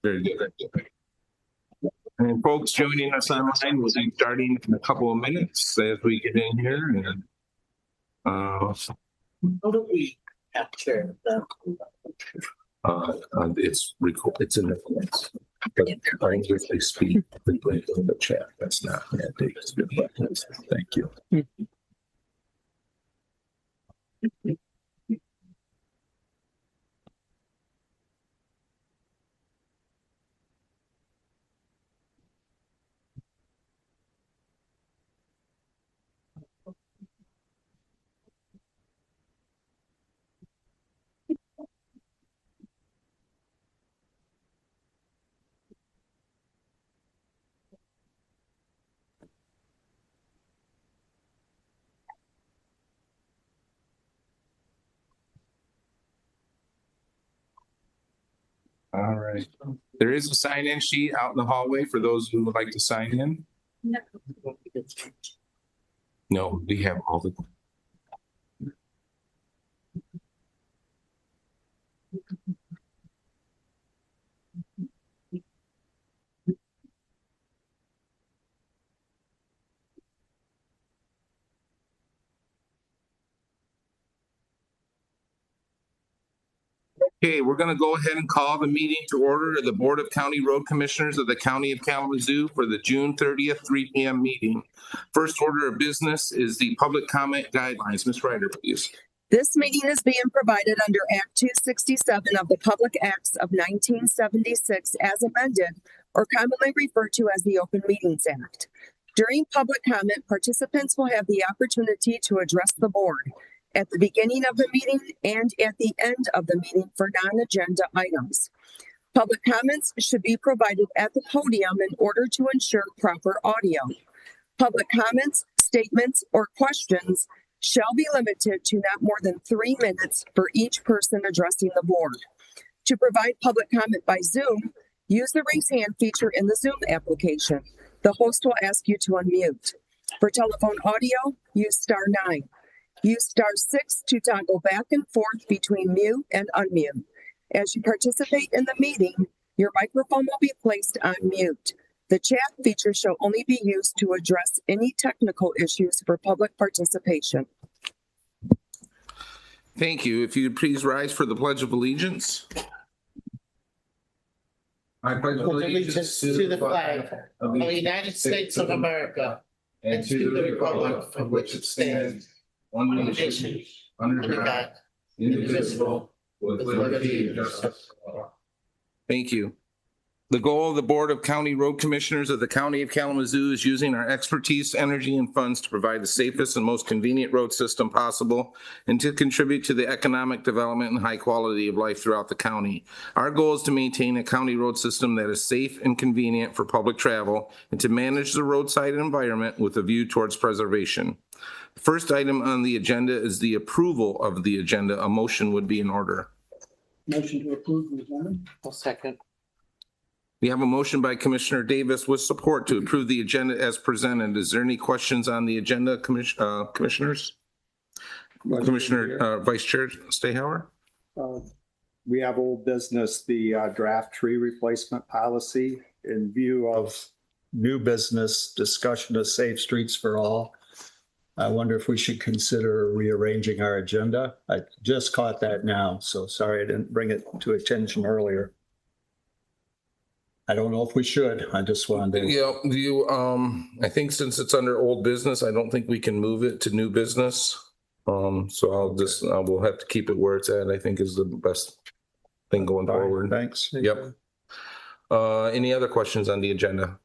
Very good. And folks joining us online, we'll be starting in a couple of minutes as we get in here. And How do we capture the? it's in the comments. But I think if they speak, they play in the chat. That's not that. Thank you. All right. There is a sign-in sheet out in the hallway for those who would like to sign in. No, we have all the. Okay, we're going to go ahead and call the meeting to order of the Board of County Road Commissioners of the County of Kalamazoo for the June 30th, 3 p.m. meeting. First order of business is the public comment guidelines. Ms. Ryder, please. This meeting is being provided under Act 267 of the Public Acts of 1976 as amended, or commonly referred to as the Open Meetings Act. During public comment, participants will have the opportunity to address the board at the beginning of the meeting and at the end of the meeting for non-agenda items. Public comments should be provided at the podium in order to ensure proper audio. Public comments, statements, or questions shall be limited to not more than 3 minutes for each person addressing the board. To provide public comment by Zoom, use the raise hand feature in the Zoom application. The host will ask you to unmute. For telephone audio, use *9. Use *6 to toggle back and forth between mute and unmute. As you participate in the meeting, your microphone will be placed on mute. The chat feature shall only be used to address any technical issues for public participation. Thank you. If you'd please rise for the Pledge of Allegiance. I pledge Allegiance to the flag of the United States of America and to the republic for which it stands, one nation, under God, indivisible, with liberty and justice for all. Thank you. The goal of the Board of County Road Commissioners of the County of Kalamazoo is using our expertise, energy, and funds to provide the safest and most convenient road system possible and to contribute to the economic development and high quality of life throughout the county. Our goal is to maintain a county road system that is safe and convenient for public travel and to manage the roadside environment with a view towards preservation. The first item on the agenda is the approval of the agenda. A motion would be in order. Motion to approve the agenda. I'll second. We have a motion by Commissioner Davis with support to approve the agenda as presented. Is there any questions on the agenda, commissioners? Commissioner Vice Chair Stayhauer? We have old business, the draft tree replacement policy. In view of new business discussion of safe streets for all, I wonder if we should consider rearranging our agenda. I just caught that now, so sorry I didn't bring it to attention earlier. I don't know if we should. I just wanted to. Yeah, I think since it's under old business, I don't think we can move it to new business. So we'll have to keep it where it's at, I think is the best thing going forward. Thanks. Yep. Any other questions on the agenda?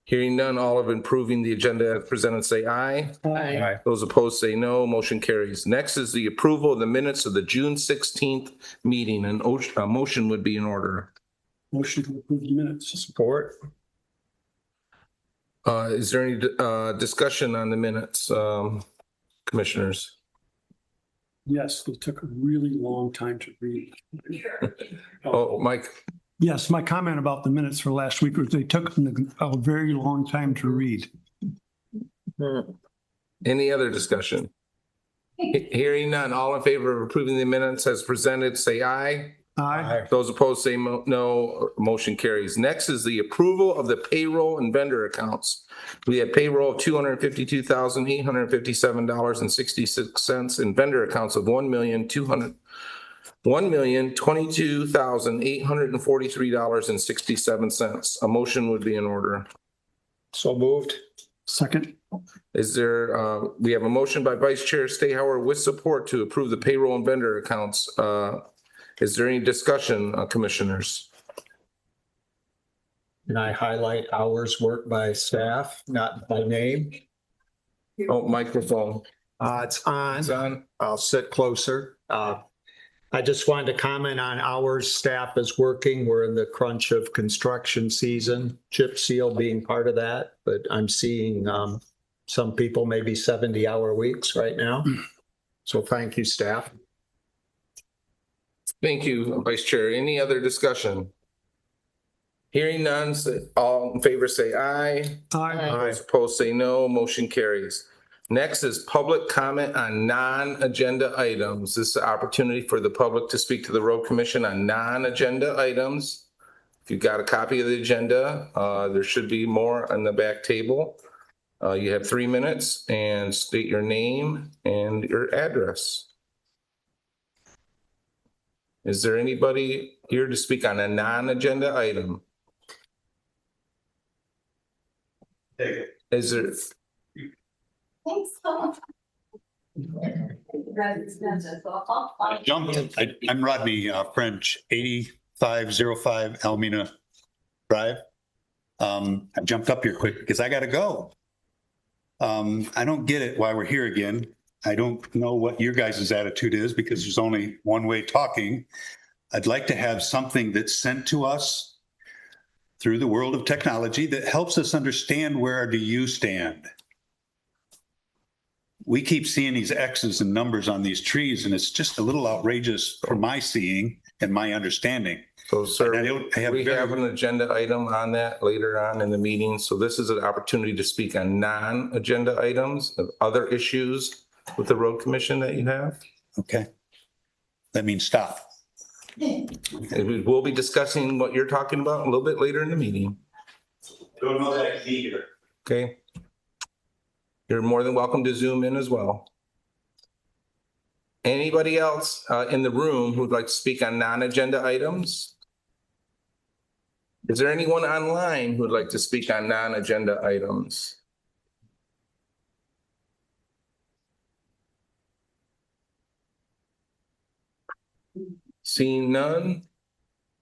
Hearing none, all of approving the agenda as presented say aye. Aye. Those opposed say no. Motion carries. Next is the approval of the minutes of the June 16th meeting, and a motion would be in order. Motion to approve the minutes. Support. Is there any discussion on the minutes, commissioners? Yes, it took a really long time to read. Oh, Mike, Yes, my comment about the minutes for last week was they took a very long time to read. any other discussion? Hearing none, all in favor of approving the minutes as presented, say aye. Aye. Those opposed say no. Motion carries. Next is the approval of the payroll and vendor accounts. We had payroll of $252,857.66 and vendor accounts of $1,022,843.67. A motion would be in order. So moved. Second. Is there, we have a motion by Vice Chair Stayhauer with support to approve the payroll and vendor accounts. Is there any discussion, commissioners? Can I highlight hours worked by staff, not by name? Oh, microphone. It's on. It's on. I'll sit closer. I just wanted to comment on hours staff is working. We're in the crunch of construction season, chip seal being part of that, but I'm seeing some people maybe 70-hour weeks right now. So thank you, staff. Thank you, Vice Chair. Any other discussion? Hearing none, all in favor say aye. Aye. Those opposed say no. Motion carries. Next is public comment on non-agenda items. This is an opportunity for the public to speak to the Road Commission on non-agenda items. If you've got a copy of the agenda, there should be more on the back table. You have 3 minutes and state your name and your address. Is there anybody here to speak on a non-agenda item? Is there? I'm Rodney French, 8505 Almena Drive. I jumped up here quick because I got to go. I don't get it why we're here again. I don't know what your guys' attitude is because there's only one way talking. I'd like to have something that's sent to us through the world of technology that helps us understand where do you stand. We keep seeing these X's and numbers on these trees, and it's just a little outrageous from my seeing and my understanding. So, sir, we very- have an agenda item on that later on in the meeting. So this is an opportunity to speak on non-agenda items of other issues with the Road Commission that you have. Okay. That means stop. And we'll be discussing what you're talking about a little bit later in the meeting. Don't know that I can be here. Okay. You're more than welcome to Zoom in as well. Anybody else in the room who would like to speak on non-agenda items? Is there anyone online who would like to speak on non-agenda items? Seeing none?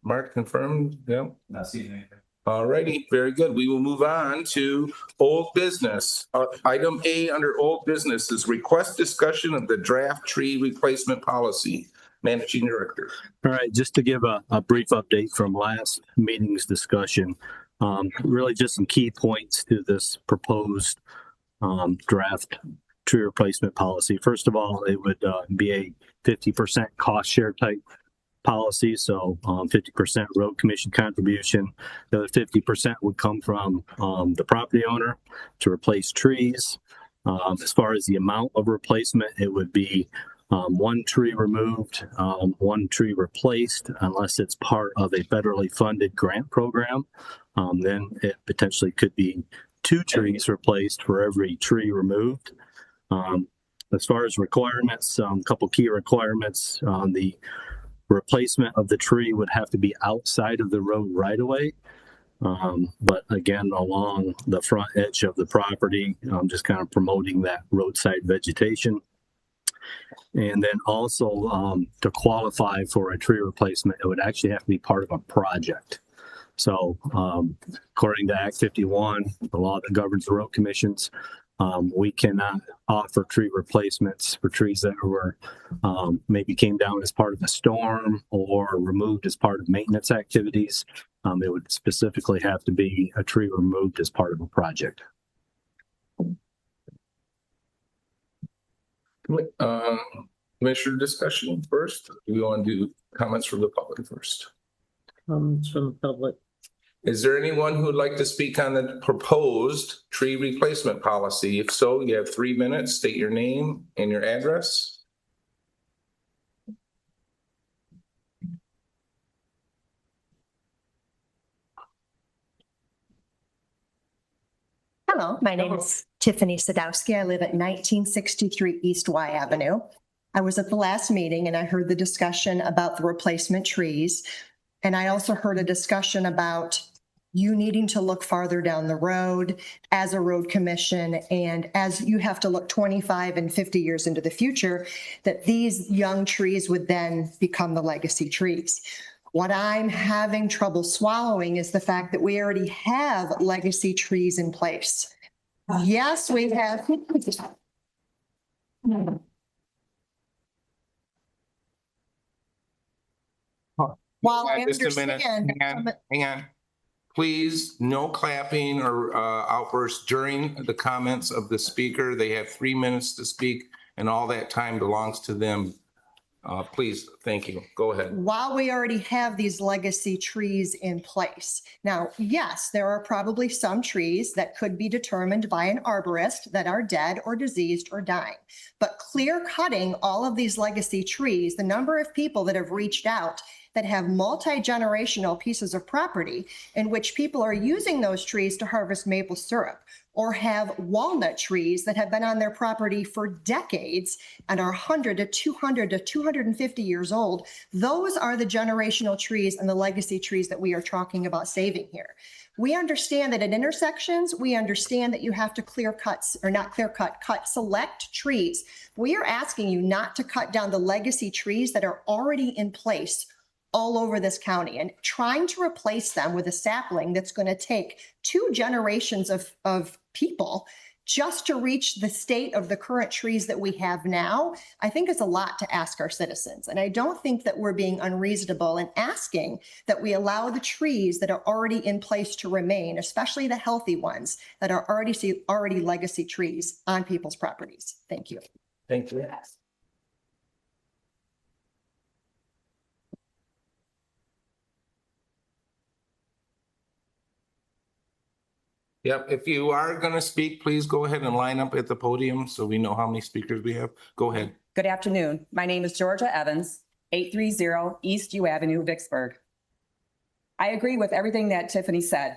Mark confirmed? Yep. Not seeing anything. All righty, very good. We will move on to old business. Item A under old business is request discussion of the draft tree replacement policy. Managing Director. All right, just to give a brief update from last meeting's discussion, really just some key points to this proposed draft tree replacement policy. First of all, it would be a 50% cost share type policy, so 50% road commission contribution. The other 50% would come from the property owner to replace trees. As far as the amount of replacement, it would be one tree removed, one tree replaced, unless it's part of a federally funded grant program. Then it potentially could be 2 trees replaced for every tree removed. As far as requirements, a couple key requirements. The replacement of the tree would have to be outside of the road right away. But again, along the front edge of the property, just kind of promoting that roadside vegetation. And then also to qualify for a tree replacement, it would actually have to be part of a project. So according to Act 51, the law that governs the road commissions, We cannot offer tree replacements for trees that were maybe came down as part of a storm or removed as part of maintenance activities. It would specifically have to be a tree removed as part of a project. Commissioner discussion first. Do we want to do comments from the public first? From the public. Is there anyone who would like to speak on the proposed tree replacement policy? If so, you have 3 minutes. State your name and your address. Hello, my name is Tiffany Sadowski. I live at 1963 East Y Avenue. I was at the last meeting and I heard the discussion about the replacement trees. And I also heard a discussion about you needing to look farther down the road as a road commission, and as you have to look 25 and 50 years into the future, that these young trees would then become the legacy trees. What I'm having trouble swallowing is the fact that we already have legacy trees in place. Yes, we have. While I Just a minute. understand. Hang on. Please, no clapping or outbursts during the comments of the speaker. They have 3 minutes to speak and all that time belongs to them. Please, thank you. Go ahead. While we already have these legacy trees in place. Now, yes, there are probably some trees that could be determined by an arborist that are dead or diseased or dying. But clear cutting all of these legacy trees, the number of people that have reached out that have multi-generational pieces of property in which people are using those trees to harvest maple syrup, or have walnut trees that have been on their property for decades and are 100 to 200 to 250 years old. Those are the generational trees and the legacy trees that we are talking about saving here. We understand that at intersections, we understand that you have to cut select trees. We are asking you not to cut down the legacy trees that are already in place all over this county, and trying to replace them with a sapling that's going to take 2 generations of people just to reach the state of the current trees that we have now, I think is a lot to ask our citizens. And I don't think that we're being unreasonable in asking that we allow the trees that are already in place to remain, especially the healthy ones that are already legacy trees on people's properties. Thank you. Thank you. Yep, if you are going to speak, please go ahead and line up at the podium so we know how many speakers we have. Go ahead. Good afternoon. My name is Georgia Evans, 830 East U Avenue, Vicksburg. I agree with everything that Tiffany said.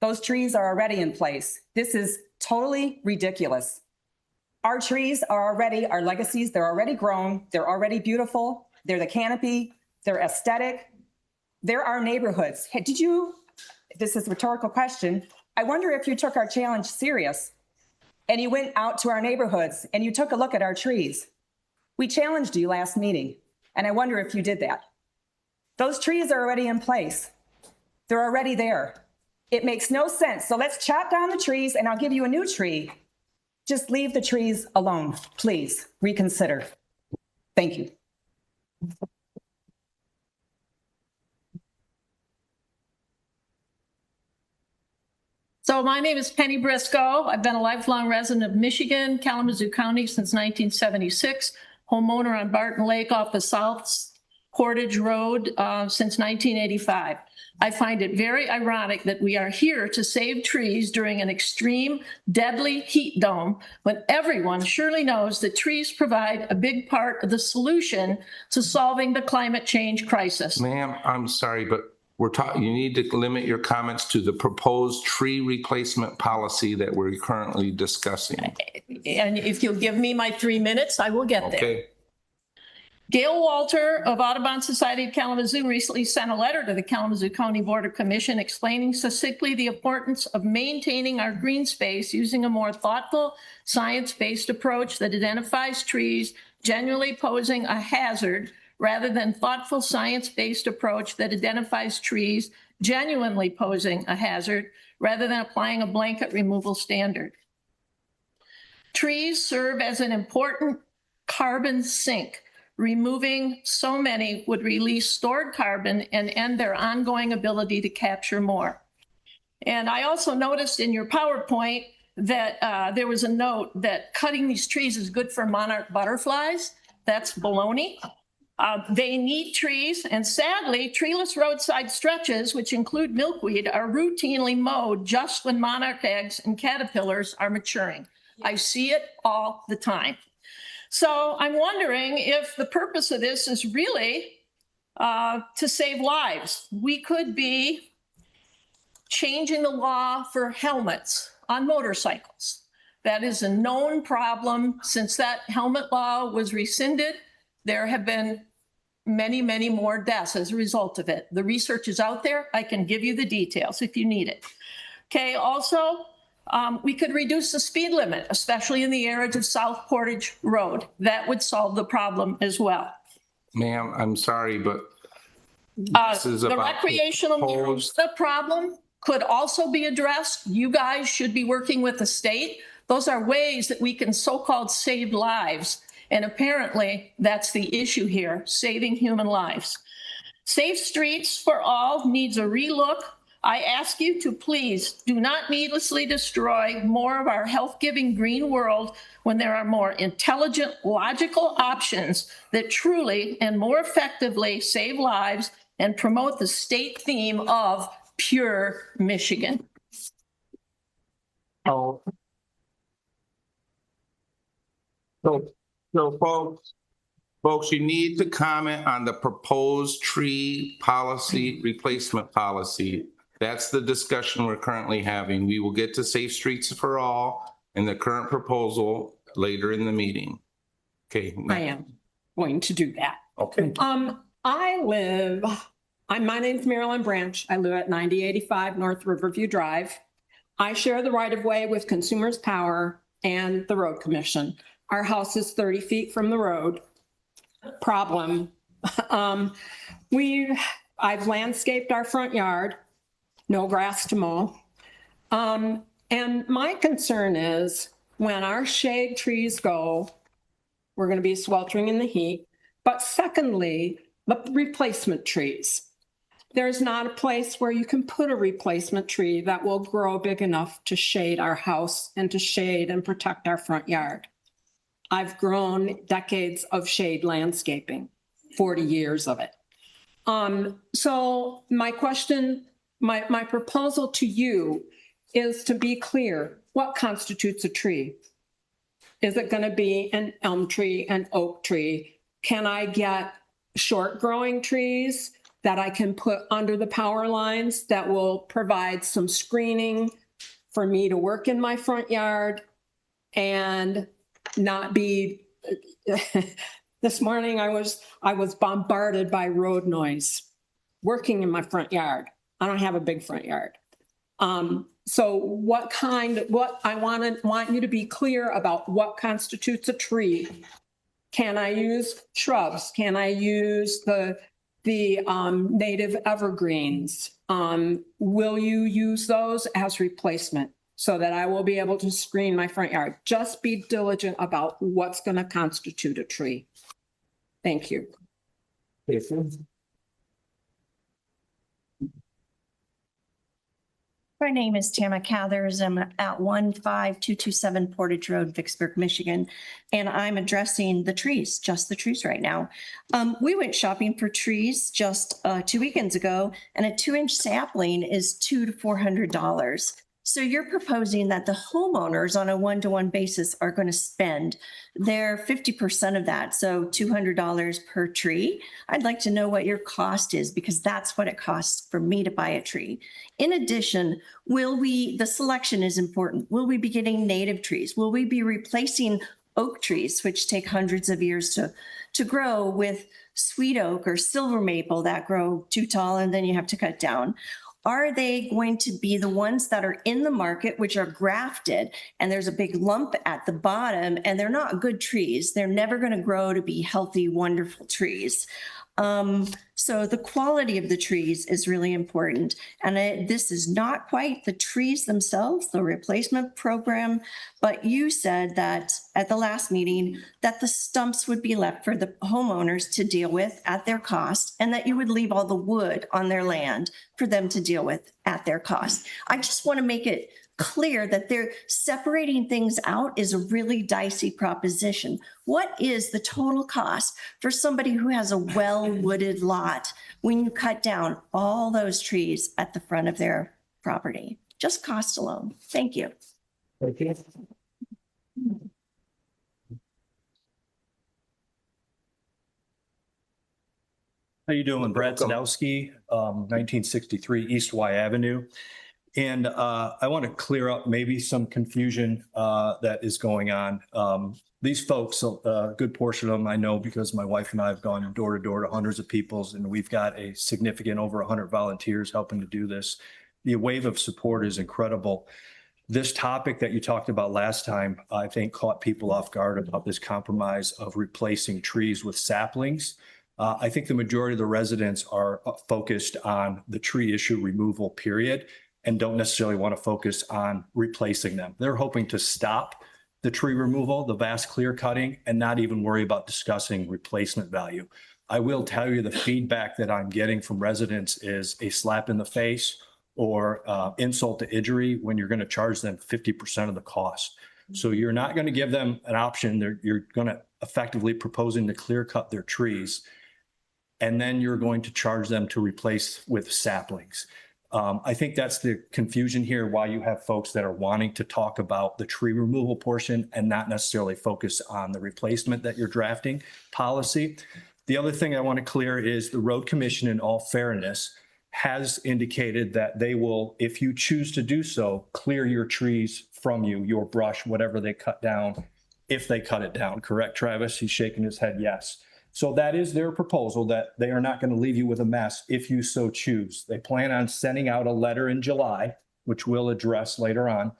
Those trees are already in place. This is totally ridiculous. Our trees are already our legacies. They're already grown. They're already beautiful. They're the canopy. They're aesthetic. They're our neighborhoods. Hey, this is a rhetorical question. I wonder if you took our challenge serious and you went out to our neighborhoods and you took a look at our trees. We challenged you last meeting, and I wonder if you did that. Those trees are already in place. They're already there. It makes no sense. So let's chop down the trees and I'll give you a new tree. Just leave the trees alone, please. Reconsider. Thank you. So my name is Penny Briscoe. I've been a lifelong resident of Michigan, Kalamazoo County since 1976, homeowner on Barton Lake off the South Portage Road since 1985. I find it very ironic that we are here to save trees during an extreme, deadly heat dome when everyone surely knows that trees provide a big part of the solution to solving the climate change crisis. Ma'am, I'm sorry, but you need to limit your comments to the proposed tree replacement policy that we're currently discussing. And if you'll give me my 3 minutes, I will get there. Okay. Gail Walter of Audubon Society of Kalamazoo recently sent a letter to the Kalamazoo County Board of Commission explaining succinctly the importance of maintaining our green space using a more thoughtful, science-based approach that identifies trees genuinely posing a hazard rather than thoughtful science-based approach that identifies trees genuinely posing a hazard rather than applying a blanket removal standard. Trees serve as an important carbon sink. Removing so many would release stored carbon and end their ongoing ability to capture more. And I also noticed in your PowerPoint that there was a note that cutting these trees is good for monarch butterflies. That's baloney. They need trees, and sadly, treeless roadside stretches, which include milkweed, are routinely mowed just when monarch eggs and caterpillars are maturing. I see it all the time. So I'm wondering if the purpose of this is really to save lives. We could be changing the law for helmets on motorcycles. That is a known problem. Since that helmet law was rescinded, there have been many, many more deaths as a result of it. The research is out there. I can give you the details if you need it. Okay, also, we could reduce the speed limit, especially in the areas of South Portage Road. That would solve the problem as well. Ma'am, I'm sorry, but this is The about recreational proposed- the problem could also be addressed. You guys should be working with the state. Those are ways that we can so-called save lives. And apparently that's the issue here, saving human lives. Safe Streets for All needs a relook. I ask you to please do not needlessly destroy more of our health-giving green world when there are more intelligent, logical options that truly and more effectively save lives and promote the state theme of pure Michigan. Oh. So folks, you need to comment on the proposed tree policy, replacement policy. That's the discussion we're currently having. We will get to Safe Streets for All and the current proposal later in the meeting. Okay. I am going to do that. Okay. My name's Marilyn Branch. I live at 9085 North Riverview Drive. I share the right of way with Consumers Power and the Road Commission. Our house is 30 feet from the road. Problem. I've landscaped our front yard, no grass to mow. And my concern is when our shade trees go, we're going to be sweltering in the heat. But secondly, the replacement trees. There's not a place where you can put a replacement tree that will grow big enough to shade our house and to shade and protect our front yard. I've grown decades of shade landscaping, 40 years of it. So my question, my proposal to you is to be clear, what constitutes a tree? Is it going to be an elm tree, an oak tree? Can I get short growing trees that I can put under the power lines that will provide some screening for me to work in my front yard and not be, this morning I was bombarded by road noise working in my front yard. I don't have a big front yard. So what I want you to be clear about what constitutes a tree. Can I use shrubs? Can I use the native evergreens? Will you use those as replacement so that I will be able to screen my front yard? Just be diligent about what's going to constitute a tree. Thank you. My name is Tama Cathers. I'm at 15227 Portage Road, Vicksburg, Michigan, and I'm addressing the trees, just the trees right now. We went shopping for trees just 2 weekends ago, and a 2-inch sapling is $200 to $400. So you're proposing that the homeowners on a one-to-one basis are going to spend their 50% of that, so $200 per tree. I'd like to know what your cost is because that's what it costs for me to buy a tree. In addition, the selection is important. Will we be getting native trees? Will we be replacing oak trees, which take hundreds of years to grow, with sweet oak or silver maple that grow too tall and then you have to cut down? Are they going to be the ones that are in the market, which are grafted, and there's a big lump at the bottom, and they're not good trees? They're never going to grow to be healthy, wonderful trees. So the quality of the trees is really important. And this is not quite the trees themselves, the replacement program, but you said that at the last meeting that the stumps would be left for the homeowners to deal with at their cost, and that you would leave all the wood on their land for them to deal with at their cost. I just want to make it clear that they're separating things out is a really dicey proposition. What is the total cost for somebody who has a well-wooded lot when you cut down all those trees at the front of their property? Just cost alone. Thank you. Thank you. How you doing? Brad Sadowski, 1963 East Y Avenue. And I want to clear up maybe some confusion that is going on. These folks, a good portion of them I know because my wife and I have gone door to door to hundreds of peoples, and we've got a significant over 100 volunteers helping to do this. The wave of support is incredible. This topic that you talked about last time, I think caught people off guard about this compromise of replacing trees with saplings. I think the majority of the residents are focused on the tree issue removal period and don't necessarily want to focus on replacing them. They're hoping to stop the tree removal, the vast clear cutting, and not even worry about discussing replacement value. I will tell you the feedback that I'm getting from residents is a slap in the face or insult to injury when you're going to charge them 50% of the cost. So you're not going to give them an option. You're going to effectively proposing to clear cut their trees, and then you're going to charge them to replace with saplings. I think that's the confusion here, why you have folks that are wanting to talk about the tree removal portion and not necessarily focus on the replacement that you're drafting policy. The other thing I want to clear is the Road Commission, in all fairness, has indicated that they will, if you choose to do so, clear your trees from you, your brush, whatever they cut down, if they cut it down. Correct, Travis? He's shaking his head yes. So that is their proposal, that they are not going to leave you with a mess if you so choose. They plan on sending out a letter in July, which we'll address later on,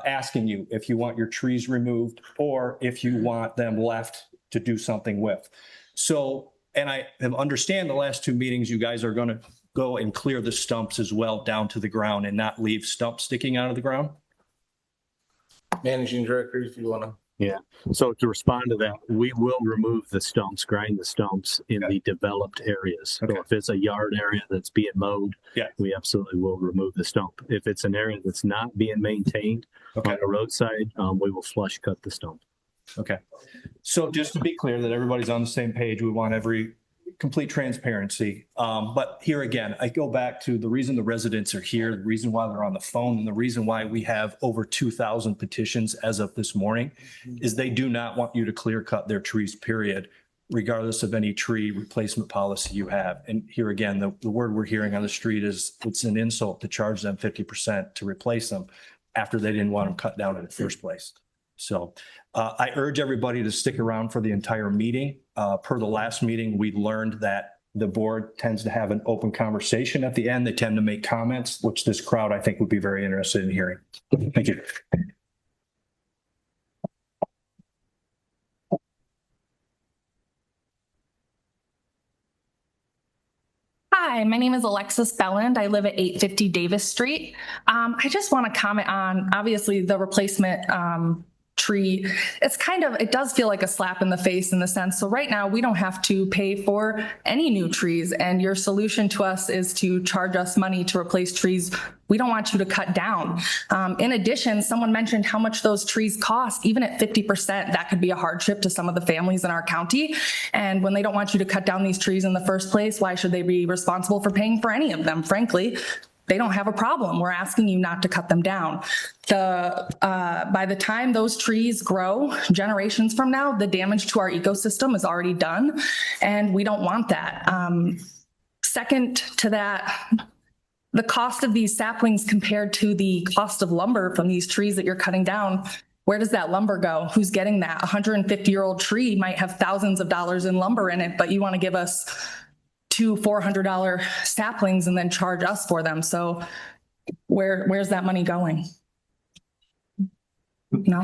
asking you if you want your trees removed or if you want them left to do something with. So, and I understand the last two meetings, you guys are going to go and clear the stumps as well down to the ground and not leave stumps sticking out of the ground. Managing Director, if you want to. Yeah. So to respond to that, we will remove the stumps, grind the stumps in the developed areas. Okay. So if it's a yard area that's being mowed, Yeah. we absolutely will remove the stump. If it's an area that's not being maintained Okay. on a roadside, we will flush cut the stump. Okay. So just to be clear that everybody's on the same page, we want every complete transparency. But here again, I go back to the reason the residents are here, the reason why they're on the phone, and the reason why we have over 2,000 petitions as of this morning is they do not want you to clear cut their trees, period, regardless of any tree replacement policy you have. And here again, the word we're hearing on the street is it's an insult to charge them 50% to replace them after they didn't want them cut down in the first place. So I urge everybody to stick around for the entire meeting. Per the last meeting, we learned that the board tends to have an open conversation at the end. They tend to make comments, which this crowd, I think, would be very interested in hearing. Thank you. Hi, my name is Alexis Belland. I live at 850 Davis Street. I just want to comment on, obviously, the replacement tree. It does feel like a slap in the face in the sense. So right now we don't have to pay for any new trees, and your solution to us is to charge us money to replace trees we don't want you to cut down. In addition, someone mentioned how much those trees cost. Even at 50%, that could be a hardship to some of the families in our county. And when they don't want you to cut down these trees in the first place, why should they be responsible for paying for any of them? Frankly, they don't have a problem. We're asking you not to cut them down. By the time those trees grow, generations from now, the damage to our ecosystem is already done, and we don't want that. Second to that, the cost of these saplings compared to the cost of lumber from these trees that you're cutting down, where does that lumber go? Who's getting that? A 150-year-old tree might have thousands of dollars in lumber in it, but you want to give us $200-400 saplings and then charge us for them. So where's that money going? No.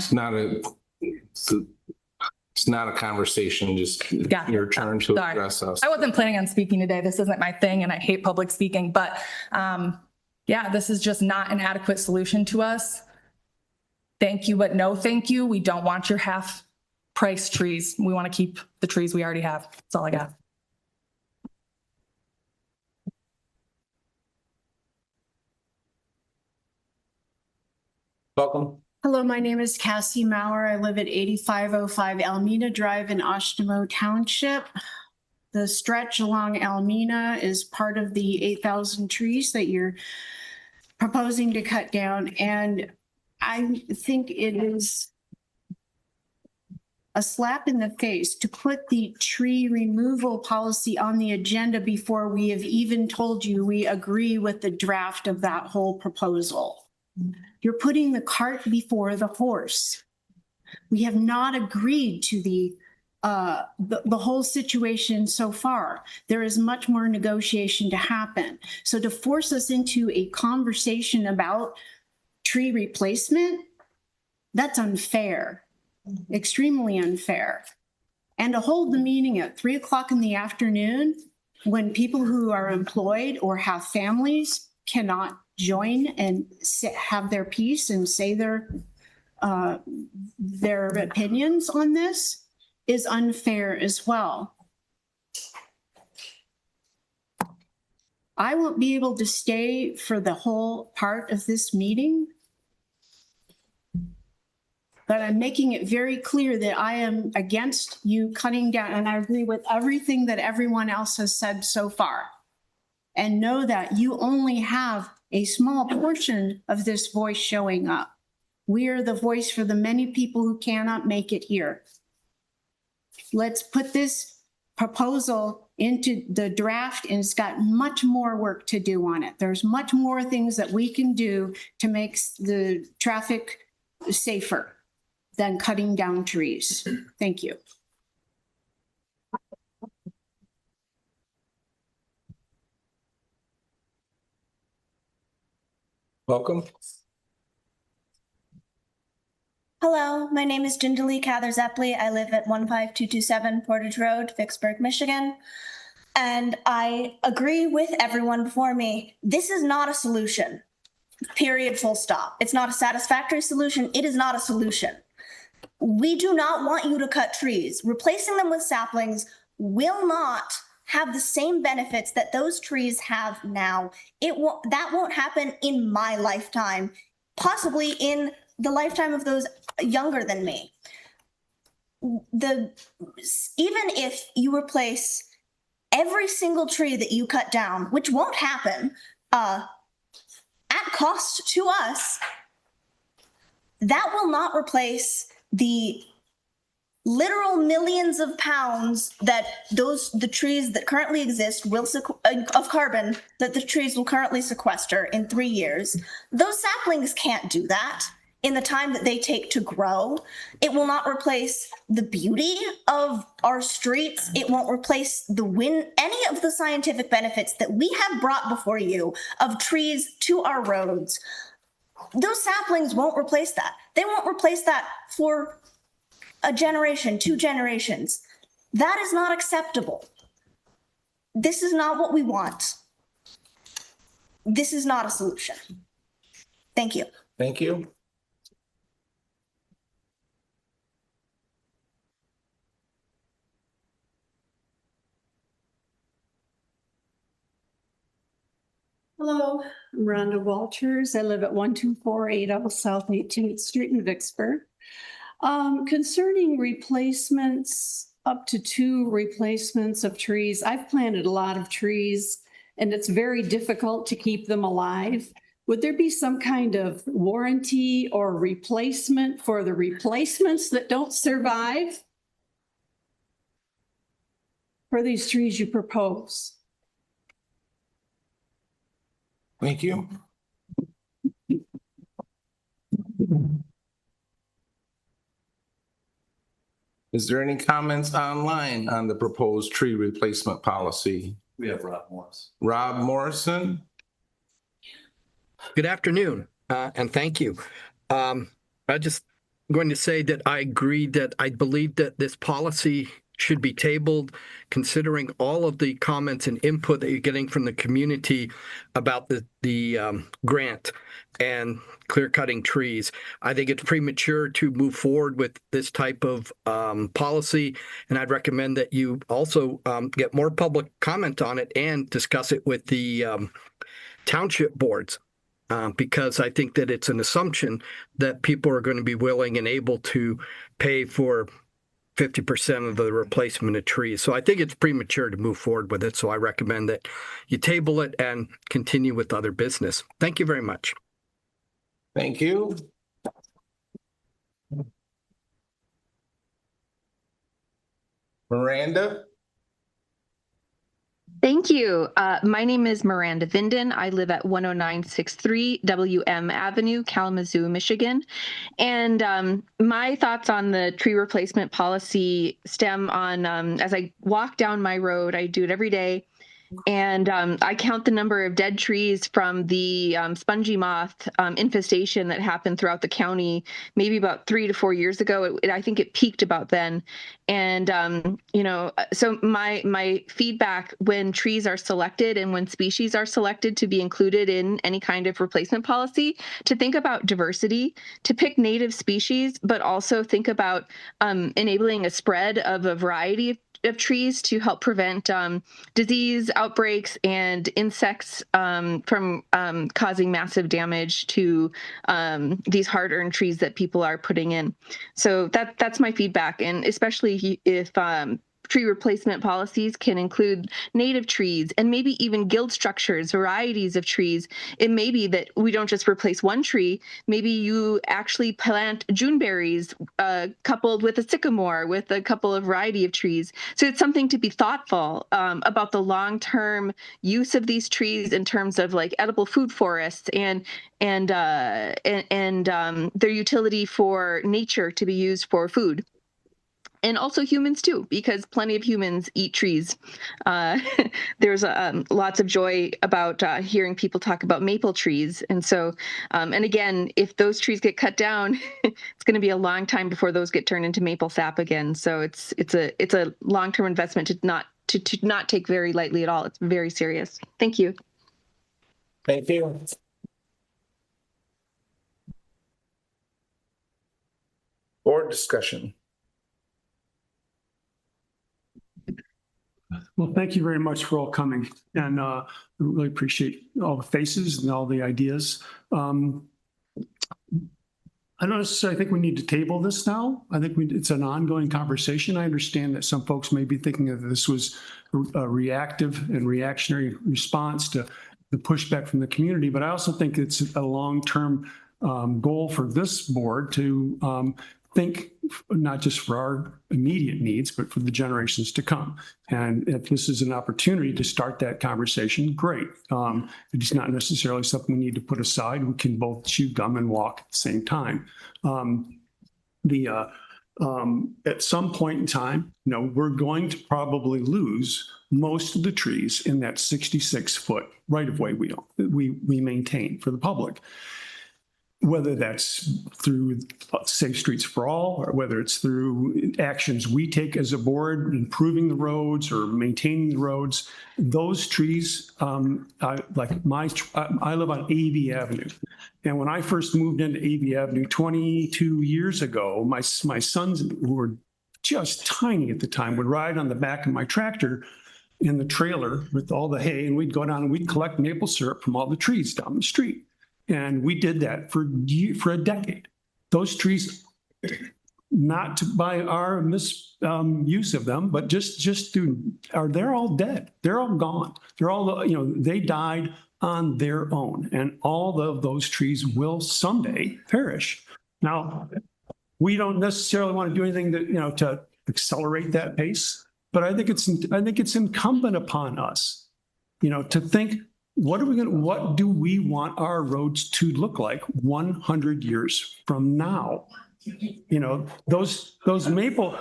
It's It's not a conversation, just Got it. your turn to Sorry. address us. I wasn't planning on speaking today. This isn't my thing and I hate public speaking, but yeah, this is just not an adequate solution to us. Thank you, but no thank you. We don't want your half price trees. We want to keep the trees we already have. That's all I got. Welcome. Hello, my name is Cassie Maurer. I live at 8505 Almena Drive in Oshtemo Township. The stretch along Almena is part of the 8,000 trees that you're proposing to cut down. And I think it is a slap in the face to put the tree removal policy on the agenda before we have even told you we agree with the draft of that whole proposal. You're putting the cart before the horse. We have not agreed to the whole situation so far. There is much more negotiation to happen. So to force us into a conversation about tree replacement, that's unfair, extremely unfair. And to hold the meeting at 3 o'clock in the afternoon when people who are employed or have families cannot join and have their piece and say their opinions on this is unfair as well. I won't be able to stay for the whole part of this meeting, but I'm making it very clear that I am against you cutting down, and I agree with everything that everyone else has said so far. And know that you only have a small portion of this voice showing up. We are the voice for the many people who cannot make it here. Let's put this proposal into the draft, and it's got much more work to do on it. There's much more things that we can do to make the traffic safer than cutting down trees. Thank you. Welcome. Hello, my name is Jindalee Cather-Zepley. I live at 15227 Portage Road, Vicksburg, Michigan. And I agree with everyone before me. This is not a solution. Period, full stop. It's not a satisfactory solution. It is not a solution. We do not want you to cut trees. Replacing them with saplings will not have the same benefits that those trees have now. That won't happen in my lifetime, possibly in the lifetime of those younger than me. Even if you replace every single tree that you cut down, which won't happen, at cost to us, that will not replace the literal millions of pounds that the trees that currently exist of carbon that the trees will currently sequester in 3 years. Those saplings can't do that in the time that they take to grow. It will not replace the beauty of our streets. It won't replace any of the scientific benefits that we have brought before you of trees to our roads. Those saplings won't replace that. They won't replace that for a generation, 2 generations. That is not acceptable. This is not what we want. This is not a solution. Thank you. Thank you. Hello, I'm Rhonda Walters. I live at 1248 South 18th Street in Vicksburg. Concerning replacements, up to 2 replacements of trees, I've planted a lot of trees and it's very difficult to keep them alive. Would there be some kind of warranty or replacement for the replacements that don't survive for these trees you propose? Thank you. Is there any comments online on the proposed tree replacement policy? We have Rob Morris. Rob Morrison? Good afternoon, and thank you. I just going to say that I agree that I believe that this policy should be tabled, considering all of the comments and input that you're getting from the community about the grant and clear cutting trees. I think it's premature to move forward with this type of policy, and I'd recommend that you also get more public comment on it and discuss it with the township boards. Because I think that it's an assumption that people are going to be willing and able to pay for 50% of the replacement of trees. So I think it's premature to move forward with it. So I recommend that you table it and continue with other business. Thank you very much. Thank you. Miranda? Thank you. My name is Miranda Vinden. I live at 10963 WM Avenue, Kalamazoo, Michigan. And my thoughts on the tree replacement policy stem on, as I walk down my road, I do it every day, and I count the number of dead trees from the spongy moth infestation that happened throughout the county maybe about 3 to 4 years ago. I think it peaked about then. And, you know, so my feedback when trees are selected and when species are selected to be included in any kind of replacement policy, to think about diversity, to pick native species, but also think about enabling a spread of a variety of trees to help prevent disease outbreaks and insects from causing massive damage to these hard-earned trees that people are putting in. So that's my feedback, and especially if tree replacement policies can include native trees and maybe even guild structures, varieties of trees. It may be that we don't just replace one tree. Maybe you actually plant Juneberries coupled with a sycamore with a couple of variety of trees. So it's something to be thoughtful about the long-term use of these trees in terms of like edible food forests and their utility for nature to be used for food. And also humans too, because plenty of humans eat trees. There's lots of joy about hearing people talk about maple trees. And so, and again, if those trees get cut down, it's going to be a long time before those get turned into maple sap again. So it's a long-term investment to not take very lightly at all. It's very serious. Thank you. Thank you. Board discussion. Well, thank you very much for all coming, and I really appreciate all the faces and all the ideas. I don't necessarily think we need to table this now. I think it's an ongoing conversation. I understand that some folks may be thinking that this was a reactive and reactionary response to the pushback from the community, but I also think it's a long-term goal for this board to think not just for our immediate needs, but for the generations to come. And if this is an opportunity to start that conversation, great. It's not necessarily something we need to put aside. We can both chew gum and walk at the same time. At some point in time, you know, we're going to probably lose most of the trees in that 66-foot right-of-way we maintain for the public. Whether that's through Safe Streets for All, or whether it's through actions we take as a board, improving the roads or maintaining the roads, those trees, I live on AV Avenue. And when I first moved into AV Avenue 22 years ago, my sons, who were just tiny at the time, would ride on the back of my tractor in the trailer with all the hay, and we'd go down and we'd collect maple syrup from all the trees down the street. And we did that for a decade. Those trees, not by our misuse of them, but just they're all dead. They're all gone. They're all, you know, they died on their own, and all of those trees will someday perish. Now, we don't necessarily want to do anything to accelerate that pace, but I think it's incumbent upon us, to think, what do we want our roads to look like 100 years from now? Those maple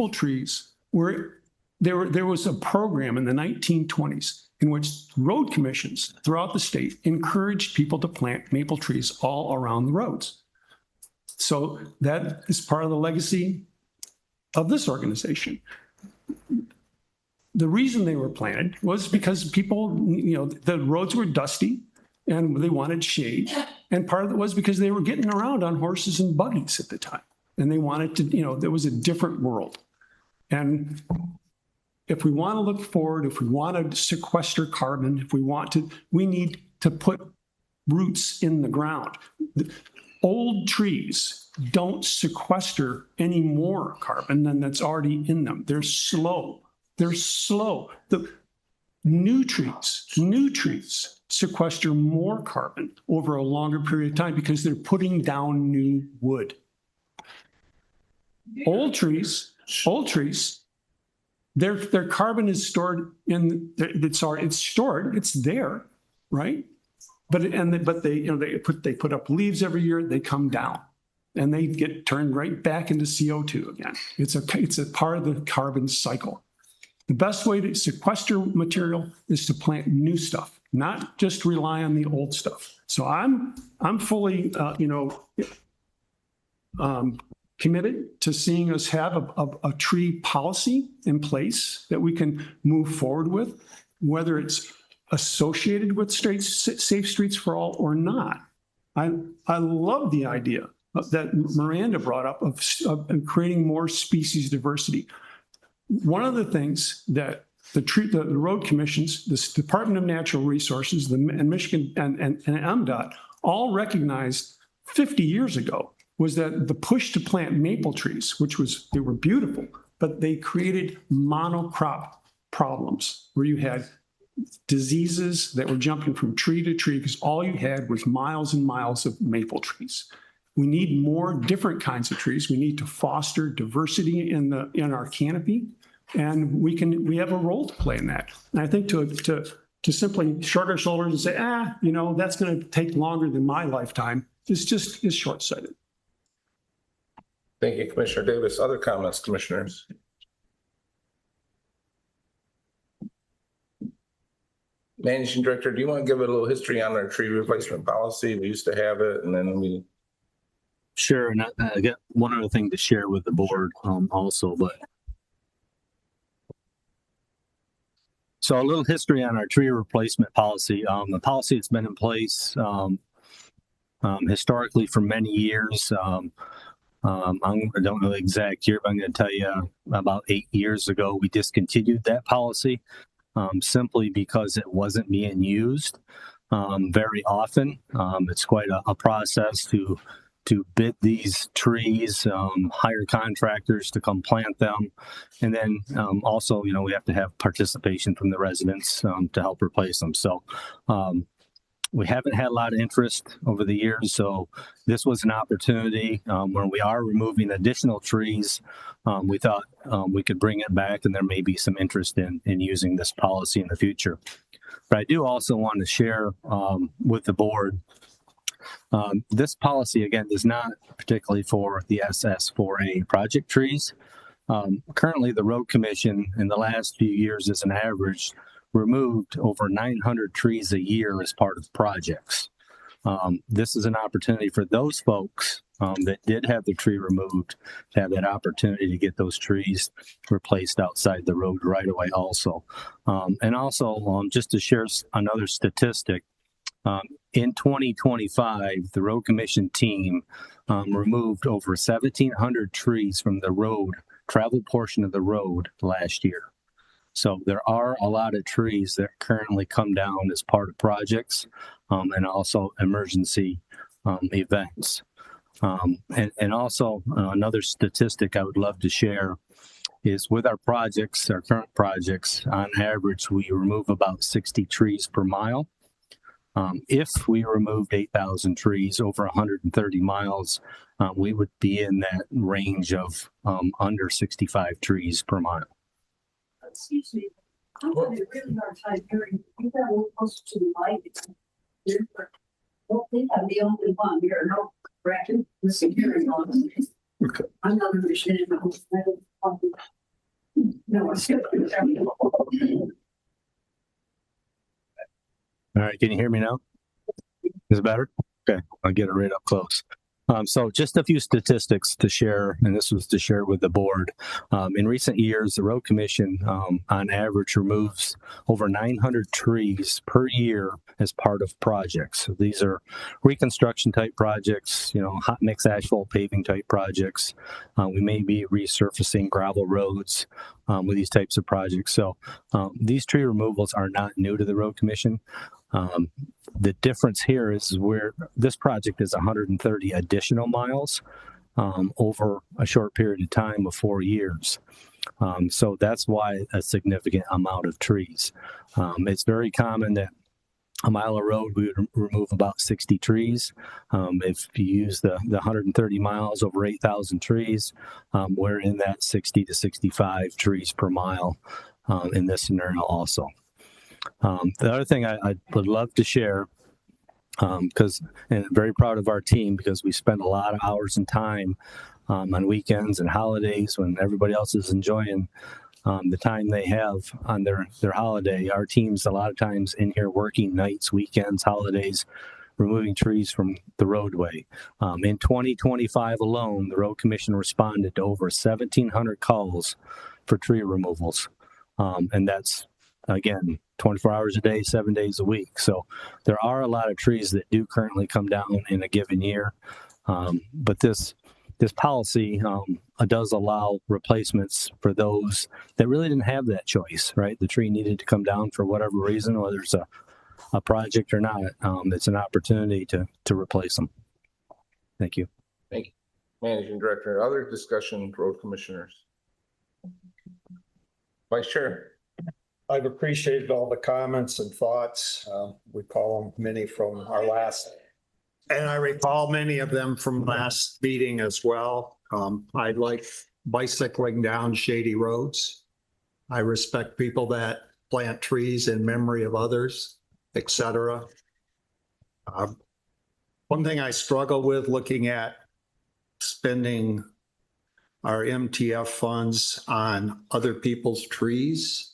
trees were, there was a program in the 1920s in which road commissions throughout the state encouraged people to plant maple trees all around the roads. So that is part of the legacy of this organization. The reason they were planted was because people, the roads were dusty and they wanted shade. And part of it was because they were getting around on horses and buggies at the time. And they wanted to, there was a different world. And if we want to look forward, if we want to sequester carbon, if we need to put roots in the ground. Old trees don't sequester any more carbon than that's already in them. They're slow. The new trees sequester more carbon over a longer period of time because they're putting down new wood. Old trees, their carbon is stored it's there, right? But they put up leaves every year, they come down and they get turned right back into CO2 again. It's a part of the carbon cycle. The best way to sequester material is to plant new stuff, not just rely on the old stuff. So I'm fully, committed to seeing us have a tree policy in place that we can move forward with, whether it's associated with safe streets for all or not. I love the idea that Miranda brought up of creating more species diversity. One of the things that the road commissions, the Department of Natural Resources, and Michigan and MDOT all recognized 50 years ago was that the push to plant maple trees, they were beautiful, but they created monocrop problems where you had diseases that were jumping from tree to tree because all you had was miles and miles of maple trees. We need more different kinds of trees. We need to foster diversity in our canopy, and we have a role to play in that. And I think to simply shrug our shoulders and say, that's going to take longer than my lifetime is short-sighted. Thank you, Commissioner Davis. Other comments, commissioners? Managing Director, do you want to give it a little history on our tree replacement policy? We used to have it, and then we. Sure, and I got one other thing to share with the board also, but. So a little history on our tree replacement policy. The policy has been in place historically for many years. I don't know the exact year, but I'm going to tell you about 8 years ago, we discontinued that policy simply because it wasn't being used very often. It's quite a process to bid these trees, hire contractors to come plant them. And then also, we have to have participation from the residents to help replace them. So we haven't had a lot of interest over the years. So this was an opportunity where we are removing additional trees. We thought we could bring it back, and there may be some interest in using this policy in the future. But I do also want to share with the board this policy, again, is not particularly for the SS4A project trees. Currently, the Road Commission in the last few years, as an average, removed over 900 trees a year as part of projects. This is an opportunity for those folks that did have the tree removed to have that opportunity to get those trees replaced outside the road right away also. And also, just to share another statistic, in 2025, the Road Commission team removed over 1,700 trees from the road, travel portion of the road last year. So there are a lot of trees that currently come down as part of projects and also emergency events. And also another statistic I would love to share is with our projects, our current projects, on average, we remove about 60 trees per mile. If we removed 8,000 trees over 130 miles, we would be in that range of under 65 trees per mile. Excuse me, I'm having a really hard time hearing. You got a little closer to the mic. I don't think I'm the only one here. No, correction, listen, hearing on. I'm not understanding. No, it's good. All right, can you hear me now? Is it better? Okay, I'll get it right up close. So just a few statistics to share, and this was to share with the board. In recent years, the Road Commission, on average, removes over 900 trees per year as part of projects. So these are reconstruction type projects, hot mix asphalt paving type projects. We may be resurfacing gravel roads with these types of projects. So these tree removals are not new to the Road Commission. The difference here is where this project is 130 additional miles over a short period of time of 4 years. So that's why a significant amount of trees. It's very common that a mile of road, we would remove about 60 trees. If you use the 130 miles over 8,000 trees, we're in that 60 to 65 trees per mile in this scenario also. The other thing I would love to share, because and I'm very proud of our team because we spend a lot of hours and time on weekends and holidays when everybody else is enjoying the time they have on their holiday. Our team's a lot of times in here working nights, weekends, holidays, removing trees from the roadway. In 2025 alone, the Road Commission responded to over 1,700 calls for tree removals. And that's, again, 24 hours a day, 7 days a week. So there are a lot of trees that do currently come down in a given year. But this policy does allow replacements for those that really didn't have that choice, right? The tree needed to come down for whatever reason, whether it's a project or not. It's an opportunity to replace them. Thank you. Thank you. Managing Director, other discussion, Road Commissioners. Vice Chair. I've appreciated all the comments and thoughts. We call them many from our last, and I recall many of them from last meeting as well. I like bicycling down shady roads. I respect people that plant trees in memory of others, etc. One thing I struggle with looking at spending our MTF funds on other people's trees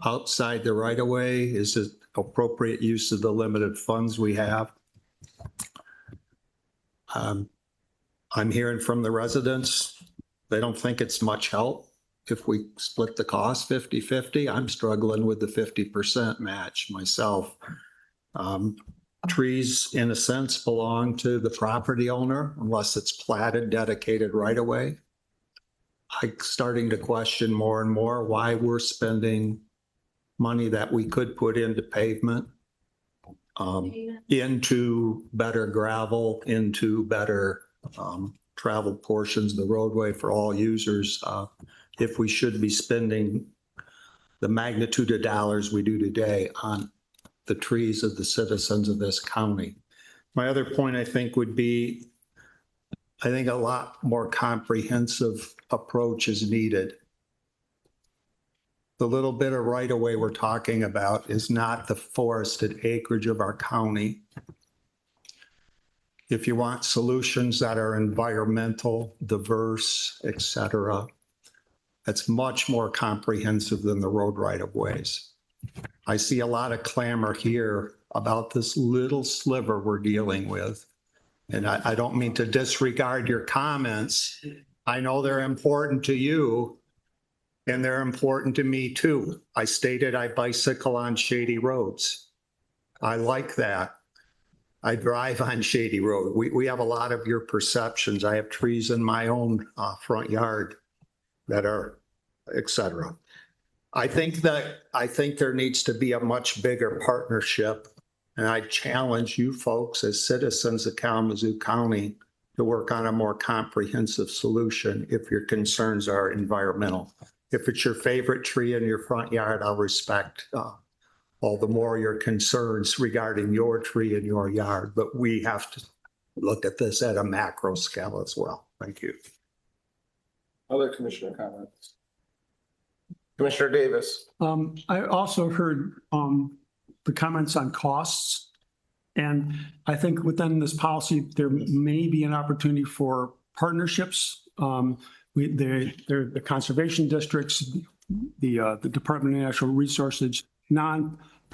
outside the right of way, is it appropriate use of the limited funds we have? I'm hearing from the residents, they don't think it's much help if we split the cost 50-50. I'm struggling with the 50% match myself. Trees, in a sense, belong to the property owner unless it's platted, dedicated right away. I'm starting to question more and more why we're spending money that we could put into pavement, into better gravel, into better traveled portions of the roadway for all users, if we should be spending the magnitude of dollars we do today on the trees of the citizens of this county. My other point, I think, would be, I think a lot more comprehensive approach is needed. The little bit of right-of-way we're talking about is not the forested acreage of our county. If you want solutions that are environmental, diverse, etc., that's much more comprehensive than the road right-of-ways. I see a lot of clamor here about this little sliver we're dealing with. And I don't mean to disregard your comments. I know they're important to you. And they're important to me too. I stated I bicycle on shady roads. I like that. I drive on shady road. We have a lot of your perceptions. I have trees in my own front yard that are, etc. I think there needs to be a much bigger partnership. And I challenge you folks as citizens of Kalamazoo County to work on a more comprehensive solution if your concerns are environmental. If it's your favorite tree in your front yard, I'll respect all the more your concerns regarding your tree in your yard. But we have to look at this at a macro scale as well. Thank you. Other commissioner comments? Commissioner Davis. I also heard the comments on costs. And I think within this policy, there may be an opportunity for partnerships. The conservation districts, the Department of Natural Resources,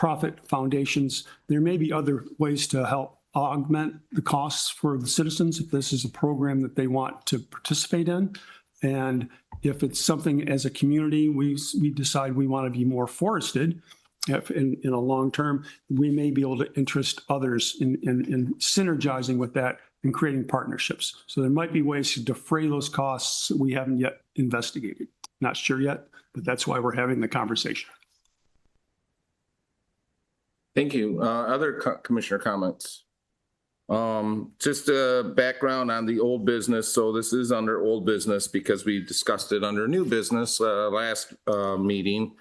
not-for-profit foundations. There may be other ways to help augment the costs for the citizens if this is a program that they want to participate in. And if it's something as a community, we decide we want to be more forested, if in a long term, we may be able to interest others in synergizing with that and creating partnerships. So there might be ways to defray those costs that we haven't yet investigated. Not sure yet, but that's why we're having the conversation. Thank you. Other commissioner comments? Just a background on the old business. So this is under old business because we discussed it under new business last meeting.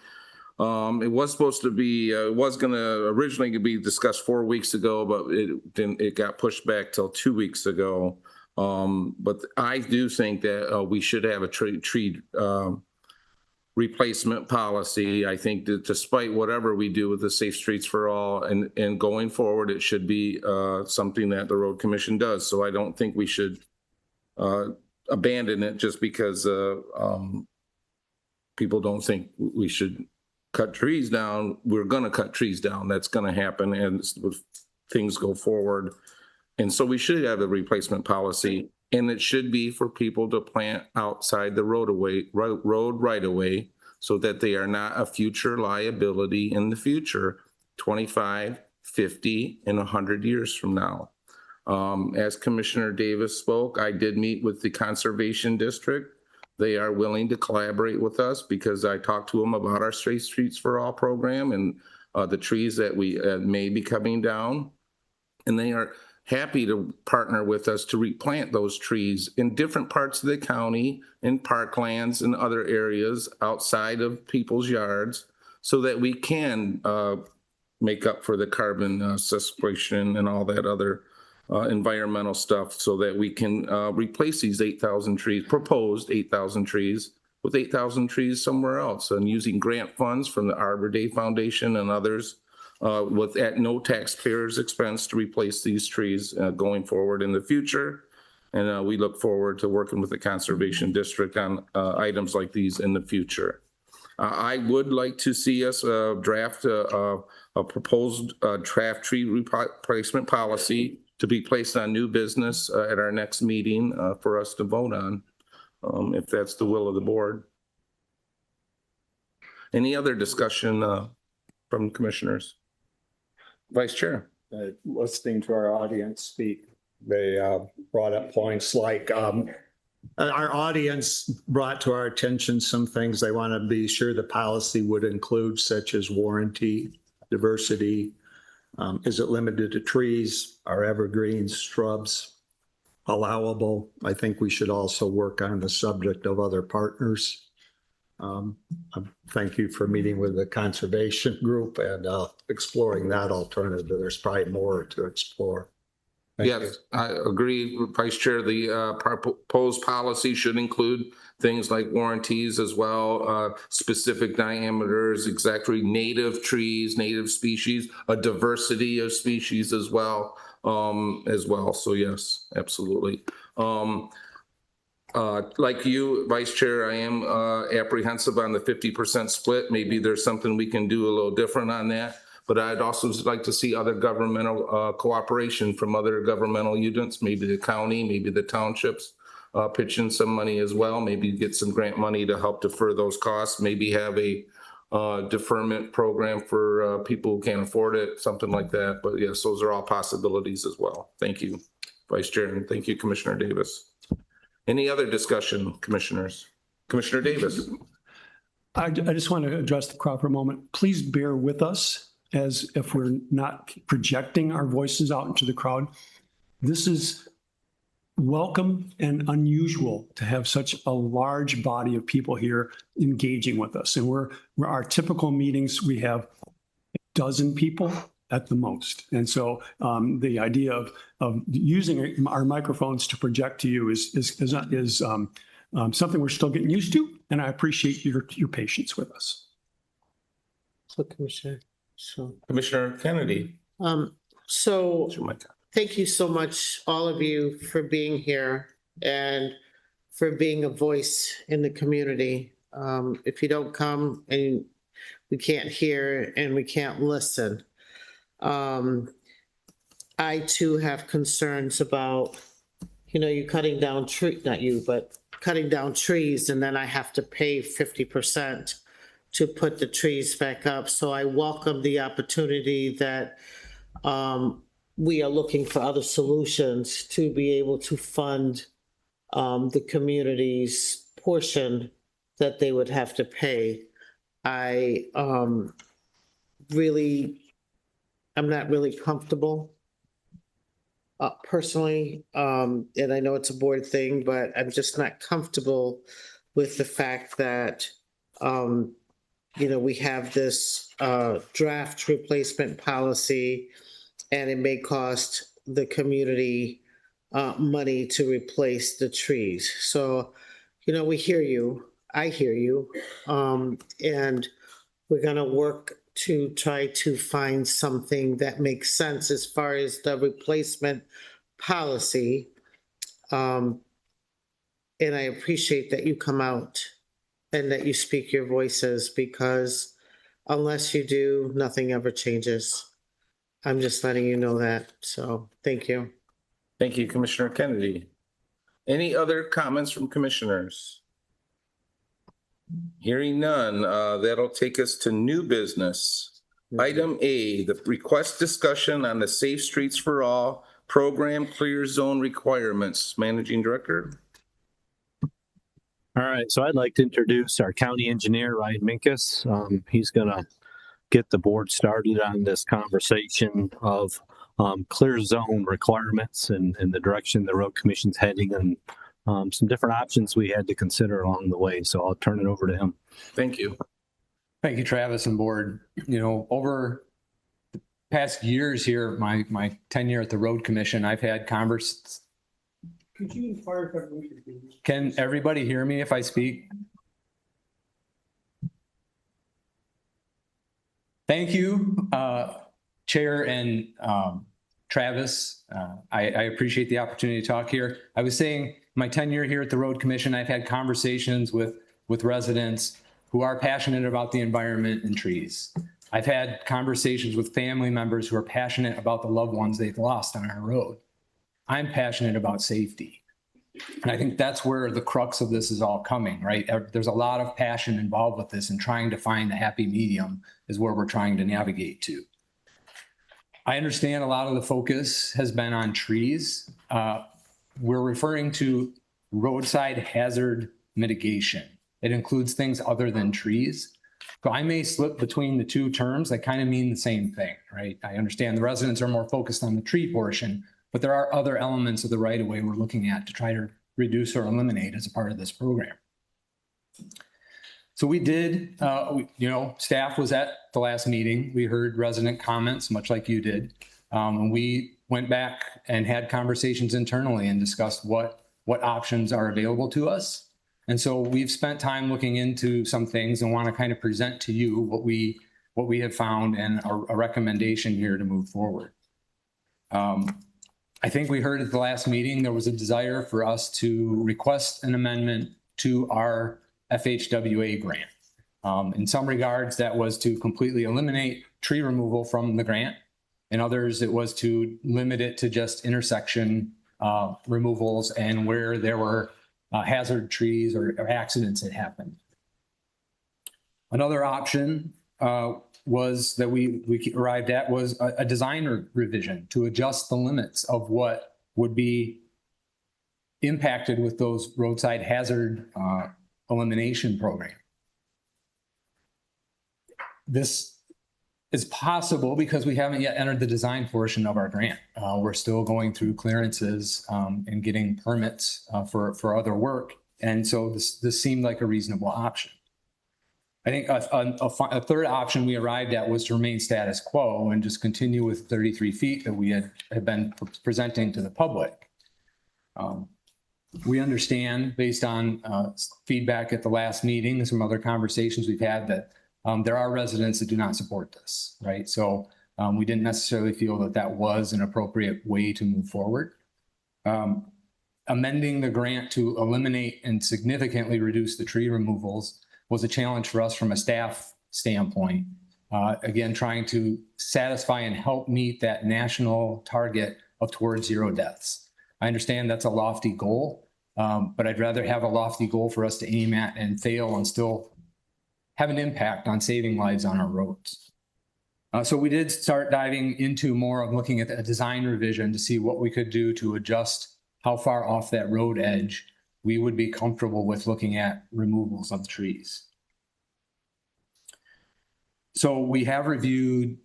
It was supposed to be, it was going to originally be discussed 4 weeks ago, but it got pushed back till 2 weeks ago. But I do think that we should have a tree replacement policy. I think that despite whatever we do with the Safe Streets for All and going forward, it should be something that the Road Commission does. So I don't think we should abandon it just because people don't think we should cut trees down. We're going to cut trees down. That's going to happen, and things go forward. And so we should have a replacement policy, and it should be for people to plant outside the road right away so that they are not a future liability in the future, 25, 50, and 100 years from now. As Commissioner Davis spoke, I did meet with the Conservation District. They are willing to collaborate with us because I talked to them about our Safe Streets for All program and the trees that we may be coming down. And they are happy to partner with us to replant those trees in different parts of the county, in parklands and other areas outside of people's yards so that we can make up for the carbon sequestration and all that other environmental stuff so that we can replace these 8,000 trees, proposed 8,000 trees, with 8,000 trees somewhere else, and using grant funds from the Arbor Day Foundation and others at no taxpayers' expense to replace these trees going forward in the future. And we look forward to working with the Conservation District on items like these in the future. I would like to see us draft a proposed draft tree replacement policy to be placed on new business at our next meeting for us to vote on, if that's the will of the board. Any other discussion from commissioners? Vice Chair. Listening to our audience speak, they brought up points like our audience brought to our attention some things they want to be sure the policy would include, such as warranty, diversity. Is it limited to trees? Are evergreens, shrubs allowable? I think we should also work on the subject of other partners. Thank you for meeting with the conservation group and exploring that alternative. There's probably more to explore. Yes, I agree, Vice Chair. The proposed policy should include things like warranties as well, specific diameters, exactly native trees, native species, a diversity of species as well. So yes, absolutely. Like you, Vice Chair, I am apprehensive on the 50% split. Maybe there's something we can do a little different on that. But I'd also like to see other governmental cooperation from other governmental units, maybe the county, maybe the townships, pitch in some money as well. Maybe get some grant money to help defer those costs. Maybe have a deferment program for people who can't afford it, something like that. But yes, those are all possibilities as well. Thank you, Vice Chair, and thank you, Commissioner Davis. Any other discussion, commissioners? Commissioner Davis. I just want to address the crowd for a moment. Please bear with us as if we're not projecting our voices out into the crowd. This is welcome and unusual to have such a large body of people here engaging with us. And we're our typical meetings, we have a dozen people at the most. And so the idea of using our microphones to project to you is something we're still getting used to. And I appreciate your patience with us. So Commissioner Kennedy. So thank you so much, all of you, for being here and for being a voice in the community. If you don't come and we can't hear and we can't listen. I too have concerns about, you cutting down not you, but cutting down trees, and then I have to pay 50% to put the trees back up. So I welcome the opportunity that we are looking for other solutions to be able to fund the community's portion that they would have to pay. I'm not really comfortable personally, and I know it's a board thing, but I'm just not comfortable with the fact that, we have this draft replacement policy, and it may cost the community money to replace the trees. So, we hear you. I hear you. And we're going to work to try to find something that makes sense as far as the replacement policy. And I appreciate that you come out and that you speak your voices, because unless you do, nothing ever changes. I'm just letting you know that. So thank you. Thank you, Commissioner Kennedy. Any other comments from commissioners? Hearing none, that'll take us to new business. Item A, the request discussion on the Safe Streets for All program clear zone requirements. Managing Director. All right, so I'd like to introduce our county engineer, Ryan Minkus. He's going to get the board started on this conversation of clear zone requirements and the direction the road commission's heading, and some different options we had to consider along the way. So I'll turn it over to him. Thank you. Thank you, Travis and board. Over the past years here, my tenure at the road commission, I've had conversations. Could you inquire if Can everybody hear me if I speak? Thank you, Chair and Travis. I appreciate the opportunity to talk here. I was saying my tenure here at the Road Commission, I've had conversations with residents who are passionate about the environment and trees. I've had conversations with family members who are passionate about the loved ones they've lost on our road. I'm passionate about safety. And I think that's where the crux of this is all coming, right? There's a lot of passion involved with this, and trying to find the happy medium is where we're trying to navigate to. I understand a lot of the focus has been on trees. We're referring to roadside hazard mitigation. It includes things other than trees. So I may slip between the two terms that kind of mean the same thing, right? I understand the residents are more focused on the tree portion, but there are other elements of the right of way we're looking at to try to reduce or eliminate as a part of this program. So we did, staff was at the last meeting. We heard resident comments, much like you did. And we went back and had conversations internally and discussed what options are available to us. And so we've spent time looking into some things and want to kind of present to you what we have found and a recommendation here to move forward. I think we heard at the last meeting, there was a desire for us to request an amendment to our FHWA grant. In some regards, that was to completely eliminate tree removal from the grant. In others, it was to limit it to just intersection removals and where there were hazard trees or accidents that happened. Another option was that we arrived at was a design revision to adjust the limits of what would be impacted with those roadside hazard elimination program. This is possible because we haven't yet entered the design portion of our grant. We're still going through clearances and getting permits for other work. And so this seemed like a reasonable option. I think a third option we arrived at was to remain status quo and just continue with 33 feet that we had been presenting to the public. We understand, based on feedback at the last meeting and some other conversations we've had, that there are residents that do not support this, right? So we didn't necessarily feel that that was an appropriate way to move forward. Amending the grant to eliminate and significantly reduce the tree removals was a challenge for us from a staff standpoint. Again, trying to satisfy and help meet that national target of towards 0 deaths. I understand that's a lofty goal, but I'd rather have a lofty goal for us to aim at and fail and still have an impact on saving lives on our roads. So we did start diving into more of looking at a design revision to see what we could do to adjust how far off that road edge we would be comfortable with looking at removals of trees. So we have reviewed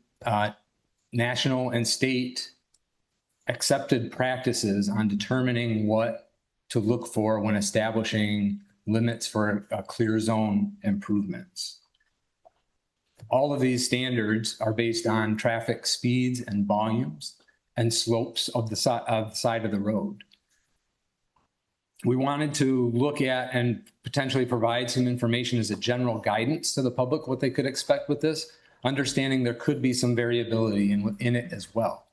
national and state accepted practices on determining what to look for when establishing limits for clear zone improvements. All of these standards are based on traffic speeds and volumes and slopes of the side of the road. We wanted to look at and potentially provide some information as a general guidance to the public, what they could expect with this, understanding there could be some variability in it as well.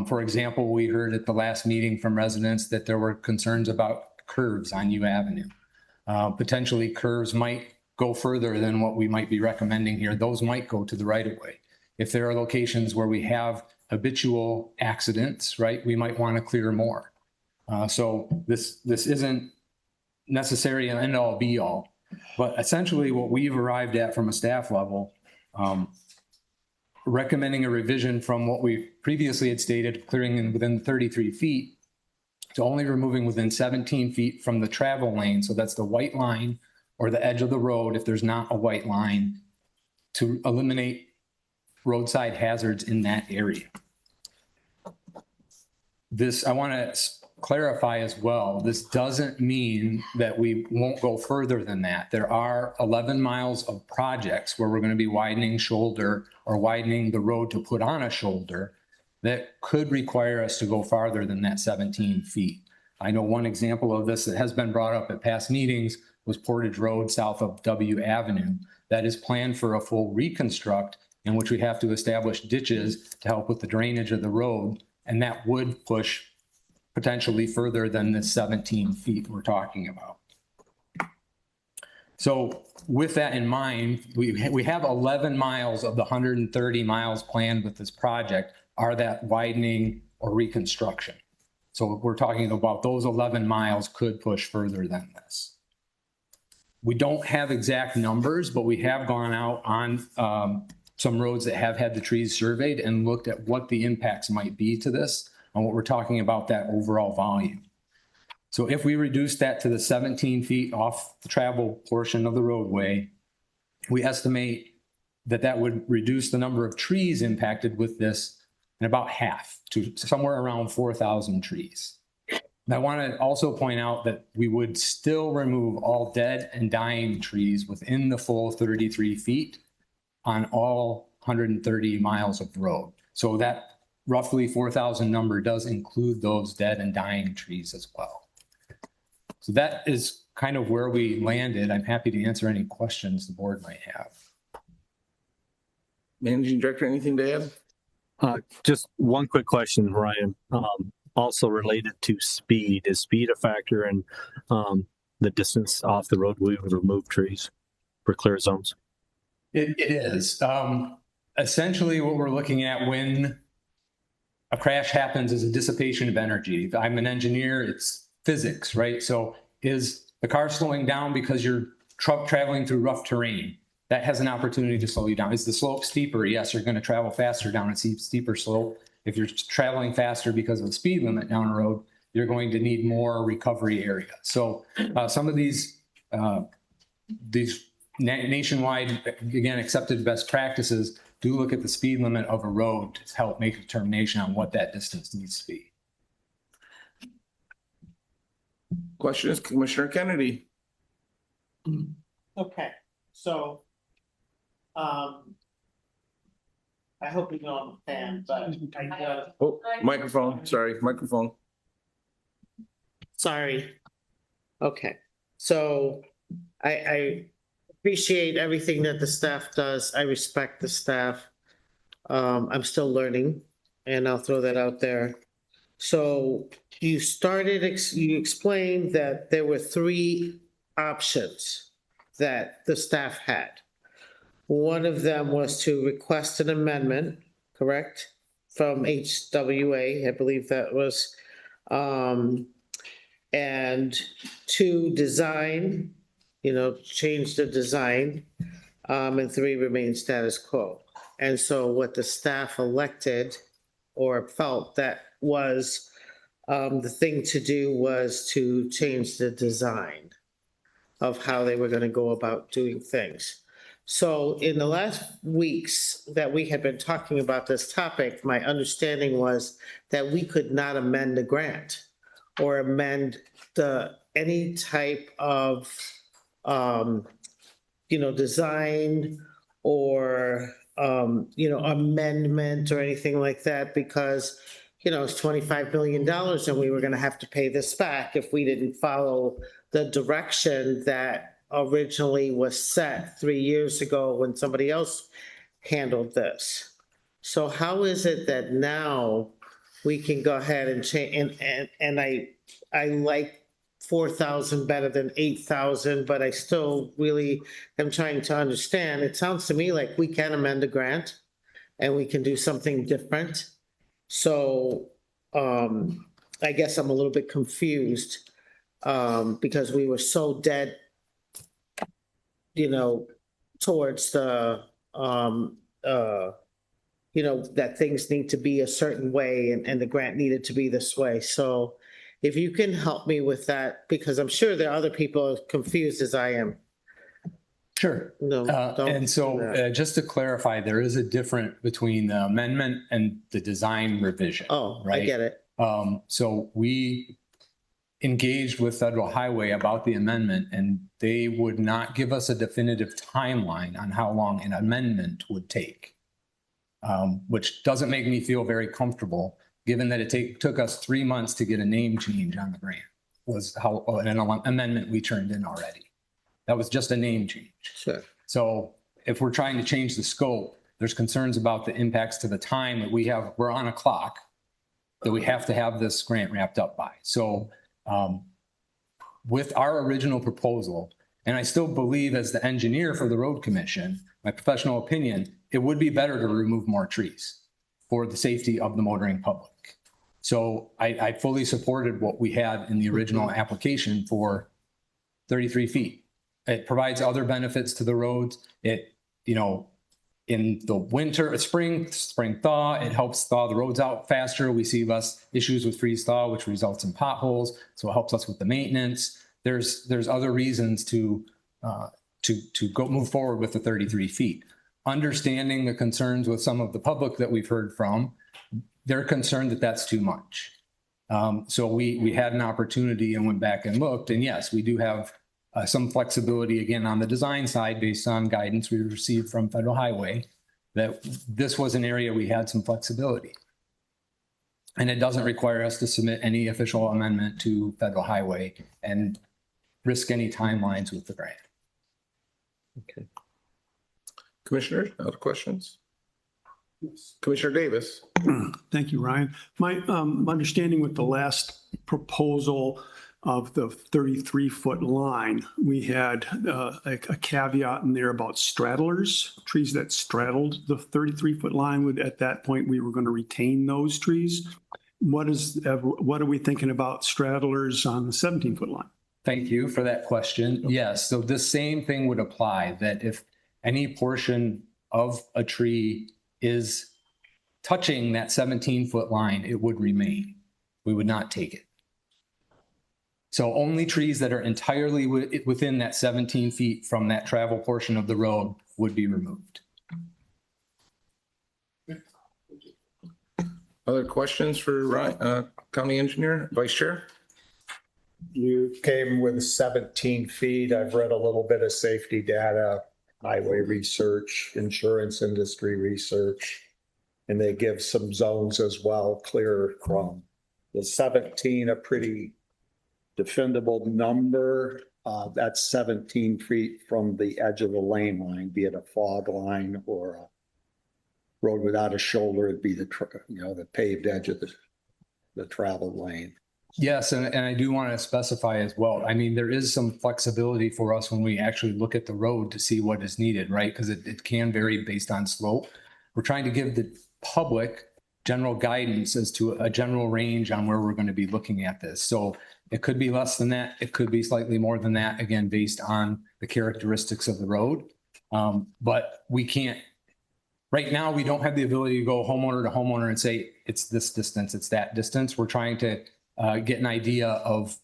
For example, we heard at the last meeting from residents that there were concerns about curves on U Avenue. Potentially curves might go further than what we might be recommending here. Those might go to the right of way. If there are locations where we have habitual accidents, right, we might want to clear more. So this isn't necessarily an end all be all, but essentially what we've arrived at from a staff level, recommending a revision from what we previously had stated, clearing within 33 feet to only removing within 17 feet from the travel lane. So that's the white line or the edge of the road if there's not a white line, to eliminate roadside hazards in that area. This, I want to clarify as well, this doesn't mean that we won't go further than that. There are 11 miles of projects where we're going to be widening shoulder or widening the road to put on a shoulder that could require us to go farther than that 17 feet. I know one example of this that has been brought up at past meetings was Portage Road south of W Avenue. That is planned for a full reconstruct in which we have to establish ditches to help with the drainage of the road. And that would push potentially further than the 17 feet we're talking about. So with that in mind, we have 11 miles of the 130 miles planned with this project are that widening or reconstruction. So we're talking about those 11 miles could push further than this. We don't have exact numbers, but we have gone out on some roads that have had the trees surveyed and looked at what the impacts might be to this and what we're talking about that overall volume. So if we reduce that to the 17 feet off the travel portion of the roadway, we estimate that that would reduce the number of trees impacted with this in about half to somewhere around 4,000 trees. And I want to also point out that we would still remove all dead and dying trees within the full 33 feet on all 130 miles of road. So that roughly 4,000 number does include those dead and dying trees as well. So that is kind of where we landed. I'm happy to answer any questions the board might have. Managing Director, anything to add? Just one quick question, Ryan. Also related to speed. Is speed a factor in the distance off the road we would remove trees for clear zones? It is. Essentially what we're looking at when a crash happens is a dissipation of energy. If I'm an engineer, it's physics, right? So is the car slowing down because you're traveling through rough terrain? That has an opportunity to slow you down. Is the slope steeper? Yes, you're going to travel faster down a steeper slope. If you're traveling faster because of the speed limit down the road, you're going to need more recovery area. So some of these nationwide, again, accepted best practices do look at the speed limit of a road to help make a determination on what that distance needs to be. Question is Commissioner Kennedy. Okay, so I hope you know I'm a fan, but Oh, microphone, sorry, microphone. Sorry. Okay, so I appreciate everything that the staff does. I respect the staff. I'm still learning, and I'll throw that out there. So you explained that there were 3 options that the staff had. One of them was to request an amendment, correct? From HWA, I believe that was, and to design, change the design, and 3, remain status quo. And so what the staff elected or felt that was the thing to do was to change the design of how they were going to go about doing things. So in the last weeks that we had been talking about this topic, my understanding was that we could not amend the grant or amend any type of, design or, amendment or anything like that, because, it's $25 million and we were going to have to pay this back if we didn't follow the direction that originally was set 3 years ago when somebody else handled this. So how is it that now we can go ahead and change? And I like 4,000 better than 8,000, but I still really am trying to understand. It sounds to me like we can amend a grant and we can do something different. So I guess I'm a little bit confused because we were so dead, towards the, that things need to be a certain way and the grant needed to be this way. So if you can help me with that, because I'm sure there are other people as confused as I am. Sure. No, and so do that. just to clarify, there is a difference between the amendment and the design revision. Oh, right? I get it. So we engaged with Federal Highway about the amendment, and they would not give us a definitive timeline on how long an amendment would take, which doesn't make me feel very comfortable, given that it took us 3 months to get a name change on the grant, was how an amendment we turned in already. That was just a name change. Sure. So if we're trying to change the scope, there's concerns about the impacts to the time that we're on a clock that we have to have this grant wrapped up by. So with our original proposal, and I still believe as the engineer for the road commission, my professional opinion, it would be better to remove more trees for the safety of the motoring public. So I fully supported what we had in the original application for 33 feet. It provides other benefits to the roads. It, in the winter, spring thaw, it helps thaw the roads out faster. We see less issues with freeze thaw, which results in potholes. So it helps us with the maintenance. There's other reasons to go move forward with the 33 feet. Understanding the concerns with some of the public that we've heard from, they're concerned that that's too much. So we had an opportunity and went back and looked, and yes, we do have some flexibility again on the design side based on guidance we received from Federal Highway, that this was an area we had some flexibility. And it doesn't require us to submit any official amendment to Federal Highway and risk any timelines with the grant. Okay. Commissioners, other questions? Commissioner Davis. Thank you, Ryan. My understanding with the last proposal of the 33-foot line, we had a caveat in there about straddlers, trees that straddled the 33-foot line. At that point, we were going to retain those trees. What are we thinking about straddlers on the 17-foot line? Thank you for that question. Yes, so the same thing would apply, that if any portion of a tree is touching that 17-foot line, it would remain. We would not take it. So only trees that are entirely within that 17 feet from that travel portion of the road would be removed. Other questions for County Engineer, Vice Chair? You came with 17 feet. I've read a little bit of safety data, highway research, insurance industry research, and they give some zones as well, clear from the 17, a pretty defendable number. That's 17 feet from the edge of the lane line, be it a fog line or a road without a shoulder. It'd be the paved edge of the travel lane. Yes, and I do want to specify as well. I mean, there is some flexibility for us when we actually look at the road to see what is needed, right? Because it can vary based on slope. We're trying to give the public general guidance as to a general range on where we're going to be looking at this. So it could be less than that. It could be slightly more than that, again, based on the characteristics of the road. But we can't, right now, we don't have the ability to go homeowner to homeowner and say, it's this distance, it's that distance. We're trying to get an idea of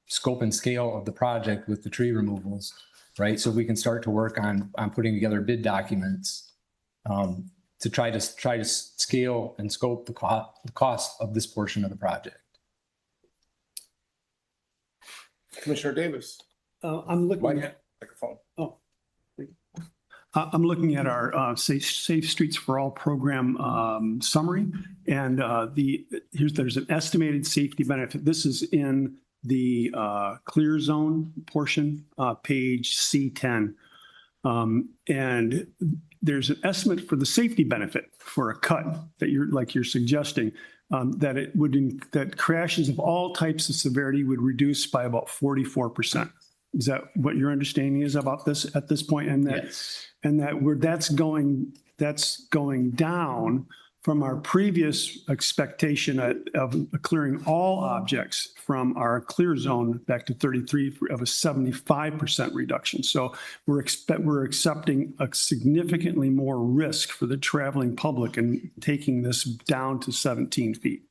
scope and scale of the project with the tree removals, right? So we can start to work on putting together bid documents to try to scale and scope the cost of this portion of the project. Commissioner Davis. I'm looking at. Microphone. Oh. I'm looking at our Safe Streets for All program summary, and there's an estimated safety benefit. This is in the clear zone portion, page C10, and there's an estimate for the safety benefit for a cut that you're suggesting, that crashes of all types of severity would reduce by about 44%. Is that what your understanding is about this at this point? And that, yes. And that's going down from our previous expectation of clearing all objects from our clear zone back to 33 of a 75% reduction. So we're accepting a significantly more risk for the traveling public and taking this down to 17 feet.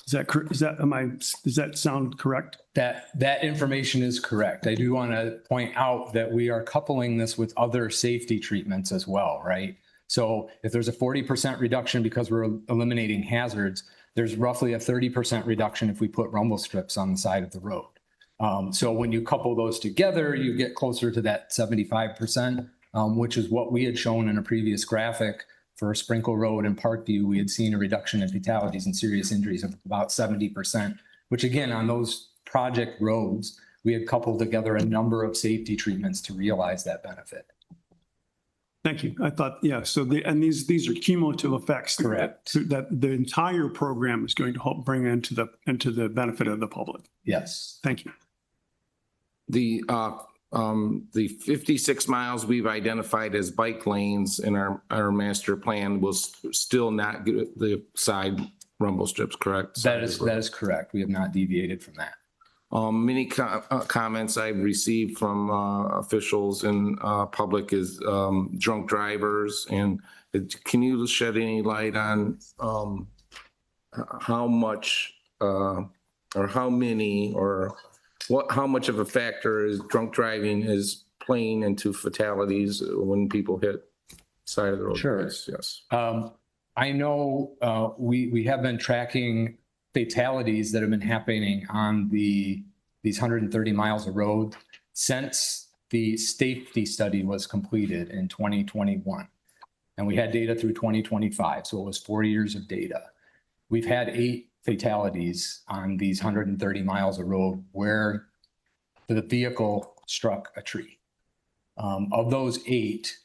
Does that sound correct? That information is correct. I do want to point out that we are coupling this with other safety treatments as well, right? So if there's a 40% reduction because we're eliminating hazards, there's roughly a 30% reduction if we put rumble strips on the side of the road. So when you couple those together, you get closer to that 75%, which is what we had shown in a previous graphic. For Sprinkle Road and Parkview, we had seen a reduction in fatalities and serious injuries of about 70%, which again, on those project roads, we had coupled together a number of safety treatments to realize that benefit. Thank you. I thought, yeah, so these are cumulative effects. Correct. That the entire program is going to help bring into the benefit of the public. Yes. Thank you. The 56 miles we've identified as bike lanes in our master plan will still not get the side rumble strips, correct? That is correct. We have not deviated from that. Many comments I've received from officials and public is drunk drivers. And can you shed any light on how much or how many or how much of a factor is drunk driving is playing into fatalities when people hit side of the road? Sure. Yes. I know we have been tracking fatalities that have been happening on these 130 miles of road since the safety study was completed in 2021. And we had data through 2025, so it was 4 years of data. We've had 8 fatalities on these 130 miles of road where the vehicle struck a tree. Of those 8,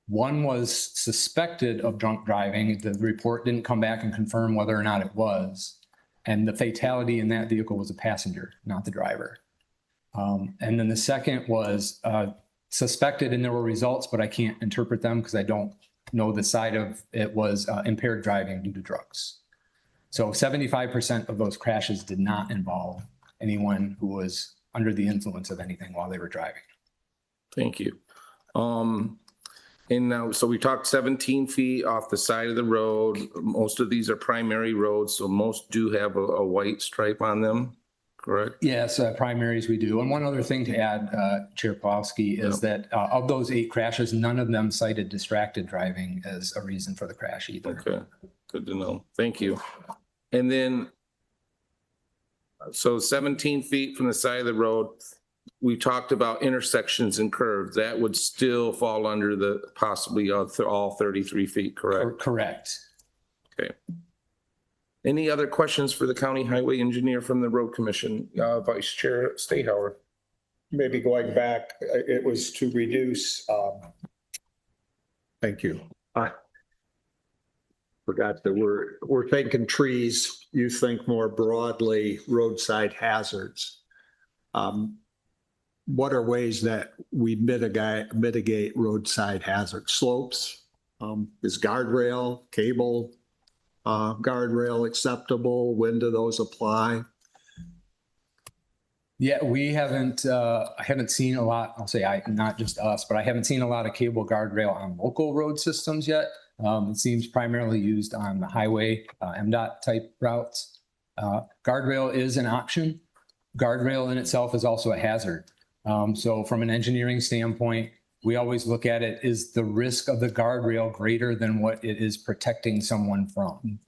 1 was suspected of drunk driving. The report didn't come back and confirm whether or not it was. And the fatality in that vehicle was a passenger, not the driver. And then the second was suspected, and there were results, but I can't interpret them because I don't know the side of it, was impaired driving due to drugs. So 75% of those crashes did not involve anyone who was under the influence of anything while they were driving. Thank you. And now, so we talked 17 feet off the side of the road. Most of these are primary roads, so most do have a white stripe on them, correct? Yes, primaries we do. And one other thing to add, Chair Pawlowski, is that of those 8 crashes, none of them cited distracted driving as a reason for the crash either. Okay, good to know. Thank you. And then, so 17 feet from the side of the road, we talked about intersections and curves. That would still fall under the possibly all 33 feet, correct? Correct. Okay. Any other questions for the county highway engineer from the road commission? Vice Chair Stahauer. Maybe going back, it was to reduce. Thank you. forgot the word. We're thinking trees. You think more broadly roadside hazards. What are ways that we mitigate roadside hazards? Slopes, is guardrail, cable, guardrail acceptable? When do those apply? Yeah, we haven't, I haven't seen a lot, I'll say not just us, but I haven't seen a lot of cable guardrail on local road systems yet. It seems primarily used on the highway, MDOT type routes. Guardrail is an option. Guardrail in itself is also a hazard. So from an engineering standpoint, we always look at it, is the risk of the guardrail greater than what it is protecting someone from?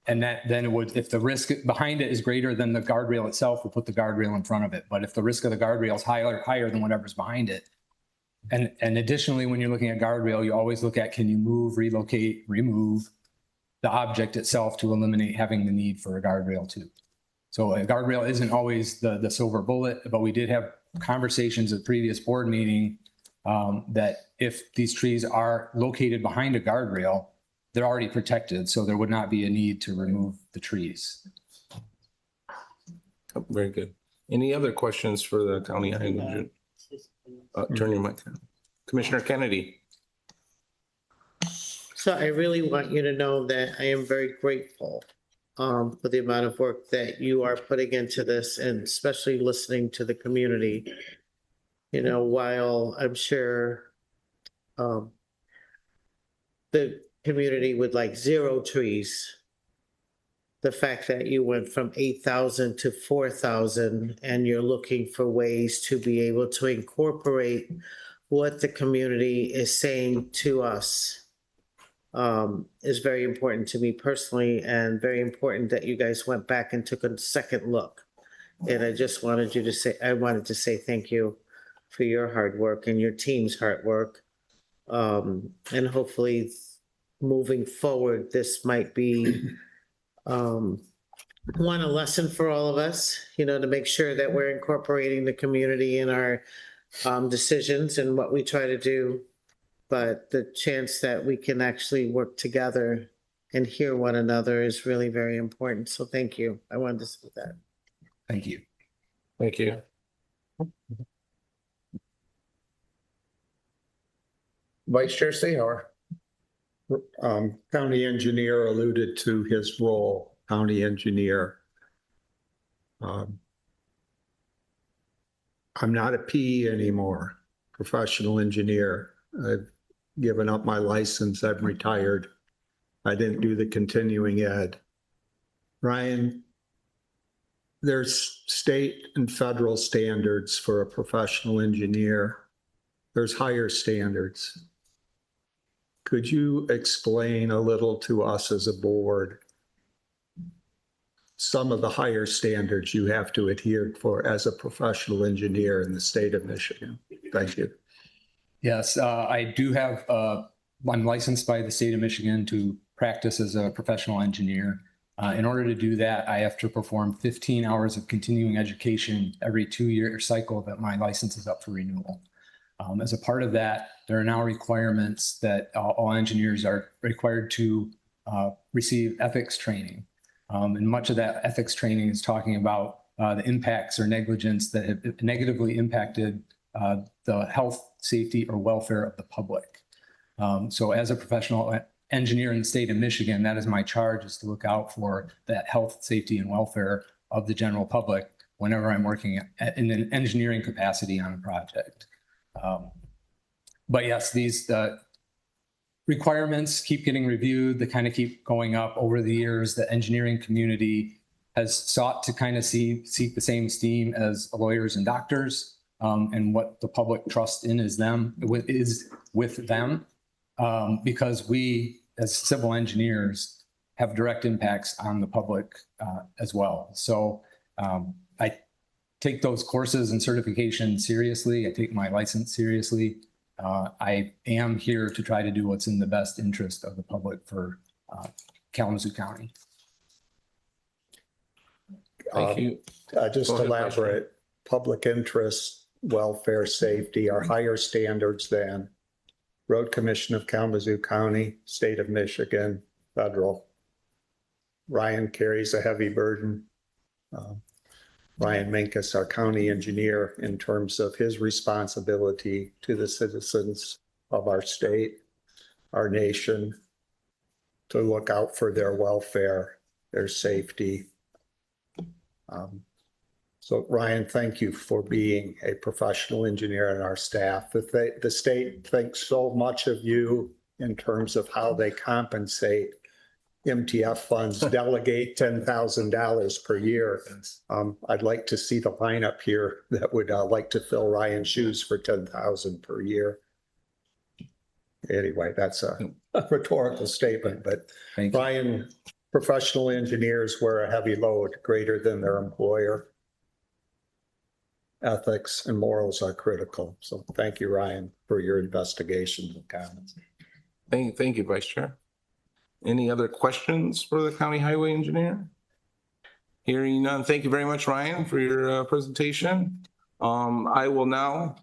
And that then it would, if the risk behind it is greater than the guardrail itself, we'll put the guardrail in front of it. But if the risk of the guardrail is higher than whatever's behind it. And additionally, when you're looking at guardrail, you always look at, can you move, relocate, remove the object itself to eliminate having the need for a guardrail too. So a guardrail isn't always the silver bullet, but we did have conversations at previous board meeting that if these trees are located behind a guardrail, they're already protected, so there would not be a need to remove the trees. Oh, very good. Any other questions for the county highway? Turn your mic on. Commissioner Kennedy. So I really want you to know that I am very grateful for the amount of work that you are putting into this, and especially listening to the community. You know, while I'm sure the community would like 0 trees, the fact that you went from 8,000 to 4,000 and you're looking for ways to be able to incorporate what the community is saying to us is very important to me personally, and very important that you guys went back and took a second look. And I just wanted you to say, I wanted to say thank you for your hard work and your team's hard work. And hopefully moving forward, this might be a lesson for all of us, you know, to make sure that we're incorporating the community in our decisions and what we try to do. But the chance that we can actually work together and hear one another is really very important. So thank you. I wanted to say that. Thank you. Thank you. Vice Chair Sayar. County engineer alluded to his role, county engineer. I'm not a PE anymore, professional engineer. I've given up my license. I'm retired. I didn't do the continuing ed. Ryan, there's state and federal standards for a professional engineer. There's higher standards. Could you explain a little to us as a board some of the higher standards you have to adhere for as a professional engineer in the state of Michigan? Thank you. Yes, I do have, I'm licensed by the state of Michigan to practice as a professional engineer. In order to do that, I have to perform 15 hours of continuing education every 2-year cycle that my license is up for renewal. As a part of that, there are now requirements that all engineers are required to receive ethics training. And much of that ethics training is talking about the impacts or negligence that have negatively impacted the health, safety, or welfare of the public. So as a professional engineer in the state of Michigan, that is my charge, is to look out for that health, safety, and welfare of the general public whenever I'm working in an engineering capacity on a project. But yes, these requirements keep getting reviewed. They kind of keep going up over the years. The engineering community has sought to kind of seek the same esteem as lawyers and doctors, and what the public trust in is with them, because we as civil engineers have direct impacts on the public as well. So I take those courses and certifications seriously. I take my license seriously. I am here to try to do what's in the best interest of the public for Kalamazoo County. Thank you. Just elaborate, public interest, welfare, safety are higher standards than Road Commission of Kalamazoo County, State of Michigan, federal. Ryan carries a heavy burden. Ryan Minkus, our county engineer, in terms of his responsibility to the citizens of our state, our nation, to look out for their welfare, their safety. So Ryan, thank you for being a professional engineer in our staff. The state thinks so much of you in terms of how they compensate MTF funds, delegate $10,000 per year. I'd like to see the lineup here that would like to fill Ryan's shoes for $10,000 per year. Anyway, that's a rhetorical statement, but Ryan, professional engineers wear a heavy load greater than their employer. Ethics and morals are critical. So thank you, Ryan, for your investigations and comments. Thank you, Vice Chair. Any other questions for the county highway engineer? Hearing none. Thank you very much, Ryan, for your presentation. I will now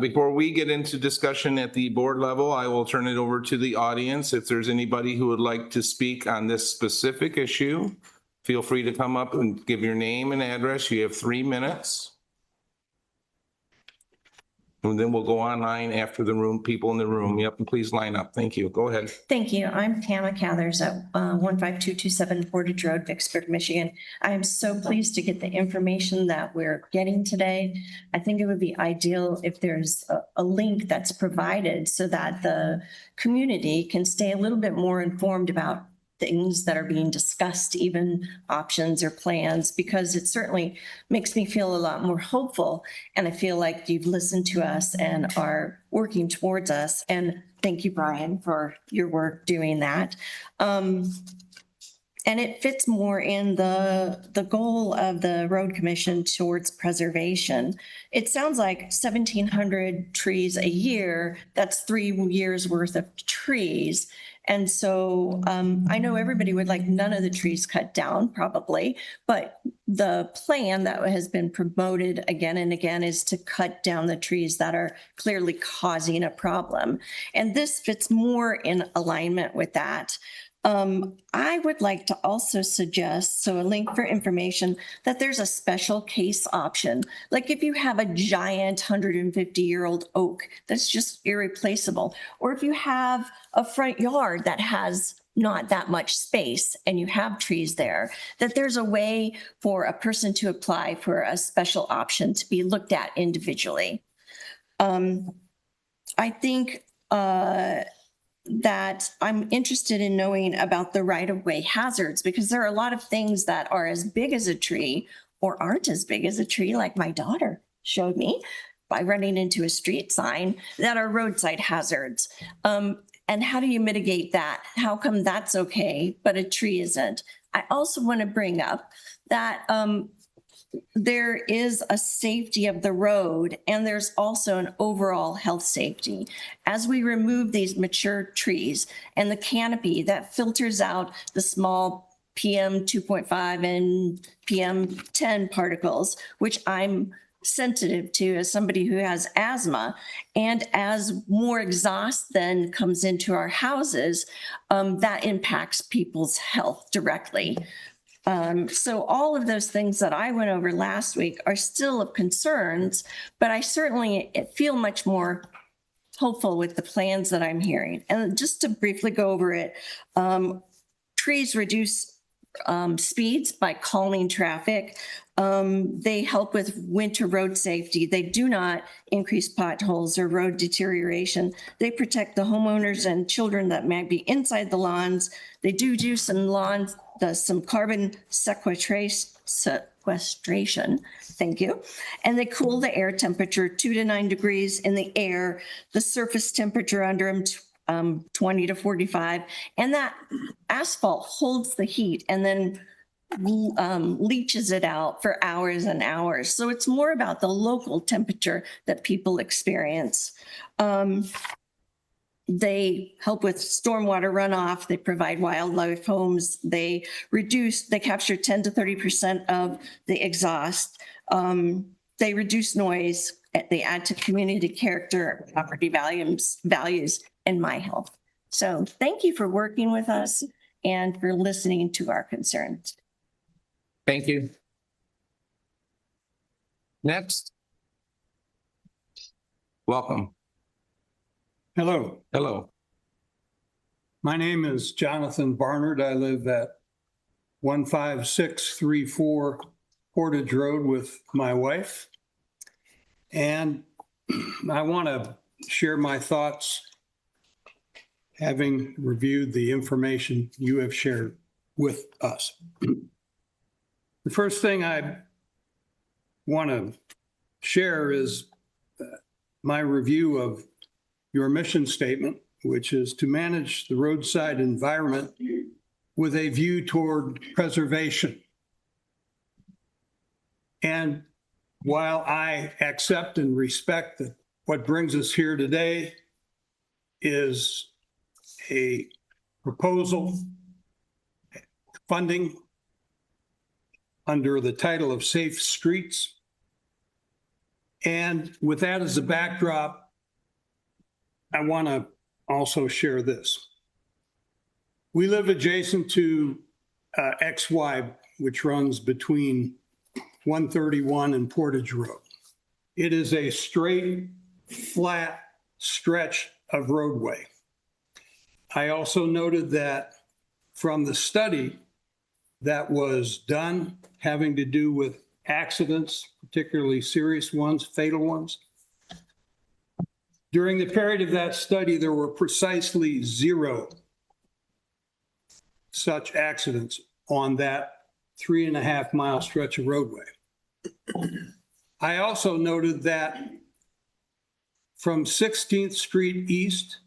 before we get into discussion at the board level, I will turn it over to the audience. If there's anybody who would like to speak on this specific issue, feel free to come up and give your name and address. You have 3 minutes. And then we'll go online after the room, people in the room. Yep, and please line up. Thank you. Go ahead. Thank you. I'm Tama Cathers at 15227 Portage Road, Vicksburg, Michigan. I am so pleased to get the information that we're getting today. I think it would be ideal if there's a link that's provided so that the community can stay a little bit more informed about things that are being discussed, even options or plans, because it certainly makes me feel a lot more hopeful. And I feel like you've listened to us and are working towards us. And thank you, Brian, for your work doing that. And it fits more in the goal of the Road Commission towards preservation. It sounds like 1,700 trees a year, that's 3 years worth of trees. And so I know everybody would like none of the trees cut down probably, but the plan that has been promoted again and again is to cut down the trees that are clearly causing a problem. And this fits more in alignment with that. I would like to also suggest, so a link for information, that there's a special case option. Like if you have a giant 150-year-old oak that's just irreplaceable, or if you have a front yard that has not that much space and you have trees there, that there's a way for a person to apply for a special option to be looked at individually. I think that I'm interested in knowing about the right-of-way hazards, because there are a lot of things that are as big as a tree or aren't as big as a tree, like my daughter showed me by running into a street sign, that are roadside hazards. And how do you mitigate that? How come that's okay, but a tree isn't? I also want to bring up that there is a safety of the road, and there's also an overall health safety. As we remove these mature trees and the canopy that filters out the small PM 2.5 and PM 10 particles, which I'm sensitive to as somebody who has asthma, and as more exhaust then comes into our houses, that impacts people's health directly. So all of those things that I went over last week are still of concerns, but I certainly feel much more hopeful with the plans that I'm hearing. And just to briefly go over it, trees reduce speeds by calming traffic. They help with winter road safety. They do not increase potholes or road deterioration. They protect the homeowners and children that might be inside the lawns. They do some carbon sequestration, thank you. And they cool the air temperature 2 to 9 degrees in the air, the surface temperature under them 20 to 45. And that asphalt holds the heat and then leaches it out for hours and hours. So it's more about the local temperature that people experience. They help with stormwater runoff. They provide wildlife homes. They capture 10 to 30% of the exhaust. They reduce noise. They add to community character, property values, and my health. So thank you for working with us and for listening to our concerns. Thank you. Next. Welcome. Hello. Hello. My name is Jonathan Barnard. I live at 15634 Portage Road with my wife. And I want to share my thoughts, having reviewed the information you have shared with us. The first thing I want to share is my review of your mission statement, which is to manage the roadside environment with a view toward preservation. And while I accept and respect that what brings us here today is a proposal funding under the title of Safe Streets, and with that as a backdrop, I want to also share this. We live adjacent to XY, which runs between 131 and Portage Road. It is a straight, flat stretch of roadway. I also noted that from the study that was done having to do with accidents, particularly serious ones, fatal ones, during the period of that study, there were precisely 0 such accidents on that 3.5 mile stretch of roadway. I also noted that from 16th Street East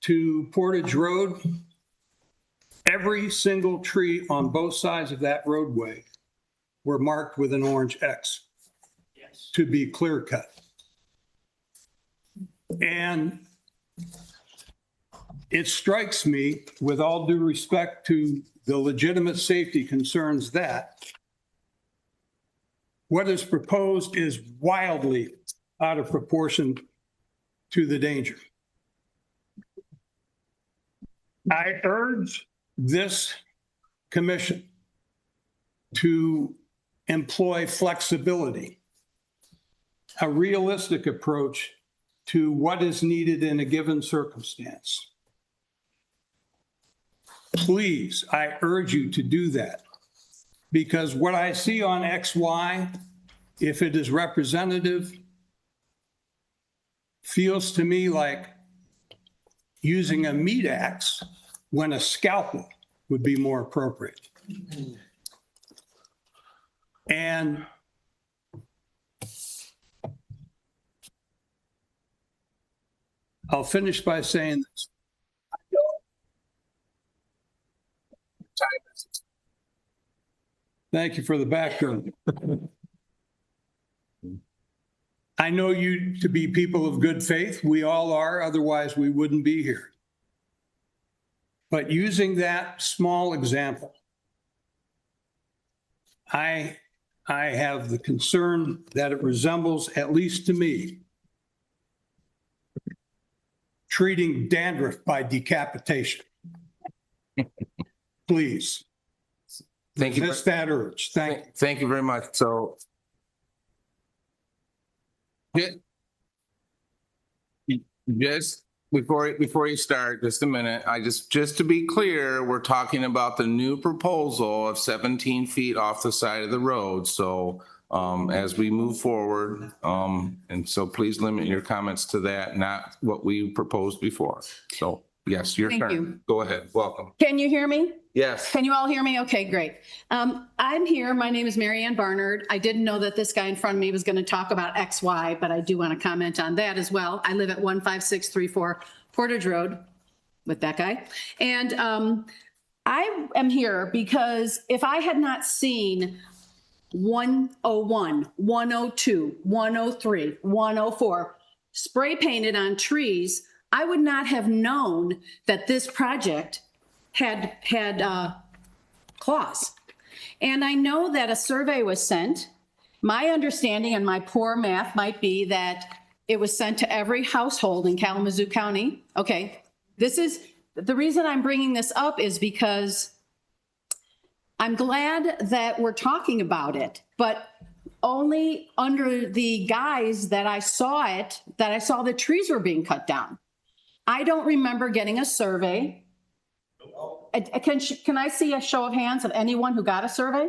to Portage Road, every single tree on both sides of that roadway were marked with an orange X to be clear cut. And it strikes me, with all due respect to the legitimate safety concerns, that what is proposed is wildly out of proportion to the danger. I urge this commission to employ flexibility, a realistic approach to what is needed in a given circumstance. Please, I urge you to do that, because what I see on XY, if it is representative, feels to me like using a meat axe when a scalpel would be more appropriate. And I'll finish by saying this. Thank you for the background. I know you to be people of good faith. We all are, otherwise we wouldn't be here. But using that small example, I have the concern that it resembles, at least to me, treating dandruff by decapitation. Please. Thank you. Resist that urge. Thank you very much. So, just before you start, just a minute, just to be clear, we're talking about the new proposal of 17 feet off the side of the road. So, as we move forward, and so please limit your comments to that, not what we proposed before. So, yes, your Thank turn. you. Go ahead. Welcome. Can you hear me? Yes. Can you all hear me? Okay, great. I'm here. My name is Mary Ann Barnard. I didn't know that this guy in front of me was going to talk about XY, but I do want to comment on that as well. I live at 15634 Portage Road with that guy. And I am here because if I had not seen 101, 102, 103, 104 spray painted on trees, I would not have known that this project had clause. And I know that a survey was sent. My understanding and my poor math might be that it was sent to every household in Kalamazoo County. Okay, this is, the reason I'm bringing this up is because I'm glad that we're talking about it, but only under the guise that I saw it, that I saw the trees were being cut down. I don't remember getting a survey. Can I see a show of hands of anyone who got a survey?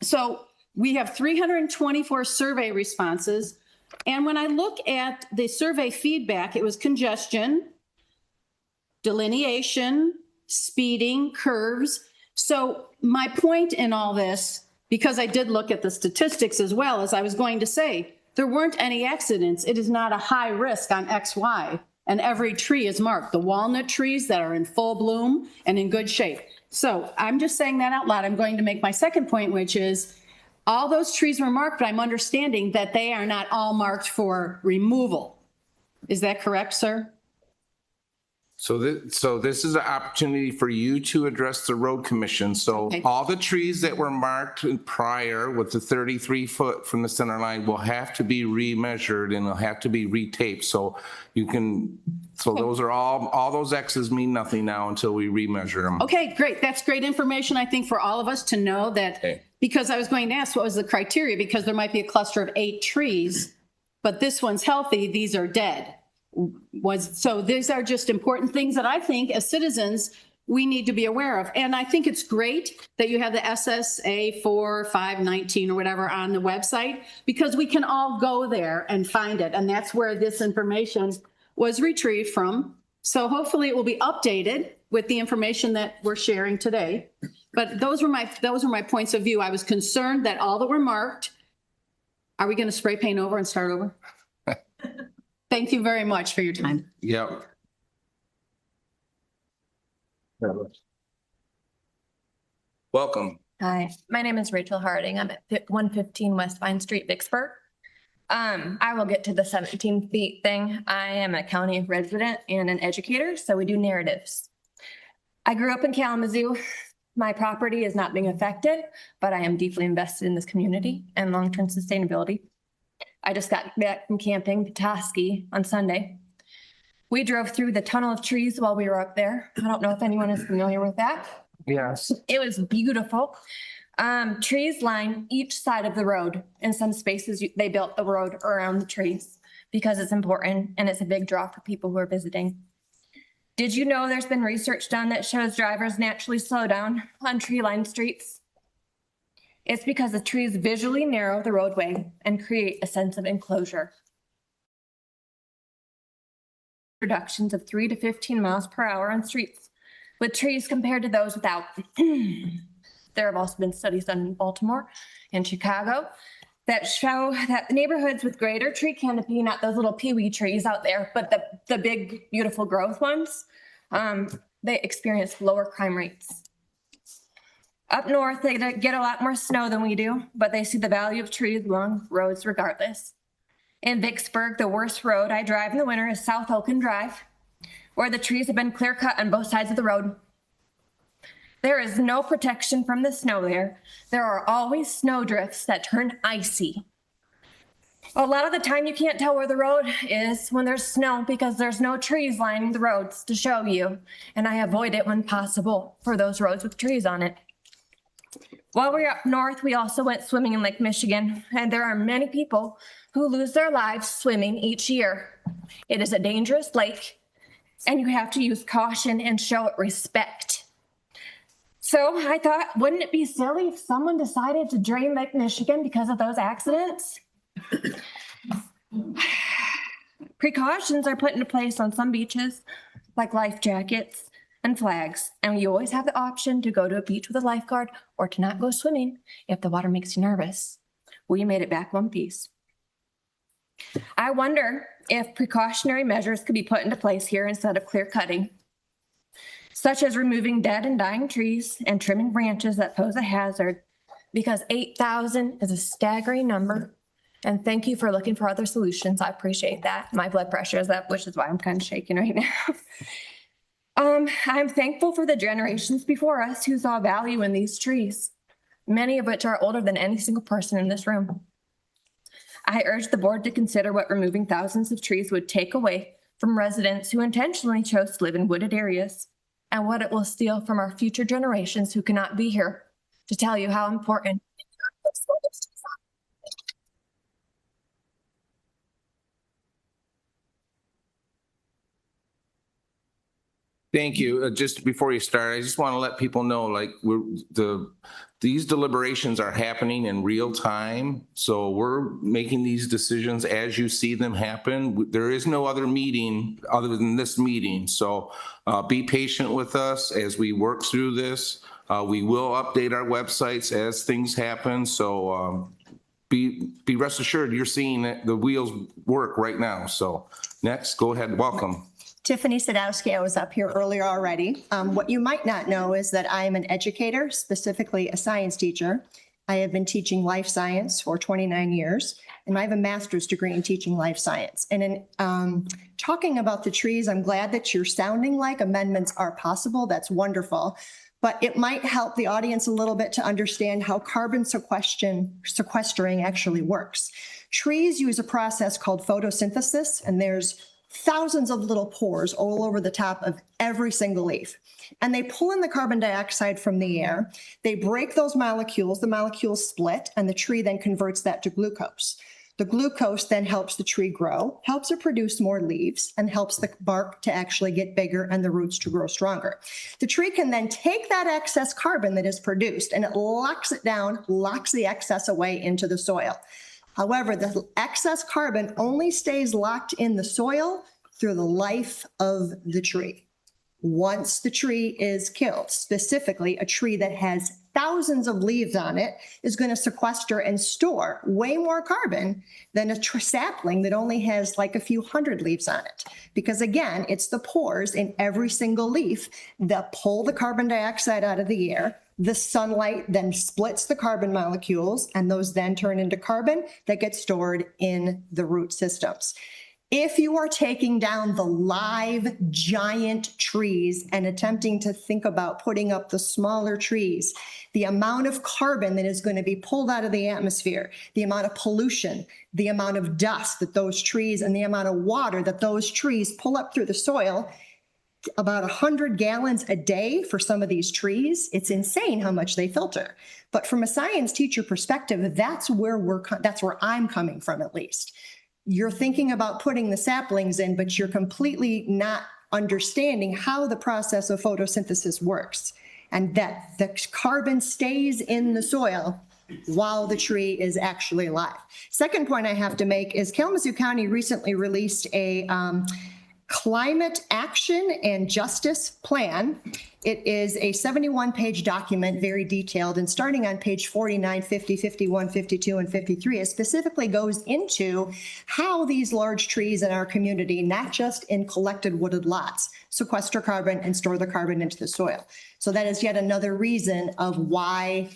So we have 324 survey responses. And when I look at the survey feedback, it was congestion, delineation, speeding, curves. So my point in all this, because I did look at the statistics as well, as I was going to say, there weren't any accidents. It is not a high risk on XY, and every tree is marked. The walnut trees that are in full bloom and in good shape. So I'm just saying that out loud. I'm going to make my second point, which is all those trees were marked, but I'm understanding that they are not all marked for removal. Is that correct, sir? So this is an opportunity for you to address the road commission. So Okay. all the trees that were marked prior with the 33 foot from the center line will have to be remeasured and they'll have to be retaped. So you can, so those are all those X's mean nothing now until we remeasure them. Okay, great. That's great information, I think, for all of us to know that, Okay. because I was going to ask what was the criteria, because there might be a cluster of 8 trees, but this one's healthy, these are dead. So these are just important things that I think as citizens, we need to be aware of. And I think it's great that you have the SSA 4519 or whatever on the website, because we can all go there and find it. And that's where this information was retrieved from. So hopefully it will be updated with the information that we're sharing today. But those were my points of view. I was concerned that all that were marked, are we going to spray paint over and start over? Thank you very much for your time. Yep. Welcome. Hi, my name is Rachel Harding. I'm at 115 West Vine Street, Vicksburg. I will get to the 17 feet thing. I am a county resident and an educator, so we do narratives. I grew up in Kalamazoo. My property is not being affected, but I am deeply invested in this community and long-term sustainability. I just got back from camping Petoskey on Sunday. We drove through the tunnel of trees while we were up there. I don't know if anyone is familiar with that. Yes. It was beautiful. Trees line each side of the road. In some spaces, they built the road around the trees because it's important and it's a big draw for people who are visiting. Did you know there's been research done that shows drivers naturally slow down on tree-lined streets? It's because the trees visually narrow the roadway and create a sense of enclosure. Reductions of 3 to 15 miles per hour on streets with trees compared to those without. There have also been studies done in Baltimore and Chicago that show that neighborhoods with greater tree canopy, not those little peewee trees out there, but the big, beautiful growth ones, they experience lower crime rates. Up north, they get a lot more snow than we do, but they see the value of trees along roads regardless. In Vicksburg, the worst road I drive in the winter is South Oakland Drive, where the trees have been clear cut on both sides of the road. There is no protection from the snow there. There are always snow drifts that turn icy. A lot of the time you can't tell where the road is when there's snow because there's no trees lining the roads to show you, and I avoid it when possible for those roads with trees on it. While we were up north, we also went swimming in Lake Michigan, and there are many people who lose their lives swimming each year. It is a dangerous lake, and you have to use caution and show it respect. So I thought, wouldn't it be silly if someone decided to drain Lake Michigan because of those accidents? Precautions are put into place on some beaches, like life jackets and flags, and you always have the option to go to a beach with a lifeguard or to not go swimming if the water makes you nervous. We made it back one piece. I wonder if precautionary measures could be put into place here instead of clear cutting, such as removing dead and dying trees and trimming branches that pose a hazard, because 8,000 is a staggering number. And thank you for looking for other solutions. I appreciate that. My blood pressure is up, which is why I'm kind of shaking right now. I'm thankful for the generations before us who saw value in these trees. many of which are older than any single person in this room. I urge the board to consider what removing thousands of trees would take away from residents who intentionally chose to live in wooded areas, and what it will steal from our future generations who cannot be here to tell you how important. Thank you. Just before you start, I just want to let people know, like, these deliberations are happening in real time. So we're making these decisions as you see them happen. There is no other meeting other than this meeting. So be patient with us as we work through this. We will update our websites as things happen. So be rest assured you're seeing the wheels work right now. So next, go ahead. Welcome. Tiffany Sadowski, I was up here earlier already. What you might not know is that I am an educator, specifically a science teacher. I have been teaching life science for 29 years, and I have a master's degree in teaching life science. And in talking about the trees, I'm glad that you're sounding like amendments are possible. That's wonderful. But it might help the audience a little bit to understand how carbon sequestering actually works. Trees use a process called photosynthesis, and there's thousands of little pores all over the top of every single leaf. And they pull in the carbon dioxide from the air. They break those molecules, the molecules split, and the tree then converts that to glucose. The glucose then helps the tree grow, helps it produce more leaves, and helps the bark to actually get bigger and the roots to grow stronger. The tree can then take that excess carbon that is produced and it locks it down, locks the excess away into the soil. However, the excess carbon only stays locked in the soil through the life of the tree. Once the tree is killed, specifically a tree that has thousands of leaves on it is going to sequester and store way more carbon than a sapling that only has like a few hundred leaves on it. Because again, it's the pores in every single leaf that pull the carbon dioxide out of the air. The sunlight then splits the carbon molecules, and those then turn into carbon that gets stored in the root systems. If you are taking down the live giant trees and attempting to think about putting up the smaller trees, the amount of carbon that is going to be pulled out of the atmosphere, the amount of pollution, the amount of dust that those trees, and the amount of water that those trees pull up through the soil, about 100 gallons a day for some of these trees. It's insane how much they filter. But from a science teacher perspective, that's where I'm coming from, at least. You're thinking about putting the saplings in, but you're completely not understanding how the process of photosynthesis works, and that the carbon stays in the soil while the tree is actually alive. Second point I have to make is Kalamazoo County recently released a Climate Action and Justice Plan. It is a 71-page document, very detailed, and starting on page 49, 50, 51, 52, and 53, it specifically goes into how these large trees in our community, not just in collected wooded lots, sequester carbon and store the carbon into the soil. So that is yet another reason of why,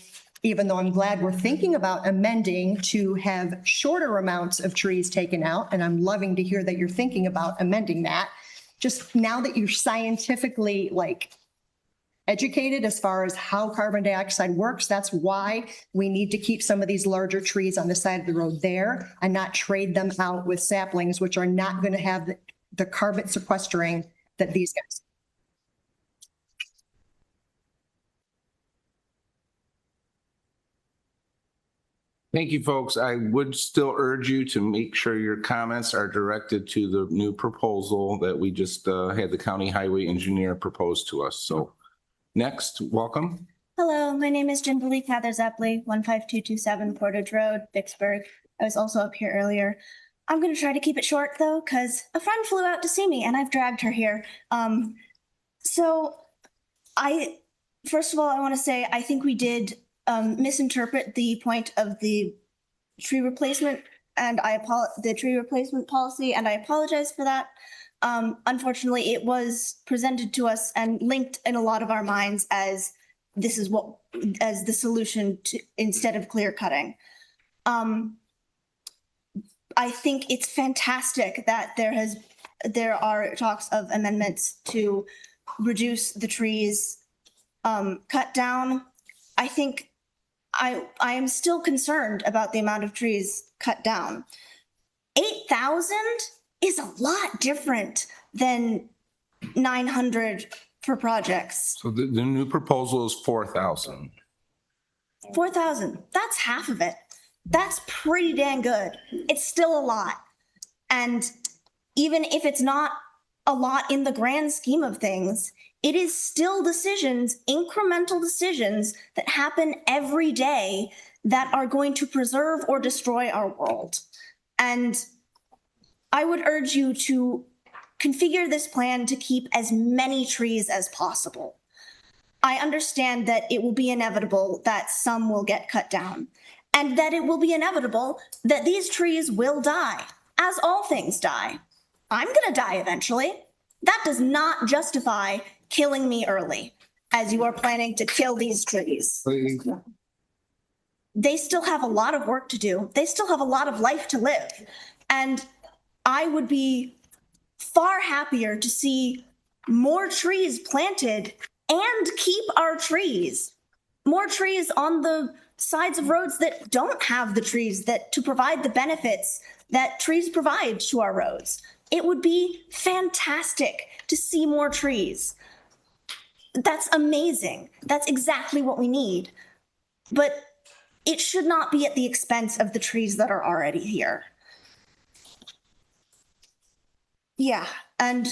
even though I'm glad we're thinking about amending to have shorter amounts of trees taken out, and I'm loving to hear that you're thinking about amending that, just now that you're scientifically educated as far as how carbon dioxide works, that's why we need to keep some of these larger trees on the side of the road there and not trade them out with saplings, which are not going to have the carbon sequestering that these guys. Thank you, folks. I would still urge you to make sure your comments are directed to the new proposal that we just had the county highway engineer propose to us. So next, welcome. Hello, my name is Jimberly Cather-Zepley, 15227 Portage Road, Vicksburg. I was also up here earlier. I'm going to try to keep it short though, because a friend flew out to see me and I've dragged her here. First of all, I want to say I think we did misinterpret the point of the tree replacement the tree replacement policy, and I apologize for that. Unfortunately, it was presented to us and linked in a lot of our minds as the solution to, instead of clear cutting. I think it's fantastic that there are talks of amendments to reduce the trees cut down. I think I am still concerned about the amount of trees cut down. 8,000 is a lot different than 900 for projects. So the new proposal is 4,000. 4,000, that's half of it. That's pretty dang good. It's still a lot. And even if it's not a lot in the grand scheme of things, it is still decisions, incremental decisions that happen every day that are going to preserve or destroy our world. And I would urge you to configure this plan to keep as many trees as possible. I understand that it will be inevitable that some will get cut down, and that it will be inevitable that these trees will die, as all things die. I'm gonna die eventually. That does not justify killing me early, as you are planning to kill these trees. They still have a lot of work to do. They still have a lot of life to live. And I would be far happier to see more trees planted and keep our trees. More trees on the sides of roads that don't have the trees that to provide the benefits that trees provide to our roads. It would be fantastic to see more trees. That's amazing. That's exactly what we need. But it should not be at the expense of the trees that are already here. Yeah, and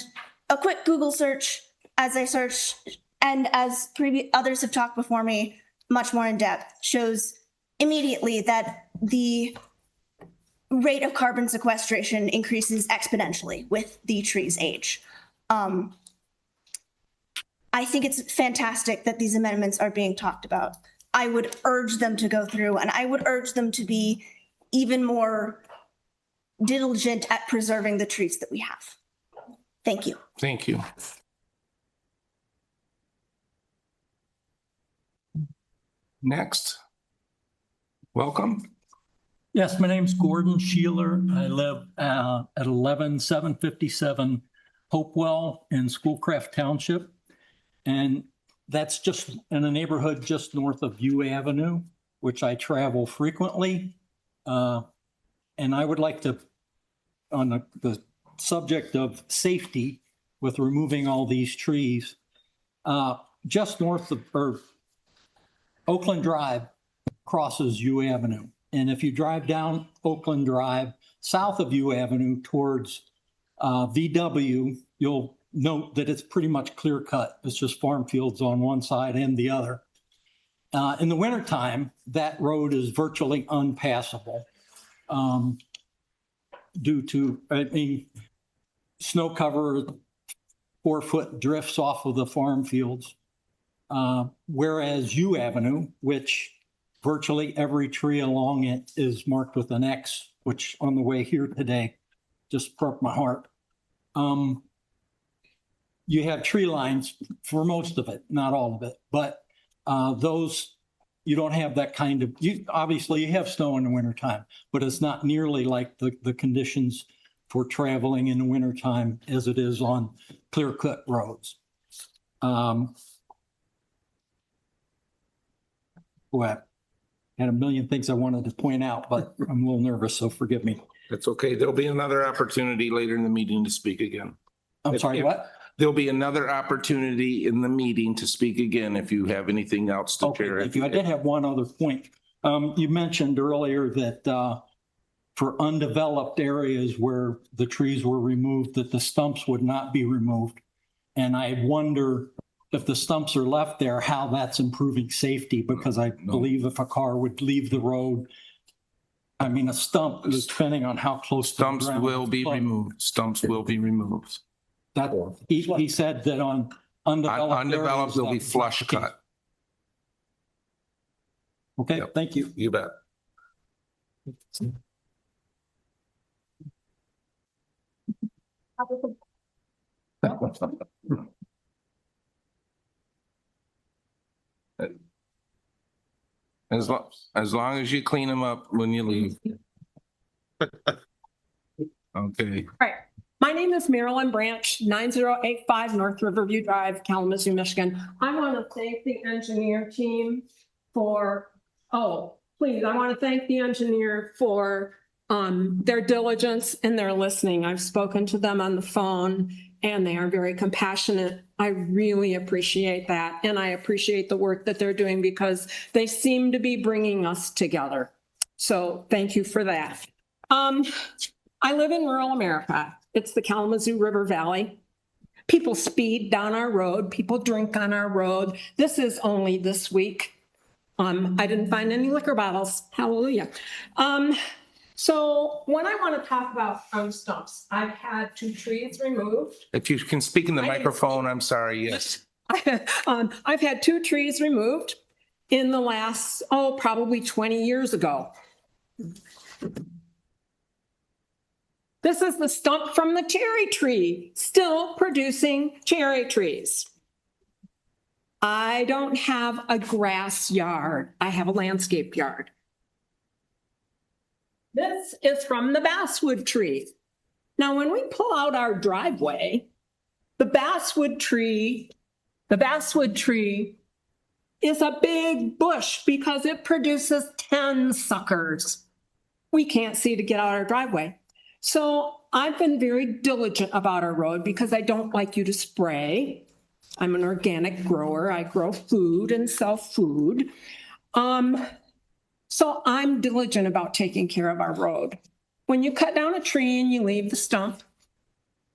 a quick Google search as I search, and as others have talked before me, much more in depth, shows immediately that the rate of carbon sequestration increases exponentially with the tree's age. I think it's fantastic that these amendments are being talked about. I would urge them to go through, and I would urge them to be even more diligent at preserving the trees that we have. Thank you. Thank you. Next. Welcome. Yes, my name's Gordon Sheeler. I live at 11757 Hopewell in Schoolcraft Township. And that's just in a neighborhood just north of U Avenue, which I travel frequently. And I would like to, on the subject of safety with removing all these trees, just north of, or Oakland Drive crosses U Avenue. And if you drive down Oakland Drive, south of U Avenue towards VW, you'll note that it's pretty much clear cut. It's just farm fields on one side and the other. In the wintertime, that road is virtually unpassable due to, snow cover, 4-foot drifts off of the farm fields. Whereas U Avenue, which virtually every tree along it is marked with an X, which on the way here today just broke my heart. You have tree lines for most of it, not all of it, but those, you don't have that kind of, obviously you have snow in the wintertime, but it's not nearly like the conditions for traveling in the wintertime as it is on clear-cut roads. Boy, I had a million things I wanted to point out, but I'm a little nervous, so forgive me. That's okay. There'll be another opportunity later in the meeting to speak again. I'm sorry, what? There'll be another opportunity in the meeting to speak again if you have anything else to share. Thank you. I did have one other point. You mentioned earlier that for undeveloped areas where the trees were removed, that the stumps would not be removed. And I wonder if the stumps are left there, how that's improving safety, because I believe if a car would leave the road, I mean, a stump is depending on how close. Stumps will be removed. Stumps will be removed. That he said that on undeveloped they'll be flush cut. Okay, yep. Thank you. You bet. As long as you clean them up when you leave. Okay. Right. My name is Marilyn Branch, 9085 North Riverview Drive, Kalamazoo, Michigan. I want to thank the engineer team for Oh, please, I want to thank the engineer for their diligence and their listening. I've spoken to them on the phone and they are very compassionate. I really appreciate that. And I appreciate the work that they're doing because they seem to be bringing us together. So thank you for that. I live in rural America. It's the Kalamazoo River Valley. People speed down our road. People drink on our road. This is only this week. I didn't find any liquor bottles. Hallelujah. So when I want to talk about stumps, I've had 2 trees removed. If you can speak in the microphone, I'm sorry, yes. I've had 2 trees removed in the last, probably 20 years ago. This is the stump from the cherry tree, still producing cherry trees. I don't have a grass yard. I have a landscape yard. This is from the basswood tree. Now, when we pull out our driveway, the basswood tree is a big bush because it produces 10 suckers. We can't see to get out our driveway. So I've been very diligent about our road because I don't like you to spray. I'm an organic grower. I grow food and sell food. So I'm diligent about taking care of our road. When you cut down a tree and you leave the stump,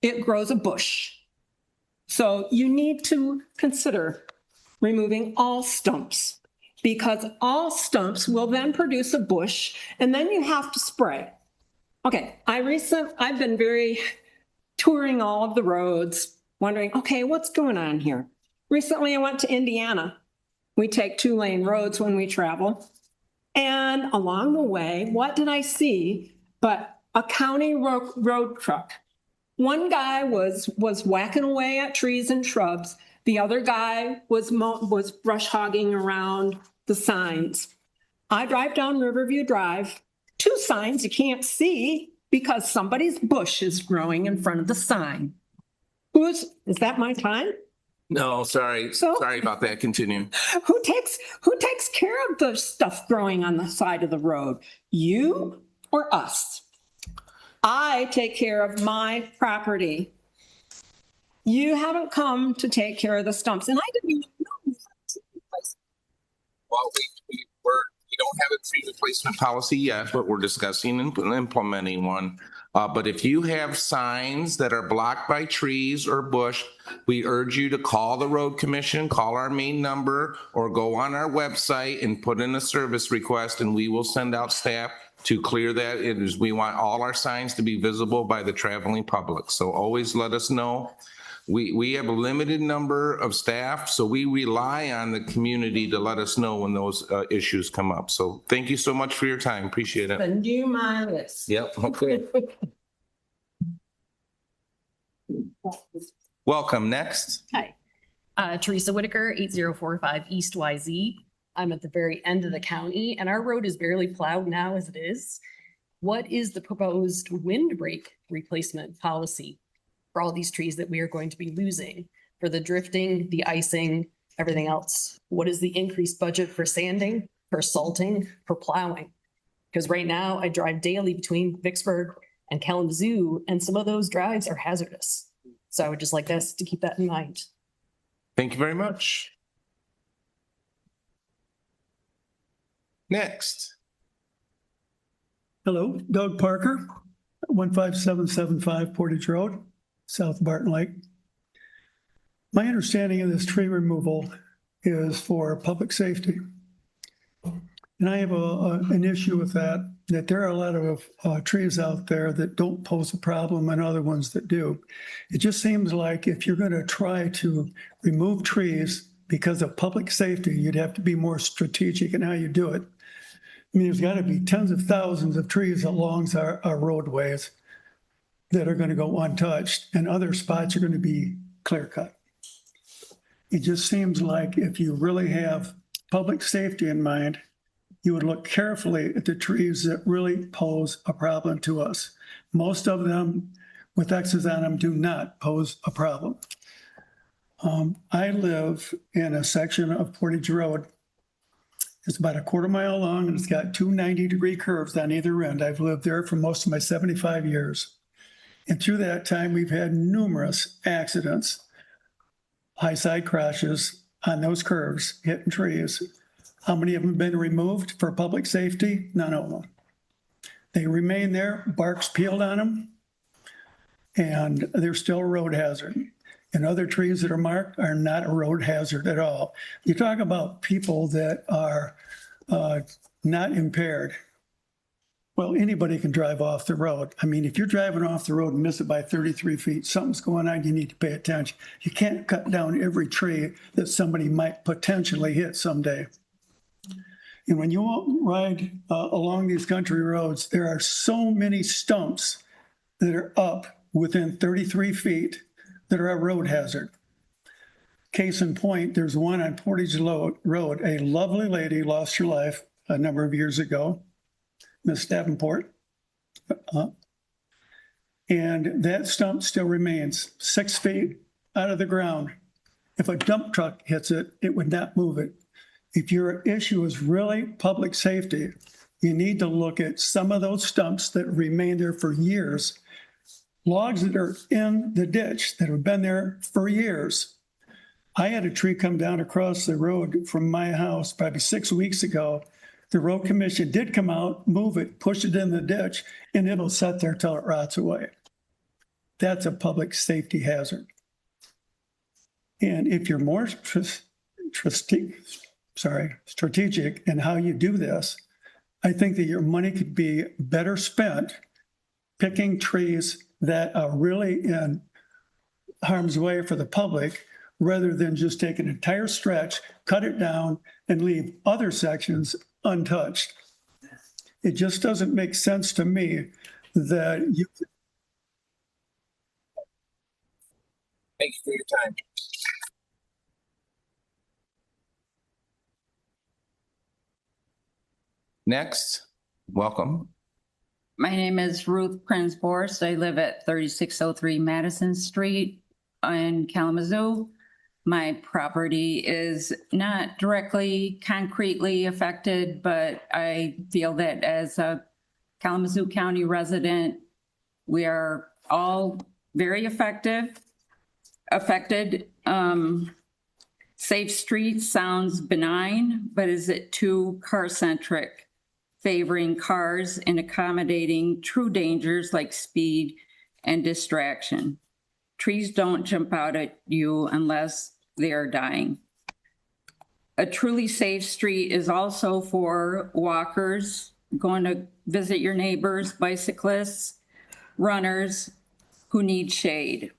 it grows a bush. So you need to consider removing all stumps because all stumps will then produce a bush and then you have to spray. Okay, I've been very touring all of the roads, wondering, okay, what's going on here? Recently, I went to Indiana. We take 2-lane roads when we travel. And along the way, what did I see but a county road truck? One guy was whacking away at trees and shrubs. The other guy was brush hogging around the signs. I drive down Riverview Drive. 2 signs you can't see because somebody's bush is growing in front of the sign. Is that my time? No, sorry. Sorry about that. Continue. Who takes care of the stuff growing on the side of the road? You or us? I take care of my property. You haven't come to take care of the stumps, and I didn't even know. Well, we don't have a tree replacement policy yet, but we're discussing and implementing one. But if you have signs that are blocked by trees or bush, we urge you to call the road commission, call our main number, or go on our website and put in a service request, and we will send out staff to clear that. We want all our signs to be visible by the traveling public. So always let us know. We have a limited number of staff, so we rely on the community to let us know when those issues come up. So thank you so much for your time. Appreciate it. Send you my list. Yep. Okay. Welcome. Next. Hi. Teresa Whitaker, 8045 East YZ. I'm at the very end of the county and our road is barely plowed now as it is. What is the proposed windbreak replacement policy for all these trees that we are going to be losing for the drifting, the icing, everything else? What is the increased budget for sanding, for salting, for plowing? Because right now I drive daily between Vicksburg and Kalamazoo, and some of those drives are hazardous. So I would just like us to keep that in mind. Thank you very much. Next. Hello, Doug Parker, 15775 Portage Road, South Barton Lake. My understanding of this tree removal is for public safety. And I have an issue with that there are a lot of trees out there that don't pose a problem and other ones that do. It just seems like if you're going to try to remove trees because of public safety, you'd have to be more strategic in how you do it. I mean, there's got to be tens of thousands of trees along our roadways that are going to go untouched, and other spots are going to be clear cut. It just seems like if you really have public safety in mind, you would look carefully at the trees that really pose a problem to us. Most of them with X's on them do not pose a problem. I live in a section of Portage Road, It's about a quarter mile long and it's got two 90-degree curves on either end. I've lived there for most of my 75 years. And through that time, we've had numerous accidents, high side crashes on those curves, hitting trees. How many of them have been removed for public safety? None of them. They remain there, bark's peeled on them, and they're still a road hazard. And other trees that are marked are not a road hazard at all. You talk about people that are not impaired. Well, anybody can drive off the road. I mean, if you're driving off the road and miss it by 33 feet, something's going on, you need to pay attention. You can't cut down every tree that somebody might potentially hit someday. And when you ride along these country roads, there are so many stumps that are up within 33 feet that are a road hazard. Case in point, there's one on Portage Road. A lovely lady lost her life a number of years ago, Miss Davenport. And that stump still remains 6 feet out of the ground. If a dump truck hits it, it would not move it. If your issue is really public safety, you need to look at some of those stumps that remain there for years, logs that are in the ditch that have been there for years. I had a tree come down across the road from my house probably 6 weeks ago. The road commission did come out, move it, push it in the ditch, and it'll sit there till it rots away. That's a public safety hazard. And if you're more strategic in how you do this, I think that your money could be better spent picking trees that are really in harm's way for the public, rather than just take an entire stretch, cut it down, and leave other sections untouched. It just doesn't make sense to me that you. Thank you for your time. Next, welcome. My name is Ruth Prince-Borst. I live at 3603 Madison Street in Kalamazoo. My property is not directly concretely affected, but I feel that as a Kalamazoo County resident, we are all very affected. Safe streets sounds benign, but is it too car-centric, favoring cars and accommodating true dangers like speed and distraction? Trees don't jump out at you unless they are dying. A truly safe street is also for walkers, going to visit your neighbors, bicyclists, runners who need shade.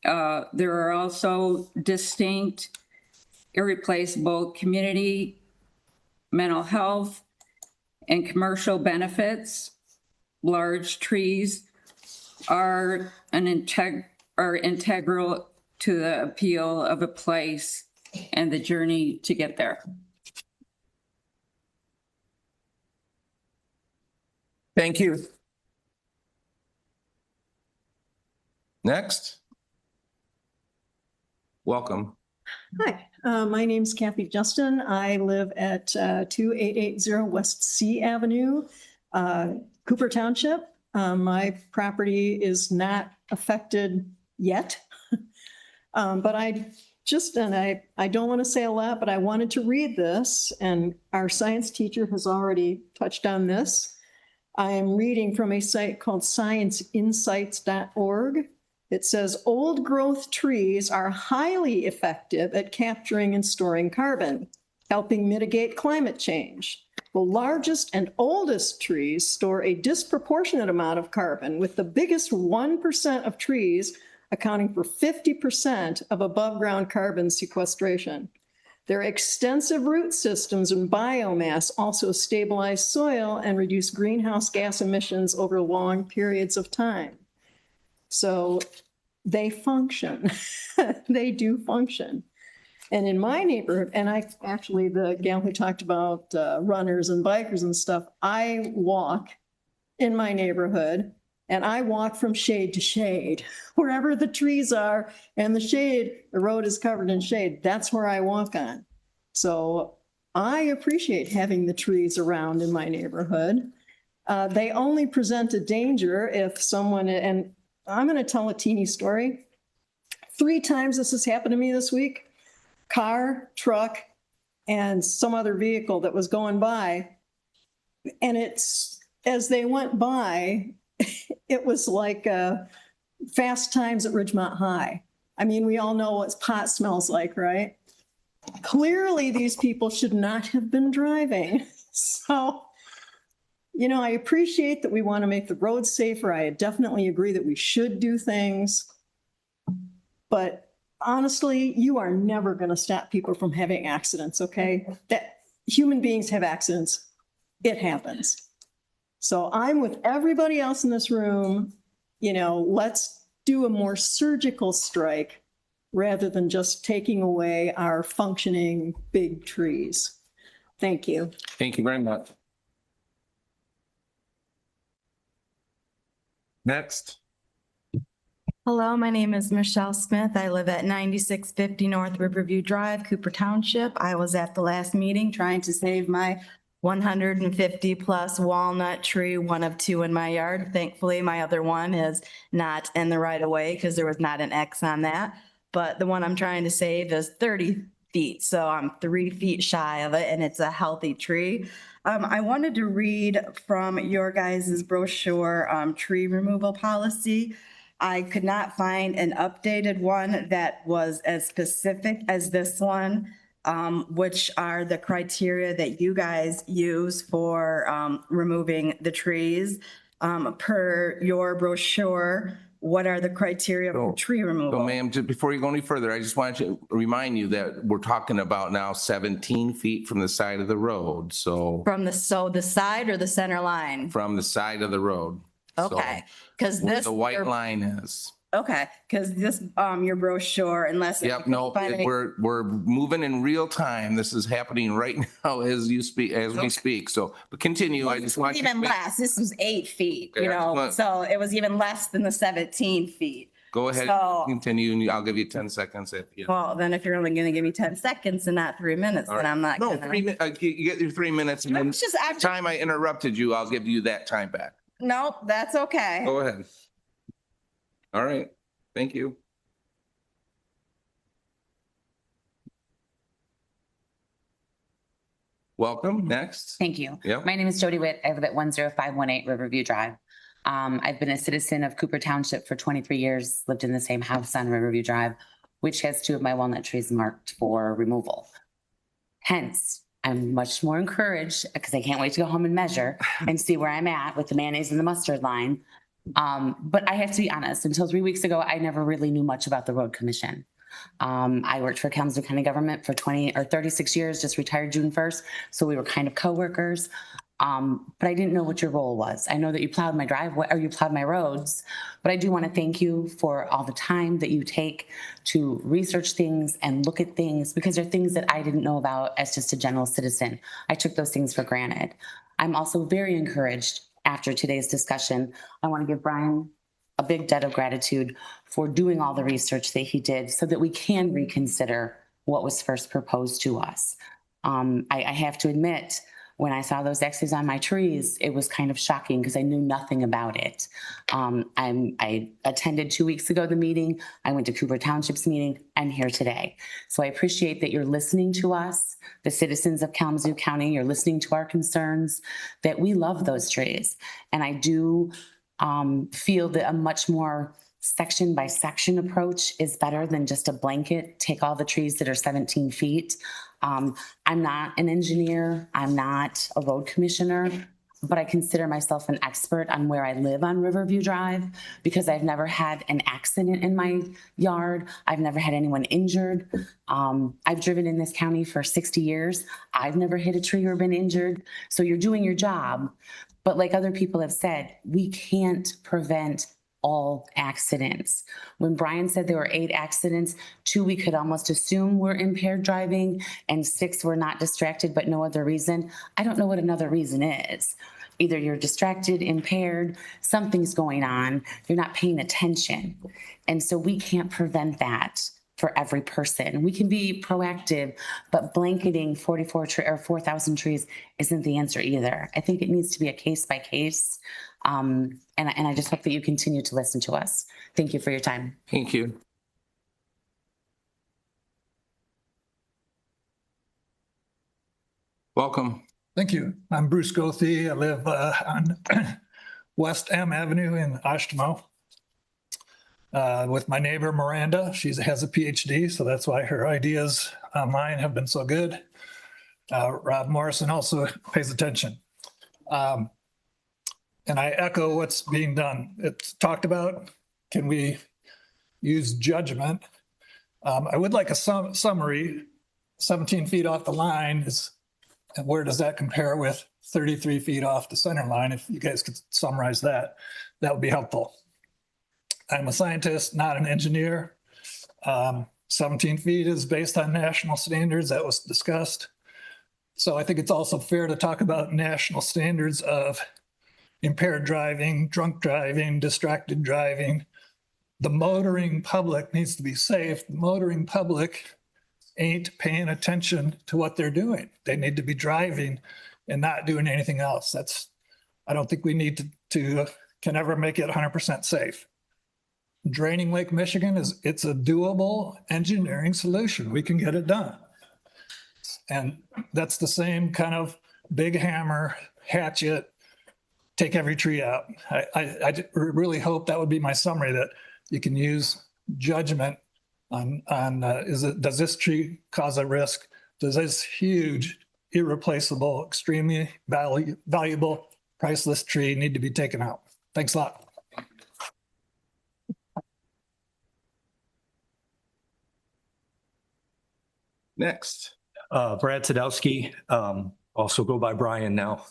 There are also distinct, irreplaceable community, mental health, and commercial benefits. Large trees are integral to the appeal of a place and the journey to get there. Thank you. Next. Welcome. Hi, my name's Kathy Justin. I live at 2880 West C Avenue, Cooper Township. My property is not affected yet, but I don't want to say a lot, but I wanted to read this, and our science teacher has already touched on this. I am reading from a site called scienceinsights.org. It says, old growth trees are highly effective at capturing and storing carbon, helping mitigate climate change. The largest and oldest trees store a disproportionate amount of carbon, with the biggest 1% of trees accounting for 50% of above ground carbon sequestration. Their extensive root systems and biomass also stabilize soil and reduce greenhouse gas emissions over long periods of time. So they function. They do function. And in my neighborhood, and the gal who talked about runners and bikers and stuff, I walk in my neighborhood, and I walk from shade to shade. Wherever the trees are and the road is covered in shade, that's where I walk on. So I appreciate having the trees around in my neighborhood. They only present a danger if someone, and I'm going to tell a teeny story. 3 times this has happened to me this week. Car, truck, and some other vehicle that was going by. And it's, as they went by, it was like Fast Times at Ridgemont High. I mean, we all know what pot smells like, right? Clearly, these people should not have been driving. So, you know, I appreciate that we want to make the roads safer. I definitely agree that we should do things. But honestly, you are never going to stop people from having accidents, okay? That human beings have accidents. It happens. So I'm with everybody else in this room, you know, let's do a more surgical strike rather than just taking away our functioning big trees. Thank you. Thank you very much. Next. Hello, my name is Michelle Smith. I live at 9650 North Riverview Drive, Cooper Township. I was at the last meeting trying to save my 150 plus walnut tree, one of 2 in my yard. Thankfully, my other one is not in the right of way because there was not an X on that. But the one I'm trying to save is 30 feet. So I'm 3 feet shy of it and it's a healthy tree. I wanted to read from your guys' brochure, tree removal policy. I could not find an updated one that was as specific as this one, which are the criteria that you guys use for removing the trees. Per your brochure, what are the criteria for tree removal? So ma'am, just before you go any further, I just wanted to remind you that we're talking about now 17 feet from the side of the road, so. From the side or the center line? From the side of the road. Okay, because Where this. the white line is. Okay, because this, your brochure, unless. Yep, no, we're moving in real time. This is happening right now as you speak, as we speak. So, but continue. I just want you to Even less, this was 8 feet, Okay, you I just know, want- so it was even less than the 17 feet. Go ahead, So- continue, and I'll give you 10 seconds if you. Well, then if you're only gonna give me 10 seconds and not 3 minutes, All then right. I'm not No, gonna. 3 minutes, you get your 3 minutes, and then time I interrupted you, I'll give you that time back. No, that's okay. Go ahead. All right, thank you. Welcome, next. Thank you. Yep. My name is Jody Witt. I live at 10518 Riverview Drive. I've been a citizen of Cooper Township for 23 years, lived in the same house on Riverview Drive, which has 2 of my walnut trees marked for removal. Hence, I'm much more encouraged because I can't wait to go home and measure and see where I'm at with the mayonnaise and the mustard line. But I have to be honest, until 3 weeks ago, I never really knew much about the road commission. I worked for Kalamazoo County government for 36 years, just retired June 1st. So we were kind of coworkers. But I didn't know what your role was. I know that you plowed my driveway or you plowed my roads, but I do want to thank you for all the time that you take to research things and look at things, because they're things that I didn't know about as just a general citizen. I took those things for granted. I'm also very encouraged after today's discussion. I want to give Brian a big debt of gratitude for doing all the research that he did so that we can reconsider what was first proposed to us. I have to admit, when I saw those X's on my trees, it was kind of shocking because I knew nothing about it. I attended 2 weeks ago the meeting. I went to Cooper Township's meeting. I'm here today. So I appreciate that you're listening to us, the citizens of Kalamazoo County. You're listening to our concerns, that we love those trees. And I do feel that a much more section by section approach is better than just a blanket, take all the trees that are 17 feet. I'm not an engineer. I'm not a road commissioner, but I consider myself an expert on where I live on Riverview Drive because I've never had an accident in my yard. I've never had anyone injured. I've driven in this county for 60 years. I've never hit a tree or been injured. So you're doing your job. But like other people have said, we can't prevent all accidents. When Brian said there were 8 accidents, 2 we could almost assume were impaired driving and 6 were not distracted, but no other reason. I don't know what another reason is. Either you're distracted, impaired, something's going on, you're not paying attention. And so we can't prevent that. for every person. We can be proactive, but blanketing 4,000 trees isn't the answer either. I think it needs to be a case by case. And I just hope that you continue to listen to us. Thank you for your time. Thank you. Welcome. Thank you. I'm Bruce Gothey. I live on West M Avenue in Oshtemo with my neighbor Miranda. She has a PhD, so that's why her ideas on mine have been so good. Rob Morrison also pays attention. And I echo what's being done. It's talked about, can we use judgment? I would like a summary. 17 feet off the line is, and where does that compare with 33 feet off the center line? If you guys could summarize that, that would be helpful. I'm a scientist, not an engineer. 17 feet is based on national standards that was discussed. So I think it's also fair to talk about national standards of impaired driving, drunk driving, distracted driving. The motoring public needs to be safe. The motoring public ain't paying attention to what they're doing. They need to be driving and not doing anything else. I don't think we need to can ever make it 100% safe. Draining Lake Michigan it's a doable engineering solution. We can get it done. And that's the same kind of big hammer, hatchet, take every tree out. I really hope that would be my summary, that you can use judgment on does this tree cause a risk? Does this huge, irreplaceable, extremely valuable, priceless tree need to be taken out? Thanks a lot. Next. Brad Sadowski, also go by Brian now.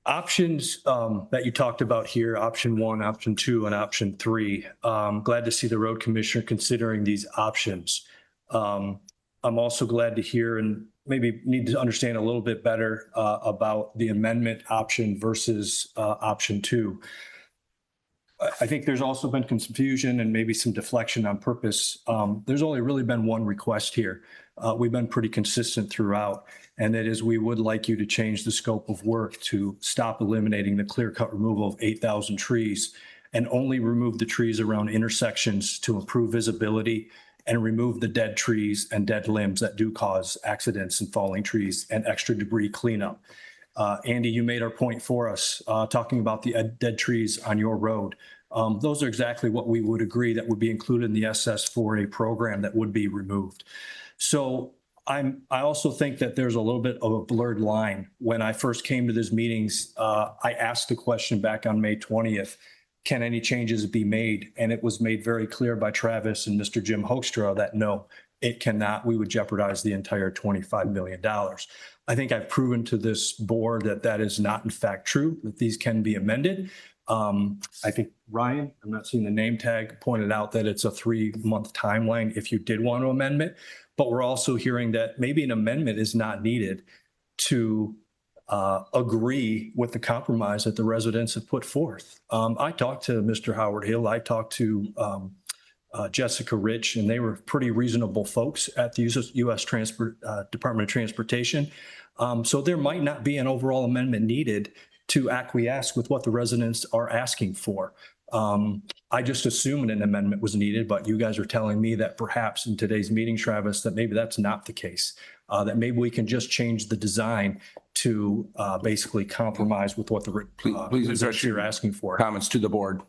Options that you talked about here, option 1, option 2, and option 3. Glad to see the road commissioner considering these options. I'm also glad to hear and maybe need to understand a little bit better about the amendment option versus option 2. I think there's also been confusion and maybe some deflection on purpose. There's only really been one request here. We've been pretty consistent throughout, and that is we would like you to change the scope of work to stop eliminating the clear-cut removal of 8,000 trees and only remove the trees around intersections to improve visibility and remove the dead trees and dead limbs that do cause accidents and falling trees and extra debris cleanup. Andy, you made our point for us, talking about the dead trees on your road. Those are exactly what we would agree that would be included in the SS4A program that would be removed. So I also think that there's a little bit of a blurred line. When I first came to these meetings, I asked the question back on May 20th, can any changes be made? And it was made very clear by Travis and Mr. Jim Hoekstra that no, it cannot. We would jeopardize the entire $25 million. I think I've proven to this board that that is not in fact true, that these can be amended. I think Ryan, I'm not seeing the name tag, pointed out that it's a 3-month timeline if you did want to amend it. But we're also hearing that maybe an amendment is not needed to agree with the compromise that the residents have put forth. I talked to Mr. Howard Hill. I talked to Jessica Rich, and they were pretty reasonable folks at the U.S. Department of Transportation. So there might not be an overall amendment needed to acquiesce with what the residents are asking for. I just assumed an amendment was needed, but you guys are telling me that perhaps in today's meeting, Travis, that maybe that's not the case, that maybe we can just change the design to basically compromise with what the please address you're asking for. Comments to the board.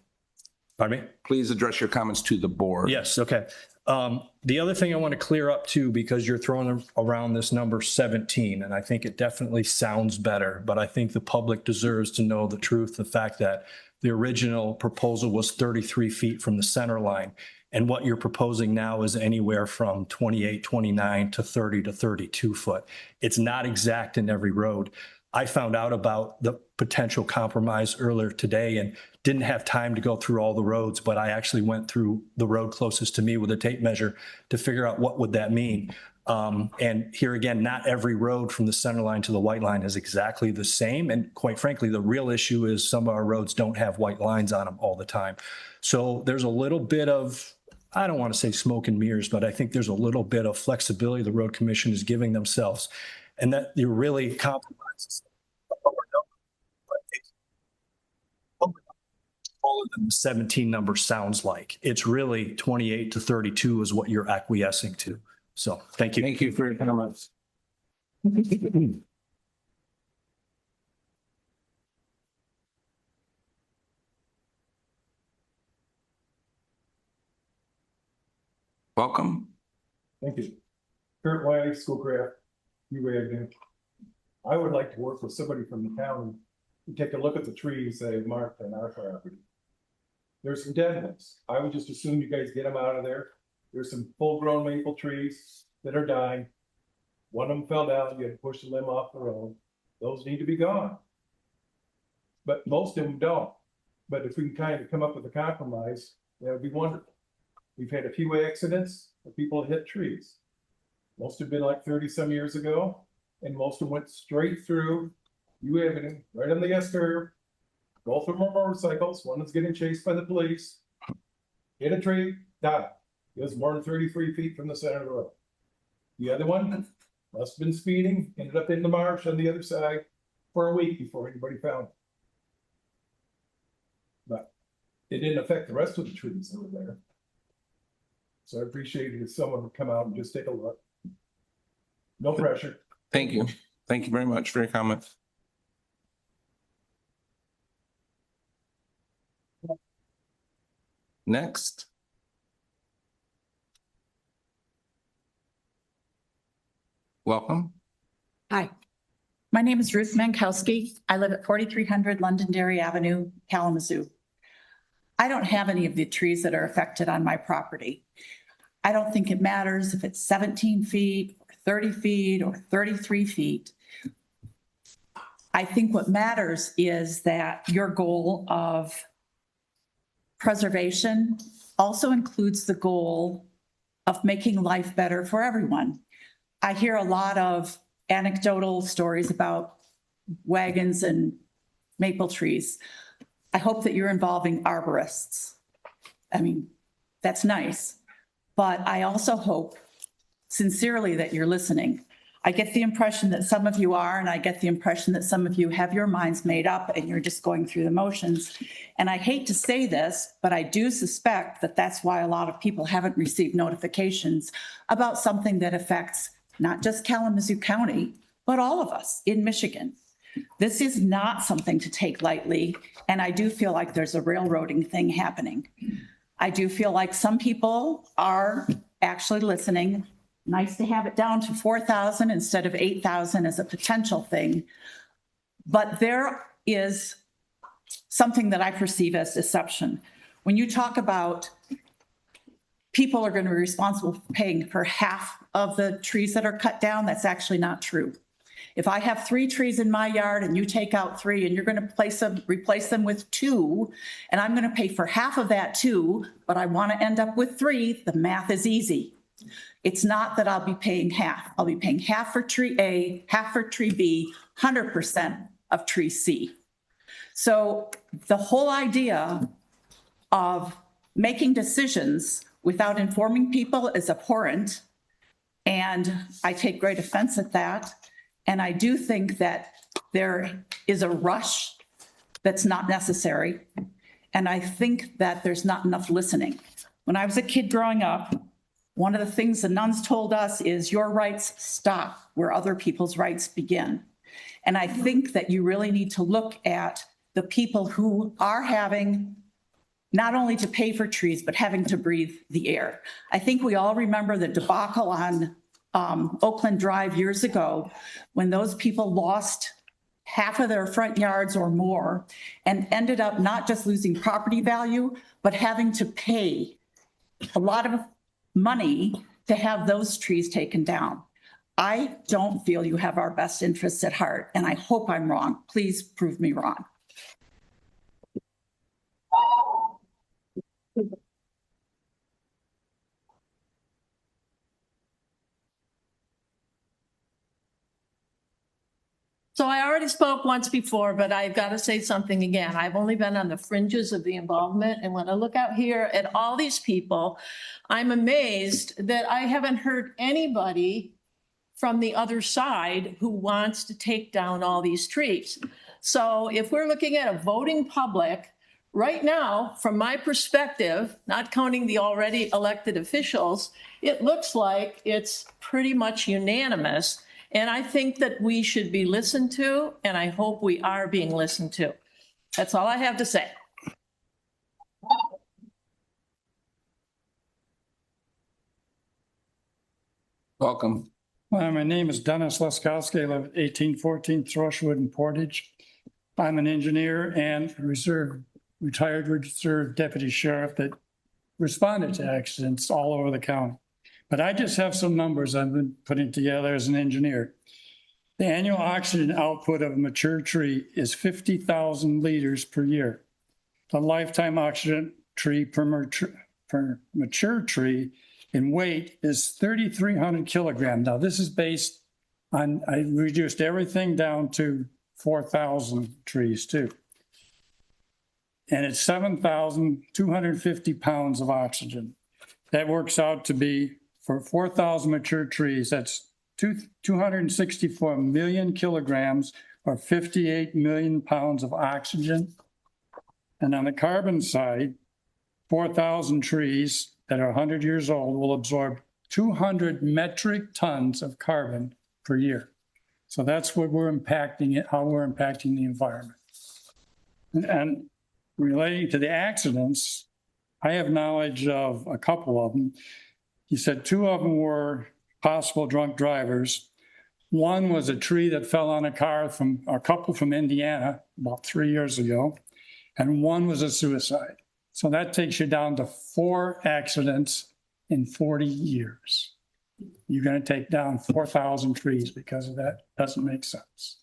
Pardon me? Please address your comments to the board. Yes, okay. The other thing I want to clear up too, because you're throwing around this number 17, and I think it definitely sounds better, but I think the public deserves to know the truth, the fact that the original proposal was 33 feet from the center line. And what you're proposing now is anywhere from 28, 29 to 30 to 32 foot. It's not exact in every road. I found out about the potential compromise earlier today and didn't have time to go through all the roads, but I actually went through the road closest to me with a tape measure to figure out what would that mean. And here again, not every road from the center line to the white line is exactly the same. And quite frankly, the real issue is some of our roads don't have white lines on them all the time. So there's a little bit of, I don't want to say smoke and mirrors, but I think there's a little bit of flexibility the road commission is giving themselves, and that you're really compromises. Smaller than the 17 number sounds like. It's really 28 to 32 is what you're acquiescing to. So thank you. Thank you for your comments. Welcome. Thank you. Kurt White, Schoolcraft, UAG. I would like to work with somebody from the county to take a look at the trees that I've marked on our property. There's some dead ones. I would just assume you guys get them out of there. There's some full-grown maple trees that are dying. One of them fell down. You had to push the limb off the road. Those need to be gone. But most of them don't. But if we can kind of come up with a compromise, that would be wonderful. We've had a few accidents where people hit trees. Most have been like 30-some years ago, and most of them went straight through Avenue, right on the S curve. Both of them are motorcycles. One is getting chased by the police. Hit a tree, died. It was more than 33 feet from the center of the road. The other one must have been speeding, ended up in the marsh on the other side for a week before anybody found it. But it didn't affect the rest of the trees that were there. So I appreciate it if someone would come out and just take a look. No pressure. Thank you. Thank you very much for your comments. Next. Welcome. Hi, my name is Ruth Mankowski. I live at 4300 Londonderry Avenue, Kalamazoo. I don't have any of the trees that are affected on my property. I don't think it matters if it's 17 feet, or 30 feet, or 33 feet. I think what matters is that your goal of preservation also includes the goal of making life better for everyone. I hear a lot of anecdotal stories about wagons and maple trees. I hope that you're involving arborists. I mean, that's nice, but I also hope sincerely that you're listening. I get the impression that some of you are, and I get the impression that some of you have your minds made up and you're just going through the motions. And I hate to say this, but I do suspect that that's why a lot of people haven't received notifications about something that affects not just Kalamazoo County, but all of us in Michigan. This is not something to take lightly, and I do feel like there's a railroading thing happening. I do feel like some people are actually listening. Nice to have it down to 4,000 instead of 8,000 as a potential thing. But there is something that I perceive as deception. When you talk about people are going to be responsible for paying for half of the trees that are cut down, that's actually not true. If I have 3 trees in my yard and you take out 3 and you're going to replace them with 2, and I'm going to pay for half of that too, but I want to end up with 3, the math is easy. It's not that I'll be paying half. I'll be paying half for tree A, half for tree B, 100% of tree C. So the whole idea of making decisions without informing people is abhorrent. And I take great offense at that. And I do think that there is a rush that's not necessary. And I think that there's not enough listening. When I was a kid growing up, one of the things the nuns told us is your rights stop where other people's rights begin. And I think that you really need to look at the people who are having not only to pay for trees, but having to breathe the air. I think we all remember the debacle on Oakland Drive years ago, when those people lost half of their front yards or more and ended up not just losing property value, but having to pay a lot of money to have those trees taken down. I don't feel you have our best interests at heart, and I hope I'm wrong. Please prove me wrong. So I already spoke once before, but I've got to say something again. I've only been on the fringes of the involvement. And when I look out here at all these people, I'm amazed that I haven't heard anybody from the other side who wants to take down all these trees. So if we're looking at a voting public, right now, from my perspective, not counting the already elected officials, it looks like it's pretty much unanimous. And I think that we should be listened to, and I hope we are being listened to. That's all I have to say. Welcome. My name is Dennis Leskowski. I live at 1814 Thrushwood in Portage. I'm an engineer and retired reserve deputy sheriff that responded to accidents all over the county. But I just have some numbers I've been putting together as an engineer. The annual oxygen output of a mature tree is 50,000 liters per year. The lifetime oxygen tree per mature tree in weight is 3,300 kilograms. Now, this is based on, I reduced everything down to 4,000 trees too. And it's 7,250 pounds of oxygen. That works out to be, for 4,000 mature trees, that's 264 million kilograms or 58 million pounds of oxygen. And on the carbon side, 4,000 trees that are 100 years old will absorb 200 metric tons of carbon per year. So that's what we're impacting it, how we're impacting the environment. And relating to the accidents, I have knowledge of a couple of them. He said 2 of them were possible drunk drivers. One was a tree that fell on a car from a couple from Indiana about 3 years ago, and one was a suicide. So that takes you down to 4 accidents in 40 years. You're going to take down 4,000 trees because of that. Doesn't make sense.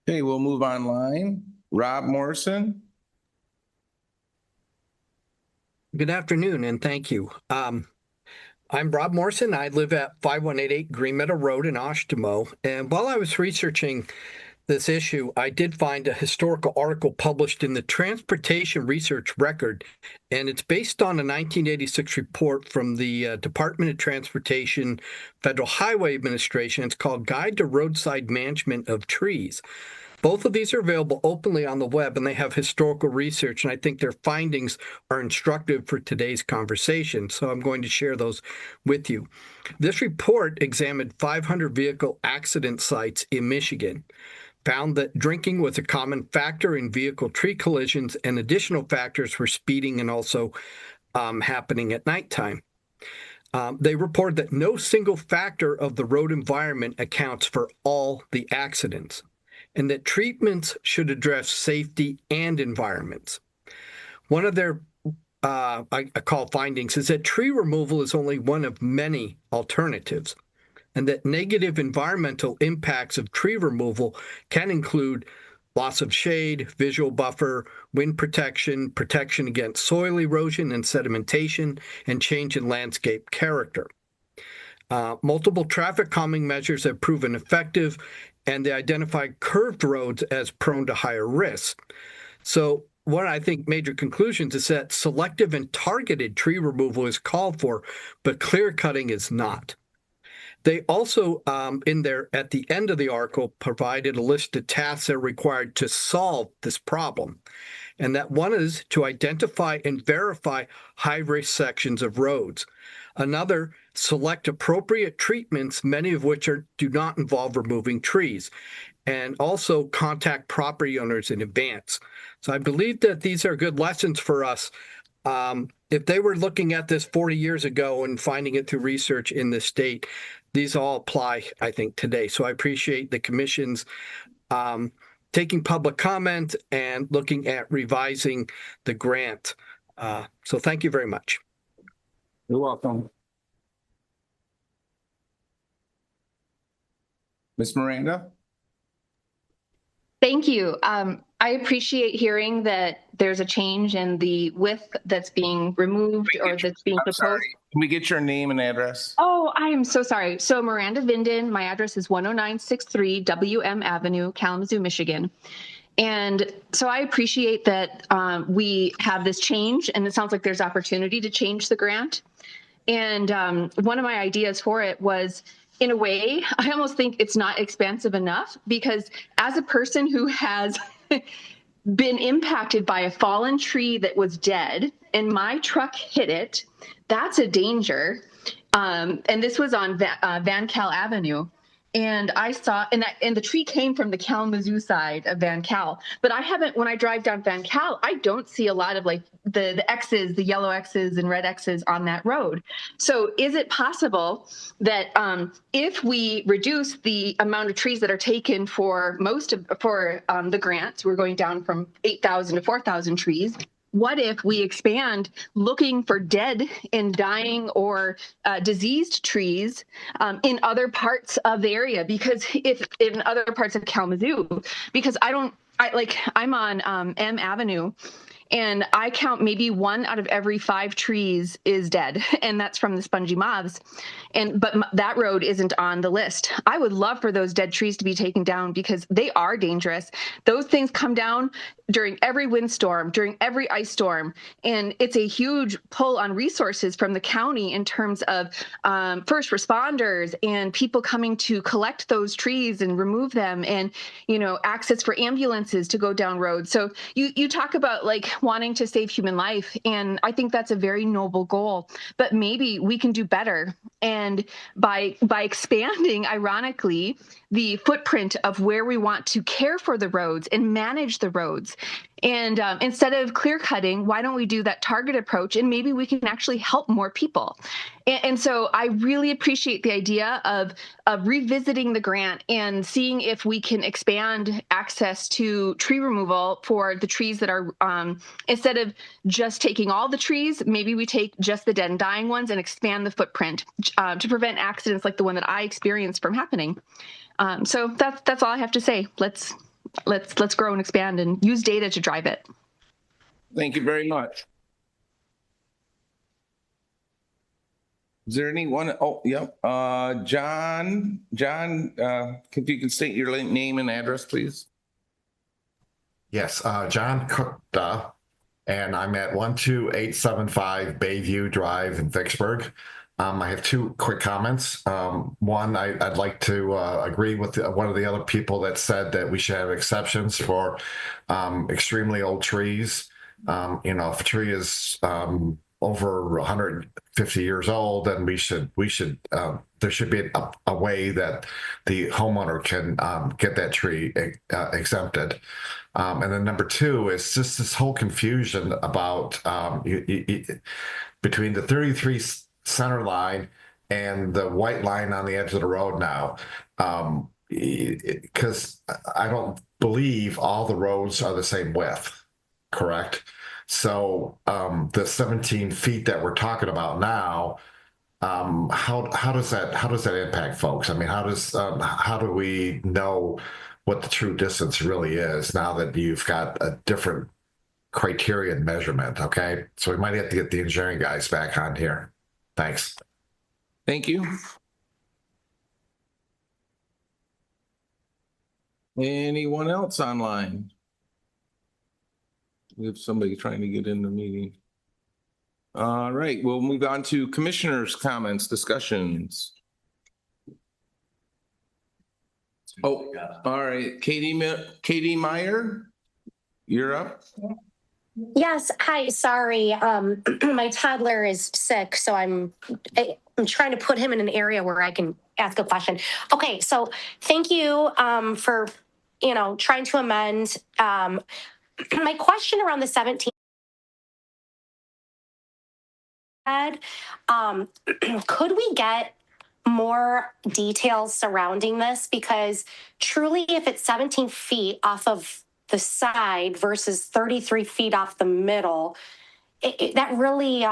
Okay, we'll move online. Rob Morrison. Good afternoon and thank you. I'm Rob Morrison. I live at 5188 Green Meadow Road in Oshtemo. And while I was researching this issue, I did find a historical article published in the Transportation Research Record, and it's based on a 1986 report from the Department of Transportation, Federal Highway Administration. It's called Guide to Roadside Management of Trees. Both of these are available openly on the web, and they have historical research, and I think their findings are instructive for today's conversation, so I'm going to share those with you. This report examined 500 vehicle accident sites in Michigan, found that drinking was a common factor in vehicle tree collisions, and additional factors were speeding and also happening at nighttime. They reported that no single factor of the road environment accounts for all the accidents, and that treatments should address safety and environments. One of their I call findings is that tree removal is only one of many alternatives, and that negative environmental impacts of tree removal can include loss of shade, visual buffer, wind protection, protection against soil erosion and sedimentation, and change in landscape character. Multiple traffic calming measures have proven effective, and they identify curved roads as prone to higher risk. So one, I think, major conclusions is that selective and targeted tree removal is called for, but clear cutting is not. They also, at the end of the article, provided a list of tasks that are required to solve this problem. And that one is to identify and verify high-risk sections of roads. Another, select appropriate treatments, many of which do not involve removing trees. And also contact property owners in advance. So I believe that these are good lessons for us. If they were looking at this 40 years ago and finding it through research in the state, these all apply, I think, today. So I appreciate the commission's taking public comment and looking at revising the grant. So thank you very much. You're welcome. Ms. Miranda? Thank you. I appreciate hearing that there's a change in the width that's being removed or that's being proposed. Can we get your name and address? Oh, I am so sorry. So Miranda Vinden, my address is 10963 WM Avenue, Kalamazoo, Michigan. And so I appreciate that we have this change, and it sounds like there's opportunity to change the grant. And one of my ideas for it was, in a way, I almost think it's not expansive enough, because as a person who has been impacted by a fallen tree that was dead and my truck hit it, that's a danger. And this was on Van Cal Avenue. And I saw, and the tree came from the Kalamazoo side of Van Cal. But I haven't, when I drive down Van Cal, I don't see a lot of like the X's, the yellow X's and red X's on that road. So is it possible that if we reduce the amount of trees that are taken for the grant, we're going down from 8,000 to 4,000 trees, what if we expand looking for dead and dying or diseased trees in other parts of the area? Because if in other parts of Kalamazoo, because I'm on M Avenue, and I count maybe 1 out of every 5 trees is dead, and that's from the spongy moths. But that road isn't on the list. I would love for those dead trees to be taken down, because they are dangerous. Those things come down during every windstorm, during every ice storm, and it's a huge pull on resources from the county in terms of first responders and people coming to collect those trees and remove them, and access for ambulances to go down roads. So you talk about like wanting to save human life, and I think that's a very noble goal, but maybe we can do better. And by expanding, ironically, the footprint of where we want to care for the roads and manage the roads. And instead of clear cutting, why don't we do that target approach, and maybe we can actually help more people. And so I really appreciate the idea of revisiting the grant and seeing if we can expand access to tree removal for the trees that are, instead of just taking all the trees, maybe we take just the dead and dying ones and expand the footprint to prevent accidents like the one that I experienced from happening. So that's all I have to say. Let's grow and expand and use data to drive it. Thank you very much. Is there anyone? Oh, yep. John, if you can state your name and address, please. Yes, John Cookta, and I'm at 12875 Bayview Drive in Vicksburg. I have 2 quick comments. One, I'd like to agree with one of the other people that said that we should have exceptions for extremely old trees. If a tree is over 150 years old, then there should be a way that the homeowner can get that tree exempted. And then number 2 is just this whole confusion about between the 33 center line and the white line on the edge of the road now, because I don't believe all the roads are the same width, correct? So the 17 feet that we're talking about now, how does that impact folks? I mean, how do we know what the true distance really is now that you've got a different criterion measurement? Okay, so we might have to get the engineering guys back on here. Thanks. Thank you. Anyone else online? We have somebody trying to get in the meeting. All right, we'll move on to commissioners' comments, discussions. Oh, all right, Katie Meyer, you're up. Yes. Hi. Sorry. My toddler is sick, so I'm trying to put him in an area where I can ask a question. Okay. So thank you for trying to amend. My question around the 17. Could we get more details surrounding this? Because truly, if it's 17 feet off of the side versus 33 feet off the middle, that really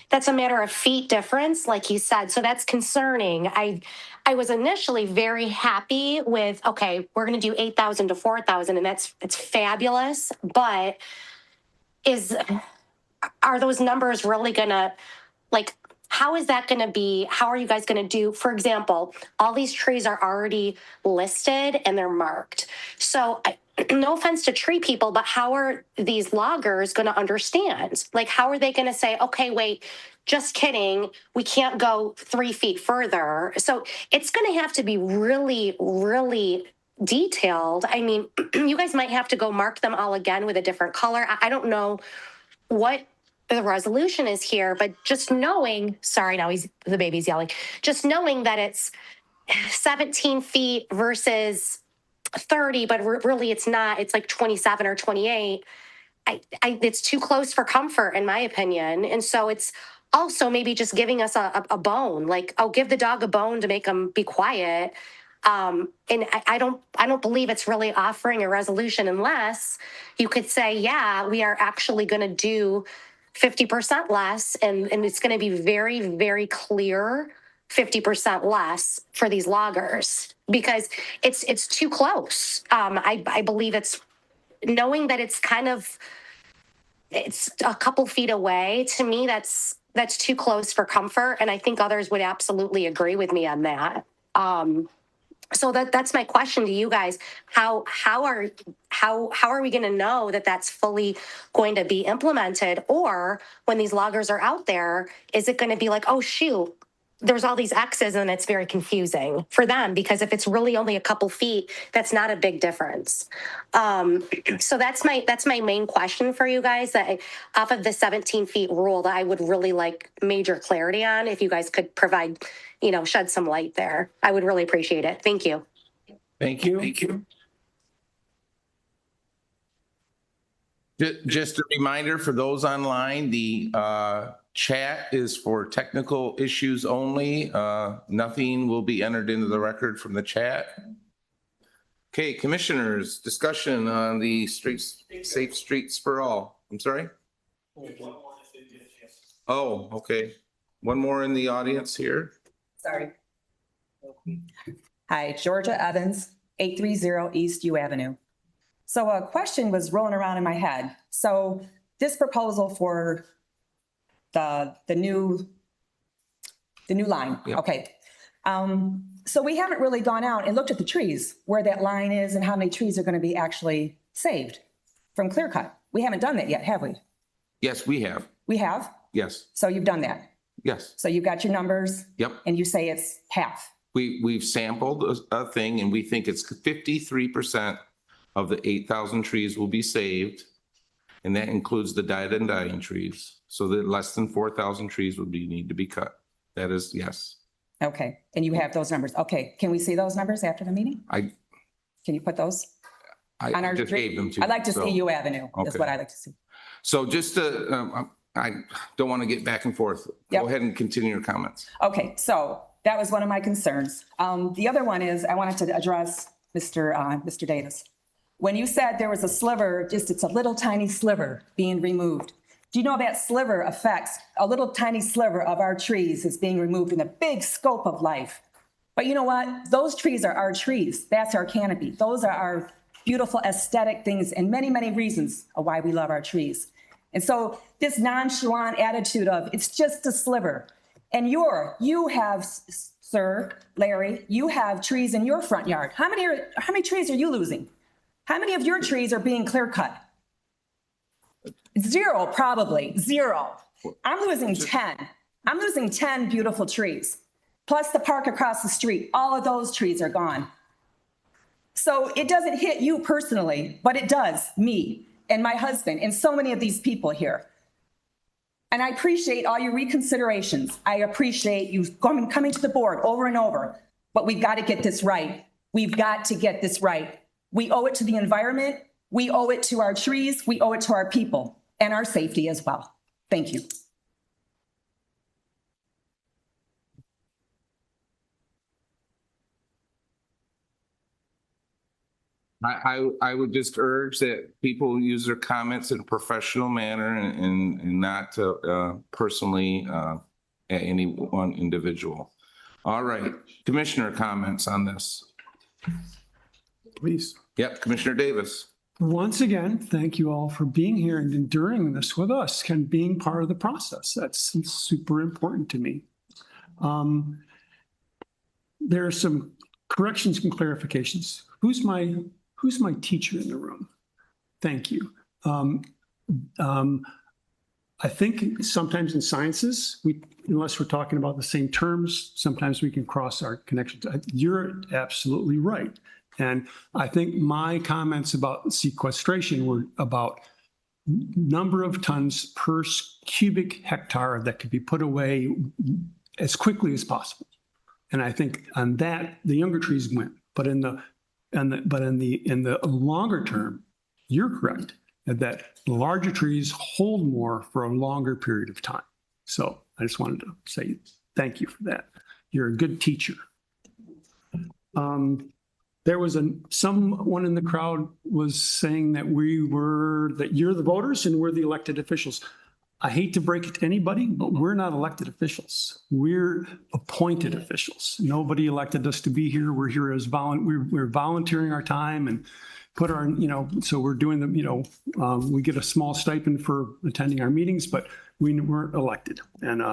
that's a matter of feet difference, like he said. So that's concerning. I was initially very happy with, okay, we're going to do 8,000 to 4,000, and it's fabulous. But are those numbers really going to, like, how is that going to be? How are you guys going to do? For example, all these trees are already listed and they're marked. So no offense to tree people, but how are these loggers going to understand? Like, how are they going to say, okay, wait, just kidding, we can't go 3 feet further? So it's going to have to be really, really detailed. I mean, you guys might have to go mark them all again with a different color. I don't know what the resolution is here, but just knowing, sorry, now the baby's yelling, just knowing that it's 17 feet versus 30, but really it's not, it's like 27 or 28. It's too close for comfort, in my opinion. And so it's also maybe just giving us a bone, like, oh, give the dog a bone to make him be quiet. And I don't believe it's really offering a resolution unless you could say, yeah, we are actually going to do 50% less, and it's going to be very, very clear 50% less for these loggers because it's too close. I believe it's knowing that it's a couple feet away. To me, that's too close for comfort, and I think others would absolutely agree with me on that. So that's my question to you guys. How are we going to know that that's fully going to be implemented? Or when these loggers are out there, is it going to be like, oh shoot, there's all these X's and it's very confusing for them? Because if it's really only a couple feet, that's not a big difference. So that's my main question for you guys. That off of the 17 feet rule, that I would really like major clarity on. If you guys could provide, shed some light there, I would really appreciate it. Thank you. Thank you. Thank you. Just a reminder for those online, the chat is for technical issues only. Nothing will be entered into the record from the chat. Okay, commissioners, discussion on the safe streets for all. I'm sorry? Oh, okay. One more in the audience here. Sorry. Hi, Georgia Evans, 830 East U Avenue. So a question was rolling around in my head. So this proposal for the new line. Yep. Okay. So we haven't really gone out and looked at the trees, where that line is and how many trees are going to be actually saved from clear cut. We haven't done that yet, have we? Yes, we have. We have? Yes. So you've done that? Yes. So you've got your numbers? Yep. And you say it's half? We've sampled a thing, and we think it's 53% of the 8,000 trees will be saved. And that includes the dead and dying trees. So that less than 4,000 trees would need to be cut. That is, yes. Okay. And you have those numbers. Okay. Can we see those numbers after the meeting? Can you put those? I just gave them to you. I'd like to see U Avenue is what I'd like to see. So just to, I don't want to get back and forth. Yep. Go ahead and continue your comments. Okay. So that was one of my concerns. The other one is I wanted to address Mr. Davis. When you said there was a sliver, it's a little tiny sliver being removed. Do you know that sliver affects a little tiny sliver of our trees is being removed in the big scope of life? But you know what? Those trees are our trees. That's our canopy. Those are our beautiful aesthetic things and many, many reasons of why we love our trees. And so this nonchalant attitude of it's just a sliver. And you have, sir, Larry, you have trees in your front yard. How many trees are you losing? How many of your trees are being clear cut? 0, probably 0. I'm losing 10. I'm losing 10 beautiful trees. Plus the park across the street. All of those trees are gone. So it doesn't hit you personally, but it does me and my husband and so many of these people here. And I appreciate all your reconsiderations. I appreciate you coming to the board over and over, but we've got to get this right. We've got to get this right. We owe it to the environment. We owe it to our trees. We owe it to our people and our safety as well. Thank you. I would just urge that people use their comments in a professional manner and not personally at any one individual. All right, commissioner comments on this. Please. Yep, Commissioner Davis. Once again, thank you all for being here and enduring this with us and being part of the process. That's super important to me. There are some corrections and clarifications. Who's my teacher in the room? Thank you. I think sometimes in sciences, unless we're talking about the same terms, sometimes we can cross our connections. You're absolutely right. And I think my comments about sequestration were about number of tons per cubic hectare that could be put away as quickly as possible. And I think on that, the younger trees win. But in the longer term, you're correct that the larger trees hold more for a longer period of time. So I just wanted to say thank you for that. You're a good teacher. There was someone in the crowd was saying that you're the voters and we're the elected officials. I hate to break it to anybody, but we're not elected officials. We're appointed officials. Nobody elected us to be here. We're here as we're volunteering our time and put our, so we're doing the, we get a small stipend for attending our meetings, but we weren't elected. And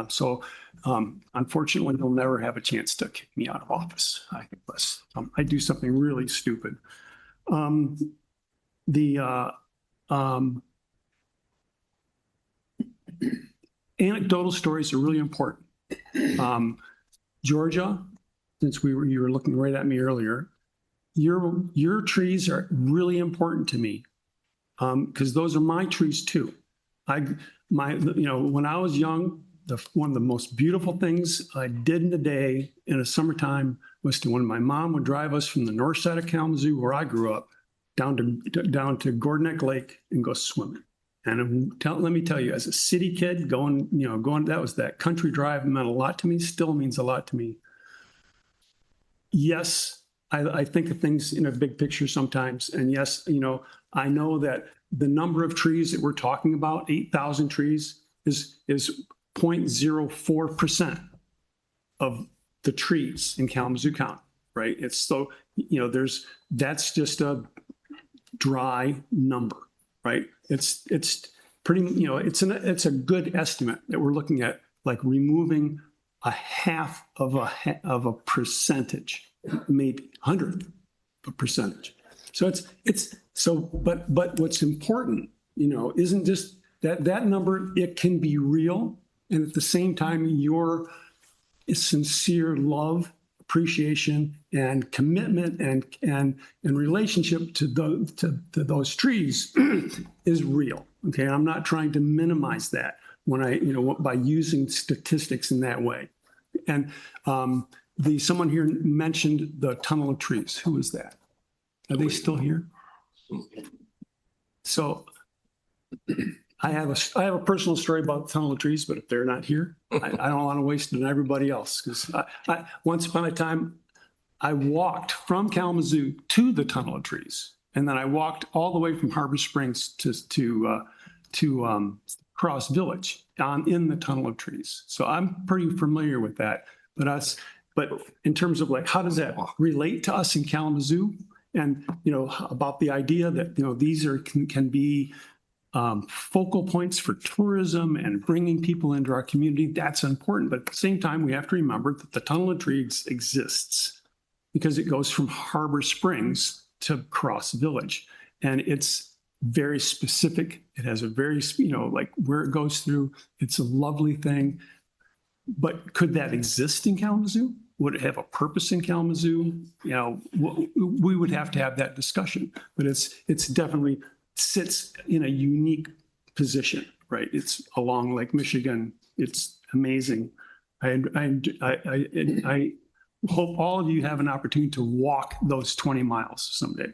unfortunately, they'll never have a chance to kick me out of office. Unless I do something really stupid. Anecdotal stories are really important. Georgia, since you were looking right at me earlier, your trees are really important to me because those are my trees too. When I was young, one of the most beautiful things I did in the day in the summertime was when my mom would drive us from the north side of Kalamazoo, where I grew up, down to Gordon Lake and go swimming. And let me tell you, as a city kid, going, that was that country drive meant a lot to me, still means a lot to me. Yes, I think of things in a big picture sometimes. And yes, I know that the number of trees that we're talking about, 8,000 trees, is 0.04% of the trees in Kalamazoo County, right? It's so, that's just a dry number, right? It's pretty, it's a good estimate that we're looking at, like removing a half of a percentage, maybe 100th of a percentage. So but what's important, isn't just that number. It can be real, and at the same time, your sincere love, appreciation, and commitment and relationship to those trees is real. Okay, I'm not trying to minimize that by using statistics in that way. And someone here mentioned the tunnel of trees. Who is that? Are they still here? So I have a personal story about the tunnel of trees, but if they're not here, I don't want to waste it on everybody else. Because once upon a time, I walked from Kalamazoo to the tunnel of trees, and then I walked all the way from Harbor Springs to Cross Village in the tunnel of trees. So I'm pretty familiar with that. But in terms of how does that relate to us in Kalamazoo, and about the idea that these can be focal points for tourism and bringing people into our community, that's important. But at the same time, we have to remember that the tunnel of trees exists because it goes from Harbor Springs to Cross Village, and it's very specific. It has a very, where it goes through, it's a lovely thing. But could that exist in Kalamazoo? Would it have a purpose in Kalamazoo? We would have to have that discussion, but it's definitely sits in a unique position, right? It's along Lake Michigan. It's amazing. I hope all of you have an opportunity to walk those 20 miles someday.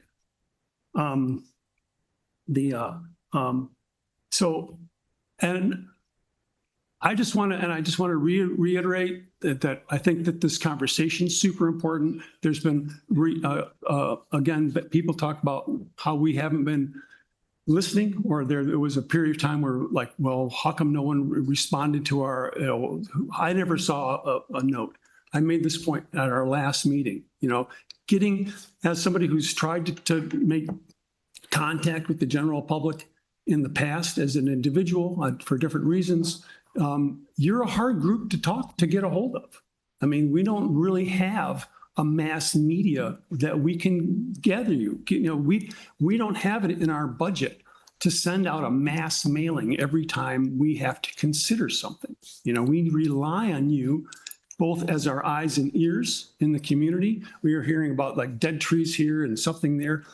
I just want to reiterate that I think that this conversation is super important. There's been, again, but people talk about how we haven't been listening, or there was a period of time where like, well, how come no one responded to our, I never saw a note. I made this point at our last meeting, getting, as somebody who's tried to make contact with the general public in the past as an individual for different reasons, you're a hard group to get a hold of. I mean, we don't really have a mass media that we can gather you. We don't have it in our budget to send out a mass mailing every time we have to consider something. We rely on you both as our eyes and ears in the community. We are hearing about like dead trees here and something there.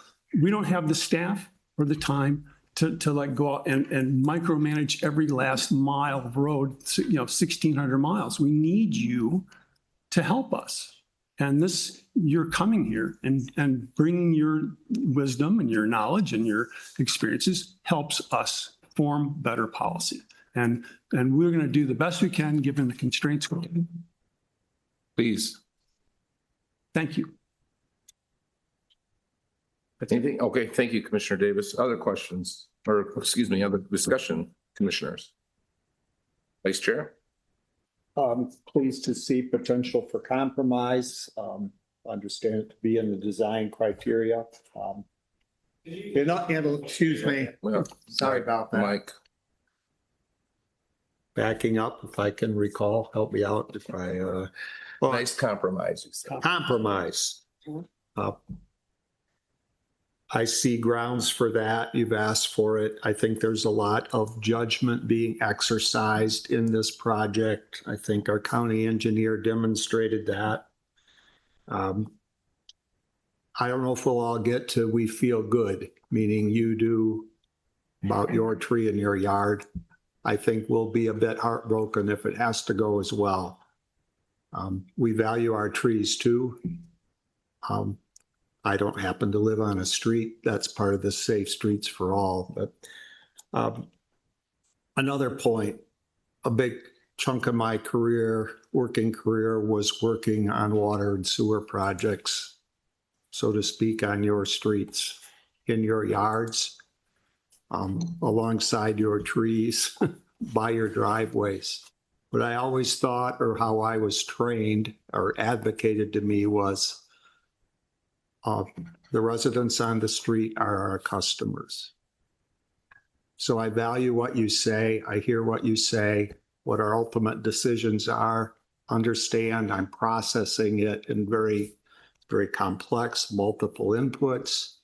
We don't have the staff or the time to like go out and micromanage every last mile of road, 1,600 miles. We need you to help us. And you're coming here and bringing your wisdom and your knowledge and your experiences helps us form better policy. And we're going to do the best we can given the constraints we're given. Please. Thank you. Anything? Okay, thank you, Commissioner Davis. Other questions, or excuse me, other discussion, commissioners? Vice Chair? Pleased to see potential for compromise. Understand it to be in the design criteria. Excuse me. Sorry about that. Mike. Backing up, if I can recall, help me out if I. Nice compromise. You said. Compromise. I see grounds for that. You've asked for it. I think there's a lot of judgment being exercised in this project. I think our county engineer demonstrated that. I don't know if we'll all get to we feel good, meaning you do about your tree in your yard. I think we'll be a bit heartbroken if it has to go as well. We value our trees too. I don't happen to live on a street. That's part of the Safe Streets for All. But another point, a big chunk of my working career was working on water and sewer projects, so to speak, on your streets, in your yards, alongside your trees, by your driveways. What I always thought, or how I was trained or advocated to me, was the residents on the street are our customers. So I value what you say. I hear what you say, what our ultimate decisions are. Understand I'm processing it in very, very complex, multiple inputs.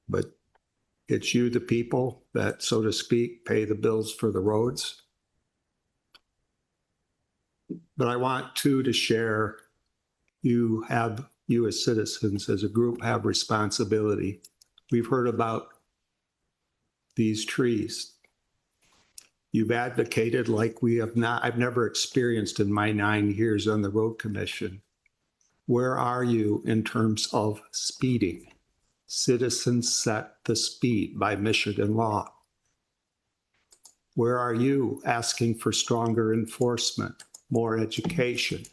But it's you, the people, that, so to speak, pay the bills for the roads. But I want to share, you as citizens, as a group, have responsibility. We've heard about these trees. You've advocated like we have not, I've never experienced in my 9 years on the road commission. Where are you in terms of speeding? Citizens set the speed by Michigan law. Where are you asking for stronger enforcement, more education?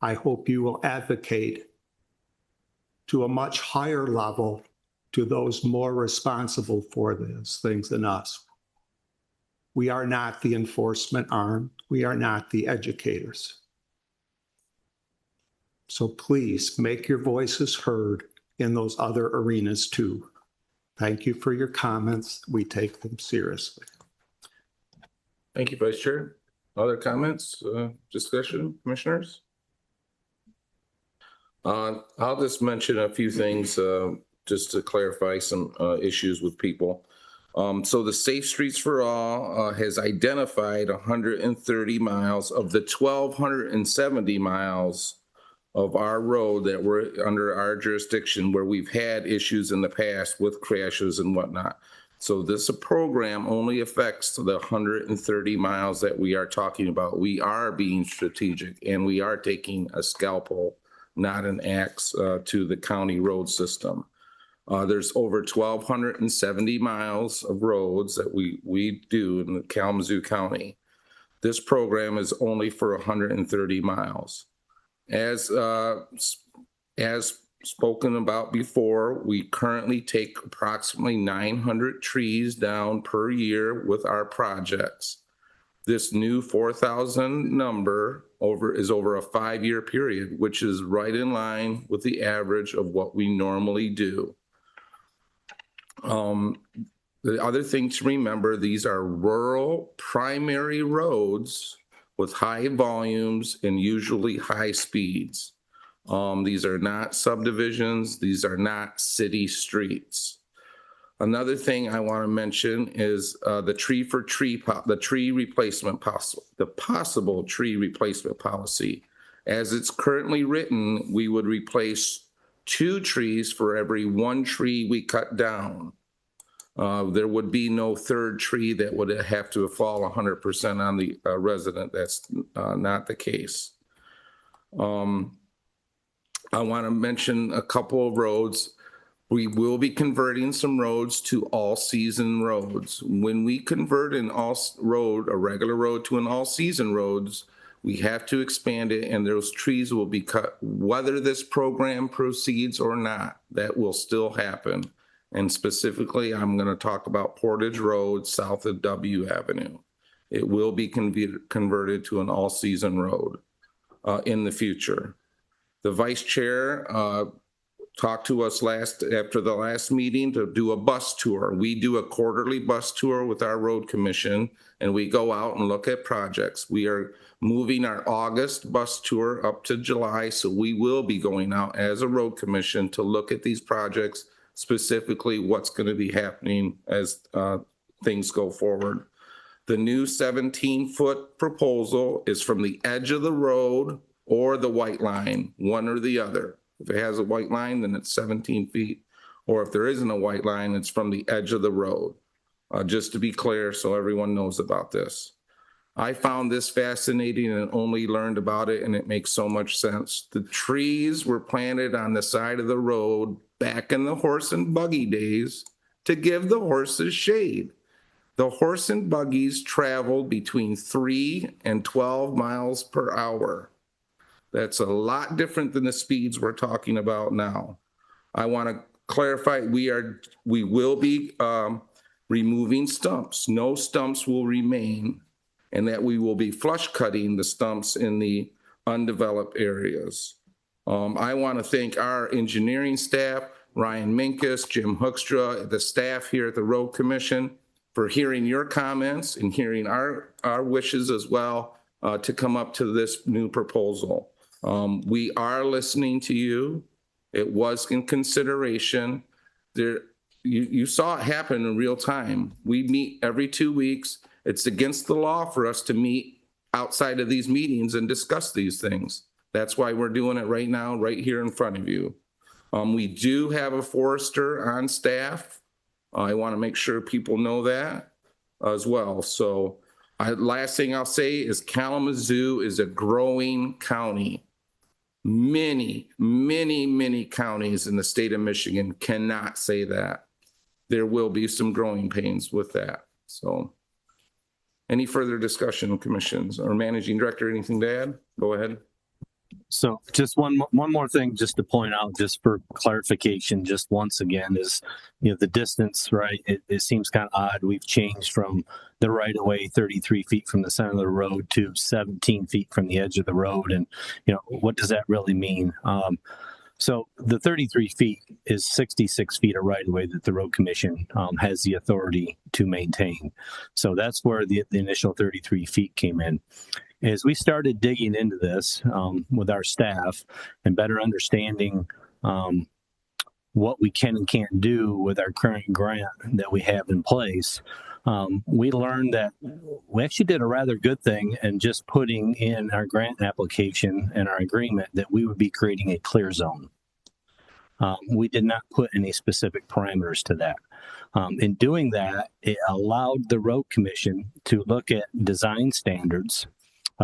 I hope you will advocate to a much higher level to those more responsible for those things than us. We are not the enforcement arm. We are not the educators. So please make your voices heard in those other arenas too. Thank you for your comments. We take them seriously. Thank you, Vice Chair. Other comments, discussion, commissioners? I'll just mention a few things just to clarify some issues with people. So the Safe Streets for All has identified 130 miles of the 1,270 miles of our road that were under our jurisdiction where we've had issues in the past with crashes and whatnot. So this program only affects the 130 miles that we are talking about. We are being strategic and we are taking a scalpel, not an axe, to the county road system. There's over 1,270 miles of roads that we do in Kalamazoo County. This program is only for 130 miles. As spoken about before, we currently take approximately 900 trees down per year with our projects. This new 4,000 number is over a 5-year period, which is right in line with the average of what we normally do. The other thing to remember, these are rural primary roads with high volumes and usually high speeds. These are not subdivisions. These are not city streets. Another thing I want to mention is the possible tree replacement policy. As it's currently written, we would replace 2 trees for every 1 tree we cut down. There would be no 3rd tree that would have to fall 100% on the resident. That's not the case. I want to mention a couple of roads. We will be converting some roads to all-season roads. When we convert a regular road to an all-season roads, we have to expand it, and those trees will be cut whether this program proceeds or not. That will still happen. And specifically, I'm going to talk about Portage Road south of W Avenue. It will be converted to an all-season road in the future. The vice chair talked to us after the last meeting to do a bus tour. We do a quarterly bus tour with our road commission, and we go out and look at projects. We are moving our August bus tour up to July, so we will be going out as a road commission to look at these projects, specifically what's going to be happening as things go forward. The new 17-foot proposal is from the edge of the road or the white line, one or the other. If it has a white line, then it's 17 feet. Or if there isn't a white line, it's from the edge of the road. Just to be clear, so everyone knows about this. I found this fascinating and only learned about it, and it makes so much sense. The trees were planted on the side of the road back in the horse and buggy days to give the horses shade. The horse and buggies traveled between 3 and 12 miles per hour. That's a lot different than the speeds we're talking about now. I want to clarify, we will be removing stumps. No stumps will remain, and that we will be flush cutting the stumps in the undeveloped areas. I want to thank our engineering staff, Ryan Minkus, Jim Hookstra, the staff here at the Road Commission, for hearing your comments and hearing our wishes as well to come up to this new proposal. We are listening to you. It was in consideration. You saw it happen in real time. We meet every 2 weeks. It's against the law for us to meet outside of these meetings and discuss these things. That's why we're doing it right now, right here in front of you. We do have a forester on staff. I want to make sure people know that as well. So last thing I'll say is Kalamazoo is a growing county. Many, many, many counties in the state of Michigan cannot say that. There will be some growing pains with that. So any further discussion, commissions or managing director, anything to add? Go ahead. So just one more thing just to point out, just for clarification, just once again, is, the distance, right? It seems kind of odd. We've changed from the right of way 33 feet from the center of the road to 17 feet from the edge of the road. And, what does that really mean? So the 33 feet is 66 feet of right of way that the road commission has the authority to maintain. So that's where the initial 33 feet came in. As we started digging into this with our staff and better understanding what we can and can't do with our current grant that we have in place, we learned that we actually did a rather good thing in just putting in our grant application and our agreement that we would be creating a clear zone. We did not put any specific parameters to that. In doing that, it allowed the road commission to look at design standards,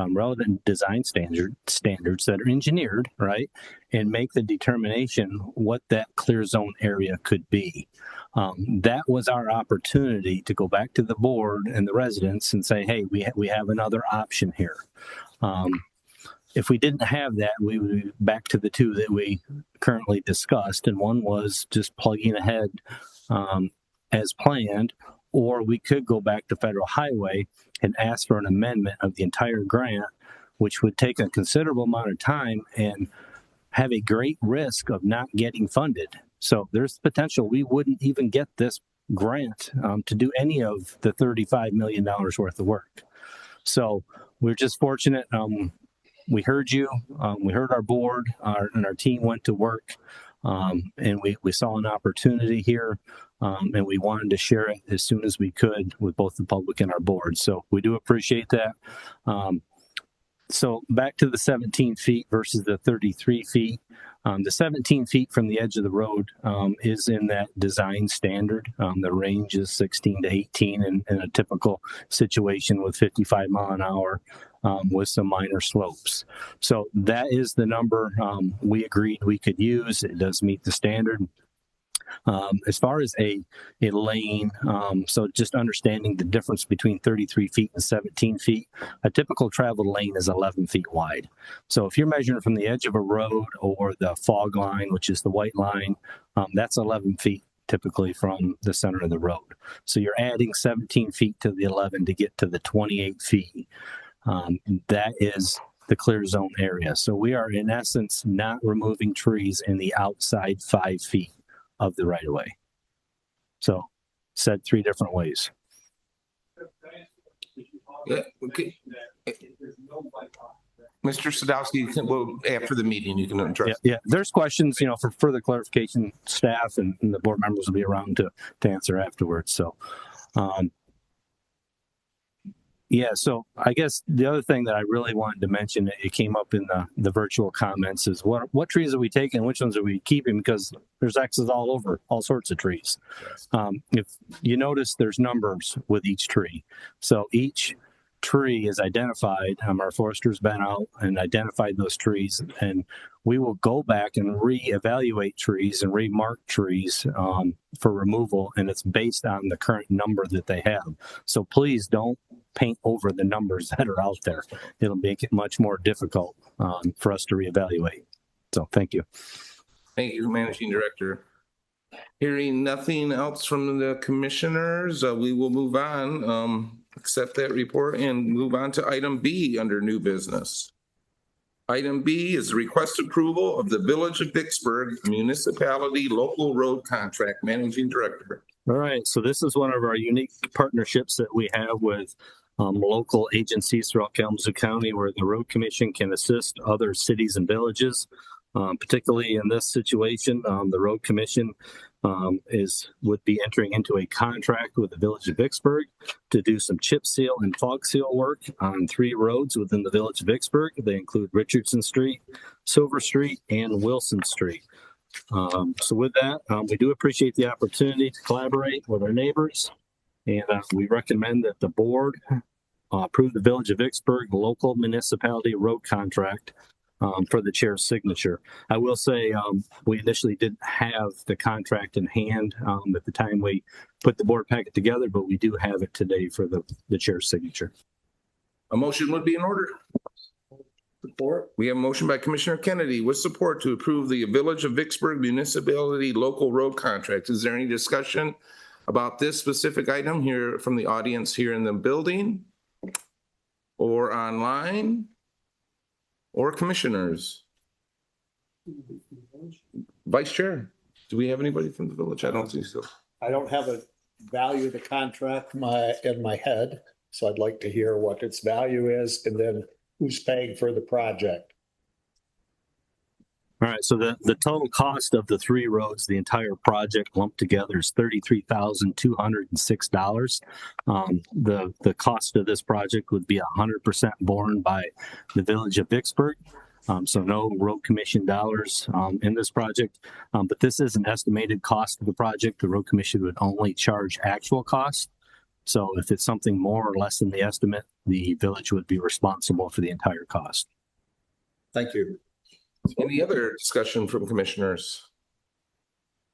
relevant design standards that are engineered, right, and make the determination what that clear zone area could be. That was our opportunity to go back to the board and the residents and say, hey, we have another option here. If we didn't have that, we would be back to the two that we currently discussed. And one was just plugging ahead as planned, or we could go back to Federal Highway and ask for an amendment of the entire grant, which would take a considerable amount of time and have a great risk of not getting funded. So there's potential we wouldn't even get this grant to do any of the $35 million worth of work. So we're just fortunate. We heard you, we heard our board, and our team went to work, and we saw an opportunity here, and we wanted to share it as soon as we could with both the public and our board. So we do appreciate that. So back to the 17 feet versus the 33 feet. The 17 feet from the edge of the road is in that design standard. The range is 16 to 18 in a typical situation with 55 mile an hour with some minor slopes. So that is the number we agreed we could use. It does meet the standard. As far as a lane, so just understanding the difference between 33 feet and 17 feet, a typical traveled lane is 11 feet wide. So if you're measuring from the edge of a road or the fog line, which is the white line, that's 11 feet typically from the center of the road. So you're adding 17 feet to the 11 to get to the 28 feet. That is the clear zone area. So we are in essence not removing trees in the outside 5 feet of the right of way. So said three different ways. Yeah, okay. Mr. Sadowski, well, after the meeting, you can address. Yeah. There's questions, for further clarification, staff and the board members will be around to answer afterwards. So, so I guess the other thing that I really wanted to mention, it came up in the virtual comments, is what trees are we taking and which ones are we keeping, because there's X's all over all sorts of trees. If you notice, there's numbers with each tree. So each tree is identified. Our forester's been out and identified those trees, and we will go back and reevaluate trees and remark trees for removal, and it's based on the current number that they have. So please don't paint over the numbers that are out there. It'll make it much more difficult for us to reevaluate. So thank you. Thank you, Managing Director. Hearing nothing else from the commissioners, we will move on, accept that report and move on to item B under new business. Item B is request approval of the Village of Vicksburg Municipality Local Road Contract. Managing Director. All right. So this is one of our unique partnerships that we have with local agencies throughout Kalamazoo County, where the Road Commission can assist other cities and villages. Particularly in this situation, the Road Commission would be entering into a contract with the Village of Vicksburg to do some chip seal and fog seal work on 3 roads within the Village of Vicksburg. They include Richardson Street, Silver Street, and Wilson Street. So with that, we do appreciate the opportunity to collaborate with our neighbors, and we recommend that the board approve the Village of Vicksburg local municipality road contract for the chair's signature. I will say we initially didn't have the contract in hand at the time we put the board packet together, but we do have it today for the chair's signature. A motion would be in order. Support. We have a motion by Commissioner Kennedy with support to approve the Village of Vicksburg Municipality Local Road Contract. Is there any discussion about this specific item here from the audience here in the building or online? Or commissioners? Vice Chair, do we have anybody from the village? I don't think so. I don't have a value of the contract in my head, so I'd like to hear what its value is and then who's paying for the project. All right, so the total cost of the 3 roads, the entire project lumped together, is $33,206. The cost of this project would be 100% borne by the Village of Vicksburg. So no Road Commission dollars in this project, but this is an estimated cost of the project. The Road Commission would only charge actual cost. So if it's something more or less than the estimate, the village would be responsible for the entire cost. Thank you. Any other discussion from commissioners?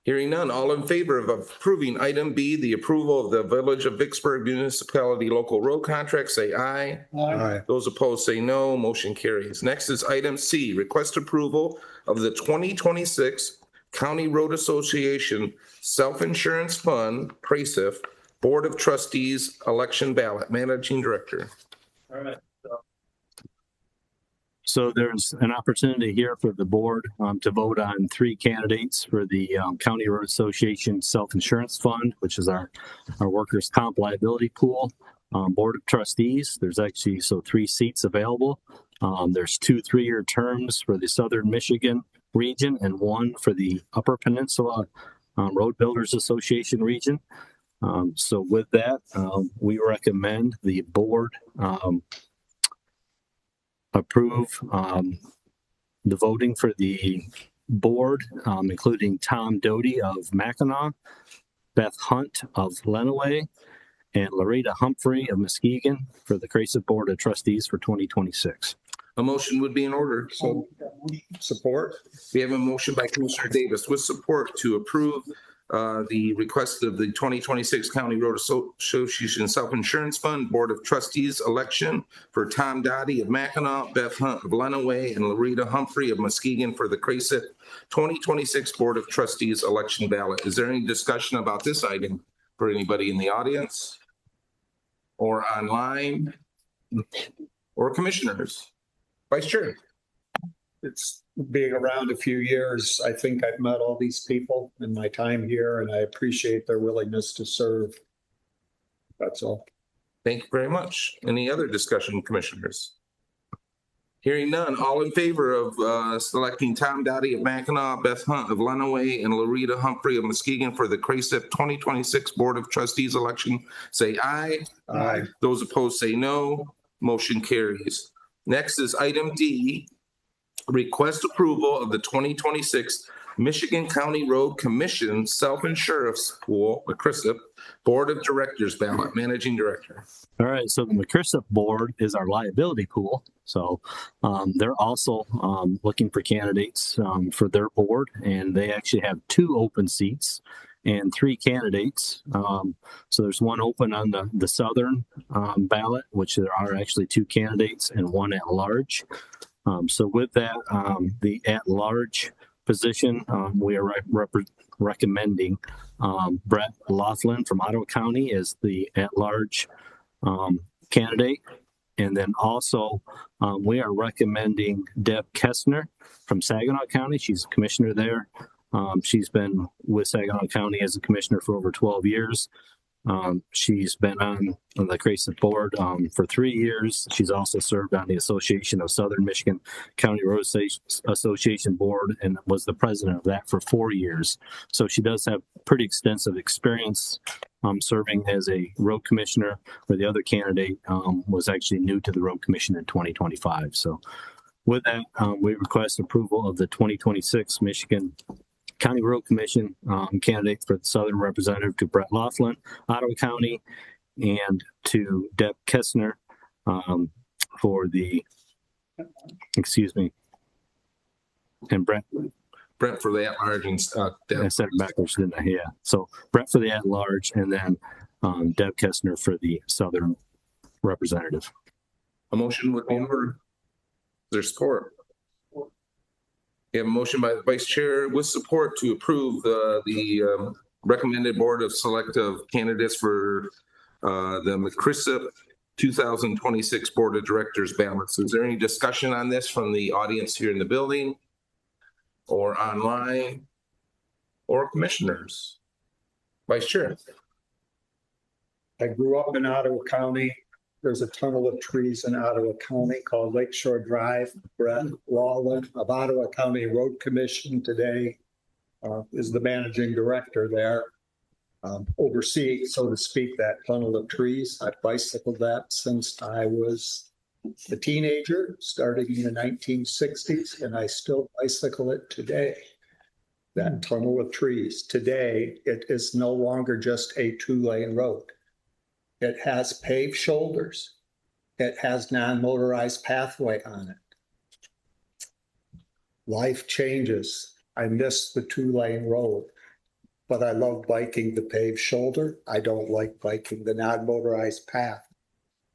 Hearing none, all in favor of approving item B, the approval of the Village of Vicksburg Municipality Local Road Contract, say aye. Aye. Those opposed say no. Motion carries. Next is item C, request approval of the 2026 County Road Association Self-Insurance Fund, CRASIF, Board of Trustees election ballot. Managing Director. All right. So there's an opportunity here for the board to vote on 3 candidates for the County Road Association Self-Insurance Fund, which is our workers' comp liability pool. Board of Trustees, there's actually 3 seats available. There's 2 3-year terms for the Southern Michigan region and 1 for the Upper Peninsula Road Builders Association region. So with that, we recommend the board approve the voting for the board, including Tom Doty of Mackinac, Beth Hunt of Lenawee, and Loretta Humphrey of Muskegon for the CRASIF Board of Trustees for 2026. A motion would be in order. So support. We have a motion by Commissioner Davis with support to approve the request of the 2026 County Road Association Self-Insurance Fund Board of Trustees election for Tom Dottie of Mackinac, Beth Hunt of Lenawee, and Loretta Humphrey of Muskegon for the CRASIF 2026 Board of Trustees election ballot. Is there any discussion about this item for anybody in the audience or online or commissioners? Vice Chair. It's being around a few years. I think I've met all these people in my time here, and I appreciate their willingness to serve. That's all. Thank you very much. Any other discussion, commissioners? Hearing none, all in favor of selecting Tom Dottie of Mackinac, Beth Hunt of Lenawee, and Loretta Humphrey of Muskegon for the CRASIF 2026 Board of Trustees election, say aye. Aye. Those opposed say no. Motion carries. Next is item D, request approval of the 2026 Michigan County Road Commission Self-Insurance Pool, CRASIF, Board of Directors ballot. Managing Director. All right, so the CRASIF board is our liability pool. So they're also looking for candidates for their board, and they actually have 2 open seats and 3 candidates. So there's 1 open on the southern ballot, which there are actually 2 candidates and 1 at large. So with that, the at-large position, we are recommending Brett Laughlin from Ottawa County as the at-large candidate. And then also, we are recommending Deb Kestner from Saginaw County. She's a commissioner there. She's been with Saginaw County as a commissioner for over 12 years. She's been on the CRASIF board for 3 years. She's also served on the Association of Southern Michigan County Road Association board and was the president of that for 4 years. So she does have pretty extensive experience serving as a road commissioner, where the other candidate was actually new to the road commission in 2025. So with that, we request approval of the 2026 Michigan County Road Commission candidate for the Southern Representative to Brett Laughlin, Ottawa County, and to Deb Kestner for the, and Brett for the at-large and I said it backwards, didn't I? Yeah. So Brett for the at-large, and then Deb Kestner for the Southern Representative. A motion would be in order. Is there support? We have a motion by the Vice Chair with support to approve the recommended board of selective candidates for the CRASIF 2026 Board of Directors ballots. Is there any discussion on this from the audience here in the building or online or commissioners? Vice Chair. I grew up in Ottawa County. There's a tunnel of trees in Ottawa County called Lakeshore Drive. Brett Laughlin of Ottawa County Road Commission today is the managing director there, overseeing, so to speak, that tunnel of trees. I've bicycled that since I was a teenager, starting in the 1960s, and I still bicycle it today. That tunnel of trees. Today, it is no longer just a 2-lane road. It has paved shoulders. It has non-motorized pathway on it. Life changes. I miss the 2-lane road. but I love biking the paved shoulder. I don't like biking the non-motorized path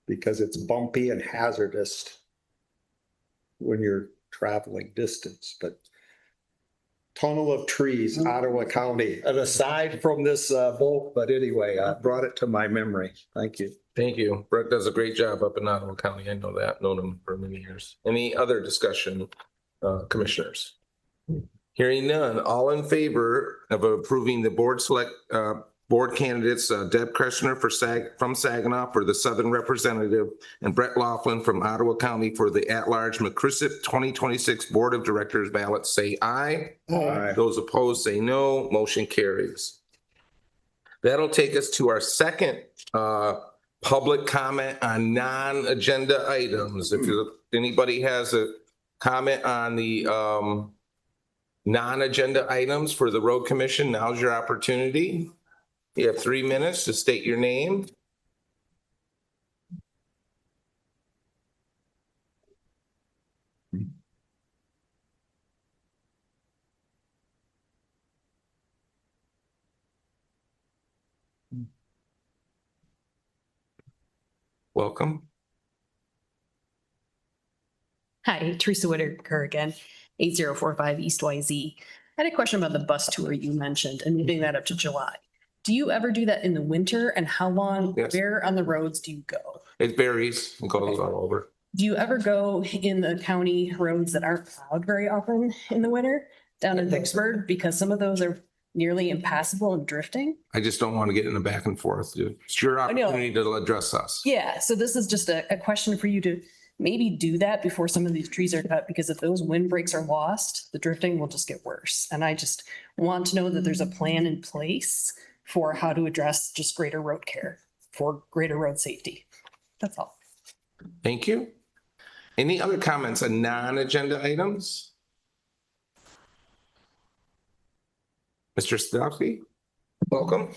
because it's bumpy and hazardous when you're traveling distance, but tunnel of trees, Ottawa County, and aside from this vote, but anyway, I brought it to my memory. Thank you. Thank you. Brett does a great job up in Ottawa County. I know that, known him for many years. Any other discussion, commissioners? Hearing none, all in favor of approving the board candidates, Deb Kreshner from Saginaw for the Southern Representative and Brett Laughlin from Ottawa County for the at-large McChrysip 2026 Board of Directors ballot, say aye. Aye. Those opposed say no. Motion carries. That'll take us to our second public comment on non-agenda items. If anybody has a comment on the non-agenda items for the road commission, now's your opportunity. You have 3 minutes to state your name. Welcome. Hi, Teresa Whitaker again, 8045 East YZ. I had a question about the bus tour you mentioned and moving that up to July. Do you ever do that in the winter, and how long, Yes. where on the roads do you go? It varies. It goes all over. Do you ever go in the county roads that aren't plowed very often in the winter down in Vicksburg? Because some of those are nearly impassable and drifting. I just don't want to get in the back and forth, dude. It's your opportunity to address us. Yeah, so this is just a question for you to maybe do that before some of these trees are cut, because if those windbreaks are lost, the drifting will just get worse. And I just want to know that there's a plan in place for how to address just greater road care for greater road safety. That's all. Thank you. Any other comments on non-agenda items? Mr. Sadowski, welcome.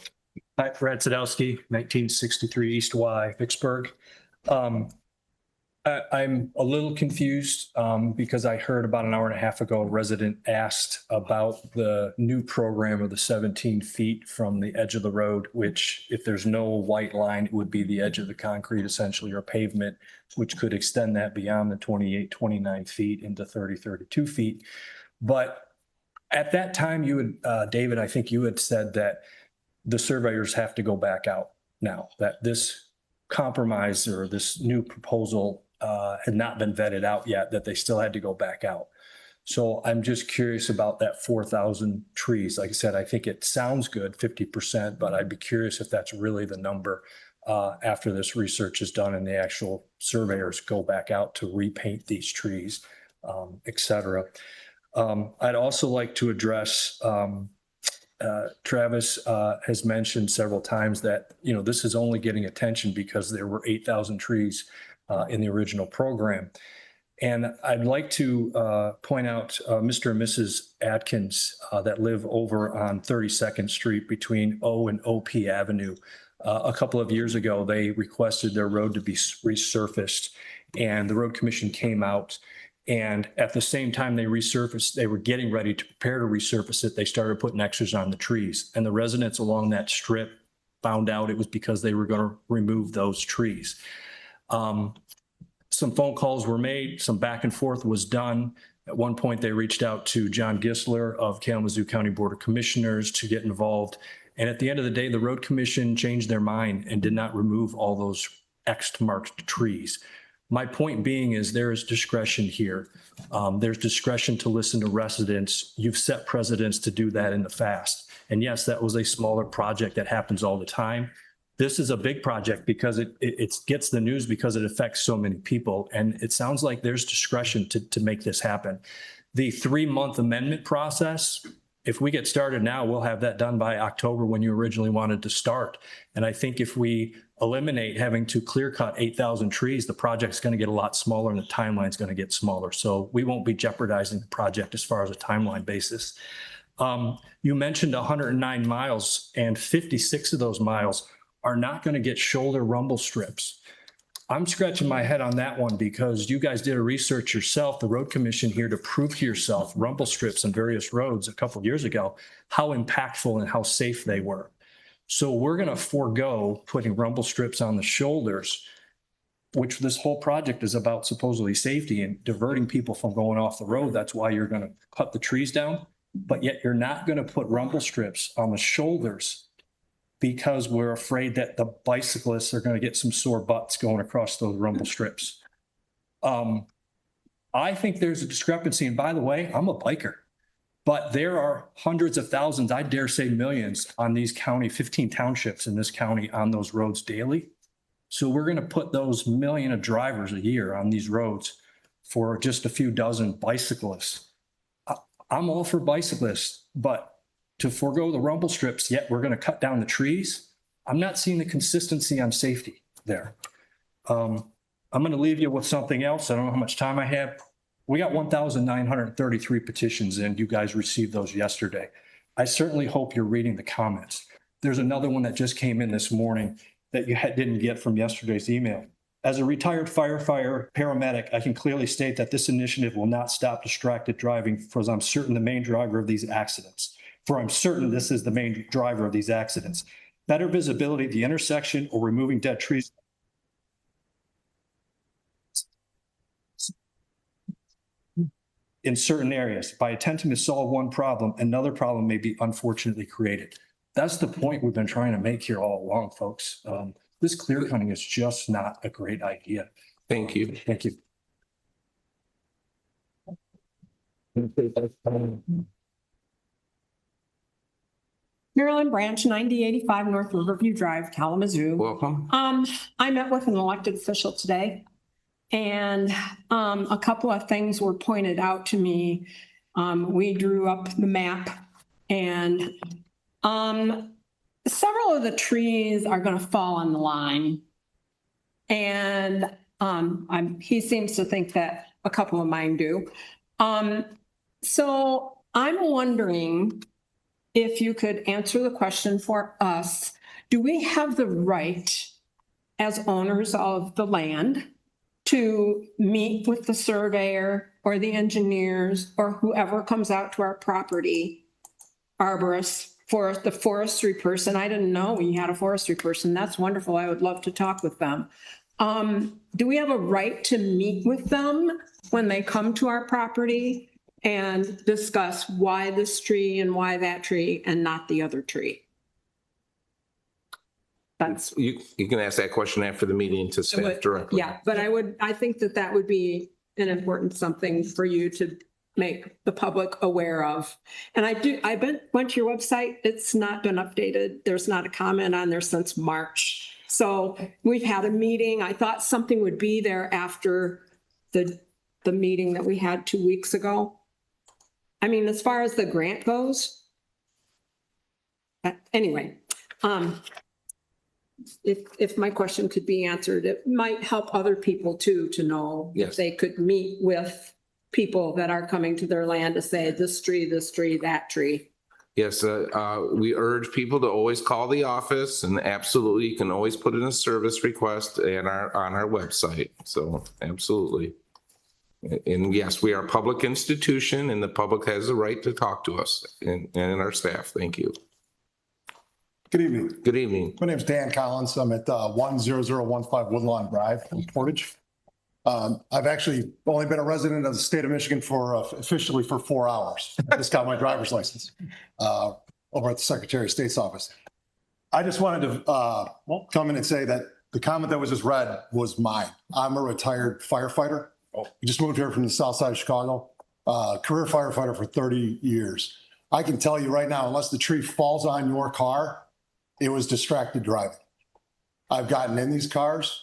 Hi, Brad Sadowski, 1963 East Y, Vicksburg. I'm a little confused because I heard about an hour and a half ago, a resident asked about the new program of the 17 feet from the edge of the road, which if there's no white line, it would be the edge of the concrete essentially, or pavement, which could extend that beyond the 28, 29 feet into 30, 32 feet. But at that time, you had, David, I think you had said that the surveyors have to go back out now, that this compromise or this new proposal had not been vetted out yet, that they still had to go back out. So I'm just curious about that 4,000 trees. Like I said, I think it sounds good, 50%, but I'd be curious if that's really the number after this research is done and the actual surveyors go back out to repaint these trees, et cetera. I'd also like to address, Travis has mentioned several times that, you know, this is only getting attention because there were 8,000 trees in the original program. And I'd like to point out Mr. and Mrs. Atkins that live over on 32nd Street between O and OP Avenue. A couple of years ago, they requested their road to be resurfaced, and the road commission came out. And at the same time they resurfaced, they were getting ready to prepare to resurface it. They started putting extras on the trees, and the residents along that strip found out it was because they were going to remove those trees. Some phone calls were made, some back and forth was done. At one point, they reached out to John Gisler of Kalamazoo County Board of Commissioners to get involved. And at the end of the day, the road commission changed their mind and did not remove all those X marked trees. My point being is there is discretion here. There's discretion to listen to residents. You've set precedents to do that in the past. And yes, that was a smaller project that happens all the time. This is a big project because it gets the news because it affects so many people. And it sounds like there's discretion to make this happen. The 3-month amendment process, if we get started now, we'll have that done by October when you originally wanted to start. And I think if we eliminate having to clear cut 8,000 trees, the project's going to get a lot smaller and the timeline's going to get smaller. So we won't be jeopardizing the project as far as a timeline basis. You mentioned 109 miles, and 56 of those miles are not going to get shoulder rumble strips. I'm scratching my head on that one because you guys did a research yourself, the road commission here, to prove to yourself rumble strips on various roads a couple of years ago, how impactful and how safe they were. So we're going to forego putting rumble strips on the shoulders, which this whole project is about supposedly safety and diverting people from going off the road. That's why you're going to cut the trees down, but yet you're not going to put rumble strips on the shoulders because we're afraid that the bicyclists are going to get some sore butts going across those rumble strips. I think there's a discrepancy. And by the way, I'm a biker, but there are hundreds of thousands, I dare say millions, on these 15 townships in this county on those roads daily. So we're going to put those million of drivers a year on these roads for just a few dozen bicyclists. I'm all for bicyclists, but to forego the rumble strips, yet we're going to cut down the trees. I'm not seeing the consistency on safety there. I'm going to leave you with something else. I don't know how much time I have. We got 1,933 petitions in. You guys received those yesterday. I certainly hope you're reading the comments. There's another one that just came in this morning that you didn't get from yesterday's email. As a retired firefighter, paramedic, I can clearly state that this initiative will not stop distracted driving, because I'm certain the main driver of these accidents. For I'm certain this is the main driver of these accidents. Better visibility at the intersection or removing dead trees. In certain areas, by attempting to solve one problem, another problem may be unfortunately created. That's the point we've been trying to make here all along, folks. This clear cutting is just not a great idea. Thank you. Thank you. Marilyn Branch, 9085 North Riverview Drive, Kalamazoo. Welcome. I met with an elected official today, and a couple of things were pointed out to me. We drew up the map, and several of the trees are going to fall on the line. And he seems to think that a couple of mine do. So I'm wondering if you could answer the question for us. Do we have the right as owners of the land to meet with the surveyor or the engineers or whoever comes out to our property, arborists, for the forestry person? I didn't know we had a forestry person. That's wonderful. I would love to talk with them. Do we have a right to meet with them when they come to our property and discuss why this tree and why that tree and not the other tree? That's you can ask that question after the meeting to staff directly. Yeah, but I think that would be an important something for you to make the public aware of. And I went to your website. It's not been updated. There's not a comment on there since March. So we've had a meeting. I thought something would be there after the meeting that we had 2 weeks ago. I mean, as far as the grant goes, anyway, if my question could be answered, it might help other people too, to know if they could meet with people that are coming to their land to say this tree, that tree. Yes, we urge people to always call the office, and absolutely you can always put in a service request on our website. So absolutely. And yes, we are a public institution and the public has the right to talk to us and our staff. Thank you. Good evening. Good evening. My name is Dan Collins. I'm at 10015 Woodlawn Drive in Portage. I've actually only been a resident of the state of Michigan officially for 4 hours. I just got my driver's license over at the Secretary of State's office. I just wanted to come in and say that the comment that was just read was mine. I'm a retired firefighter. We just moved here from the south side of Chicago. Career firefighter for 30 years. I can tell you right now, unless the tree falls on your car, it was distracted driving. I've gotten in these cars.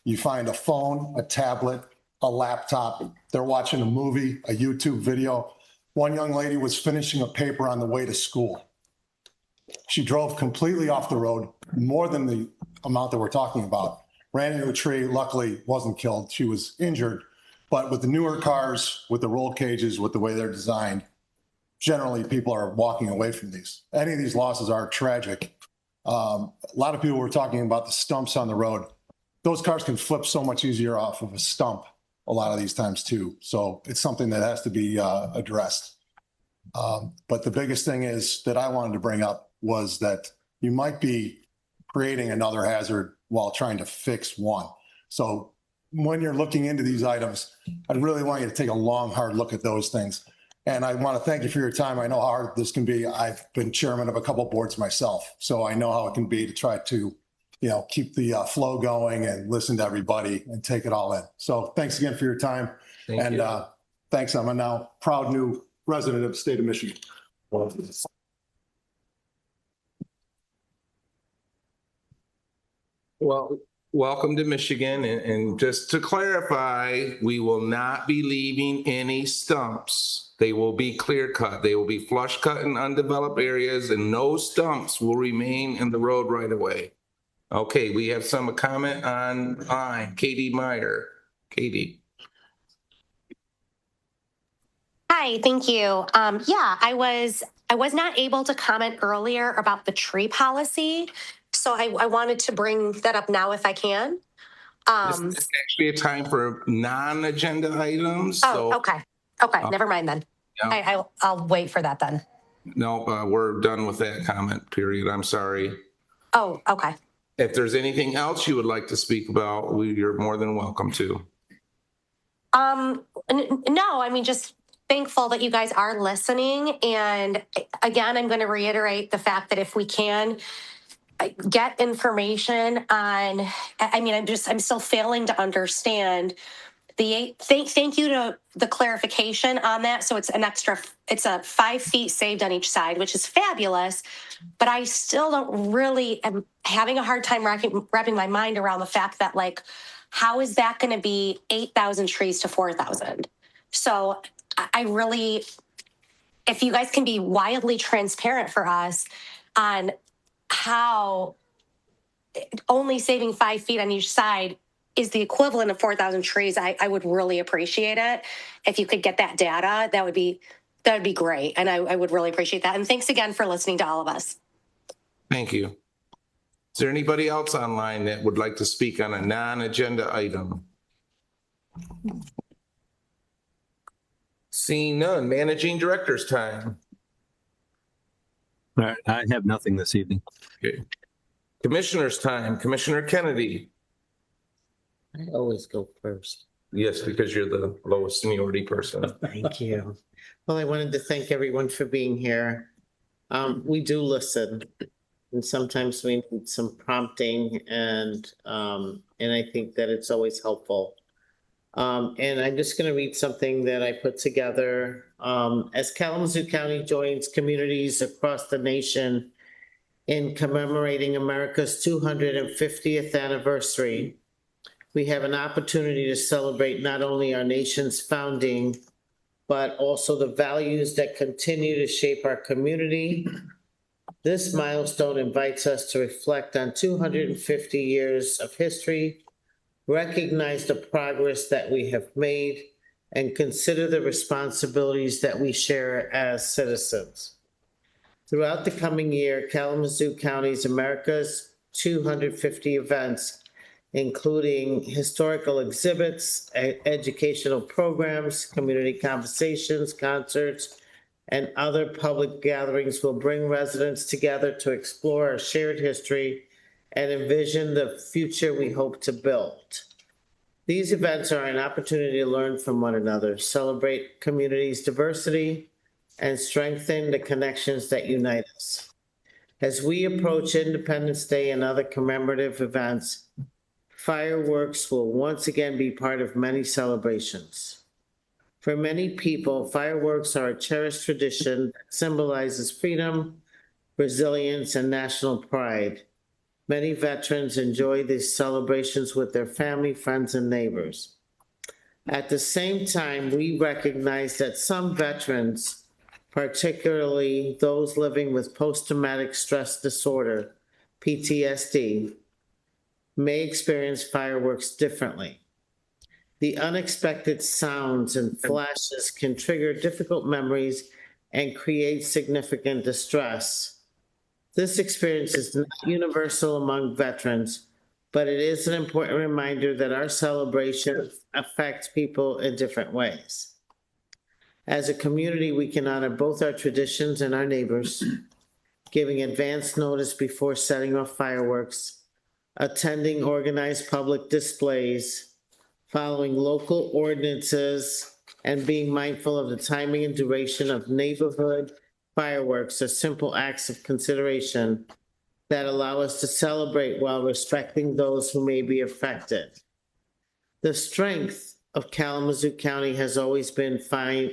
You find a phone, a tablet, a laptop. They're watching a movie, a YouTube video. One young lady was finishing a paper on the way to school. She drove completely off the road, more than the amount that we're talking about. Ran into a tree, luckily wasn't killed. She was injured. But with the newer cars, with the roll cages, with the way they're designed, generally people are walking away from these. Any of these losses are tragic. A lot of people were talking about the stumps on the road. those cars can flip so much easier off of a stump a lot of these times too. So it's something that has to be addressed. But the biggest thing is that I wanted to bring up was that you might be creating another hazard while trying to fix one. So when you're looking into these items, I really want you to take a long, hard look at those things. And I want to thank you for your time. I know how hard this can be. I've been chairman of a couple of boards myself, so I know how it can be to try to, keep the flow going and listen to everybody and take it all in. So thanks again for your time. Thank you. Thanks. I'm a now proud new resident of the state of Michigan. Well, welcome to Michigan. And just to clarify, we will not be leaving any stumps. They will be clear cut. They will be flush cut in undeveloped areas, and no stumps will remain in the road right away. Okay, we have some comment online. Katie Meyer. Katie. Hi, thank you. Yeah, I was not able to comment earlier about the tree policy, so I wanted to bring that up now if I can. This is actually a time for non-agenda items. Oh, okay. Okay, never mind then. Yeah. I'll wait for that then. No, we're done with that comment period. I'm sorry. Oh, okay. If there's anything else you would like to speak about, you're more than welcome to. No, I mean, just thankful that you guys are listening. And again, I'm going to reiterate the fact that if we can get information on, I'm still failing to understand thank you to the clarification on that. So it's it's a 5 feet saved on each side, which is fabulous, but I still am having a hard time wrapping my mind around the fact that, like, how is that going to be 8,000 trees to 4,000? So I really, if you guys can be wildly transparent for us on how only saving 5 feet on each side is the equivalent of 4,000 trees, I would really appreciate it. If you could get that data, that would be great. And I would really appreciate that. And thanks again for listening to all of us. Thank you. Is there anybody else online that would like to speak on a non-agenda item? Seeing none, managing director's time. All right, I have nothing this evening. Okay. Commissioner's time, Commissioner Kennedy. I always go first. Yes, because you're the lowest seniority person. Thank you. Well, I wanted to thank everyone for being here. We do listen, and sometimes we need some prompting, and I think that it's always helpful. And I'm just going to read something that I put together. As Kalamazoo County joins communities across the nation in commemorating America's 250th anniversary, we have an opportunity to celebrate not only our nation's founding, but also the values that continue to shape our community. This milestone invites us to reflect on 250 years of history, recognize the progress that we have made, and consider the responsibilities that we share as citizens. Throughout the coming year, Kalamazoo County's America's 250 events, including historical exhibits, educational programs, community conversations, concerts, and other public gatherings, will bring residents together to explore our shared history and envision the future we hope to build. These events are an opportunity to learn from one another, celebrate communities' diversity, and strengthen the connections that unite us. As we approach Independence Day and other commemorative events, fireworks will once again be part of many celebrations. For many people, fireworks are a cherished tradition that symbolizes freedom, resilience, and national pride. Many veterans enjoy these celebrations with their family, friends, and neighbors. At the same time, we recognize that some veterans, particularly those living with post-traumatic stress disorder, PTSD, may experience fireworks differently. The unexpected sounds and flashes can trigger difficult memories and create significant distress. This experience is not universal among veterans, but it is an important reminder that our celebration affects people in different ways. As a community, we can honor both our traditions and our neighbors, giving advance notice before setting off fireworks, attending organized public displays, following local ordinances, and being mindful of the timing and duration of neighborhood fireworks are simple acts of consideration that allow us to celebrate while respecting those who may be affected. The strength of Kalamazoo County has always been found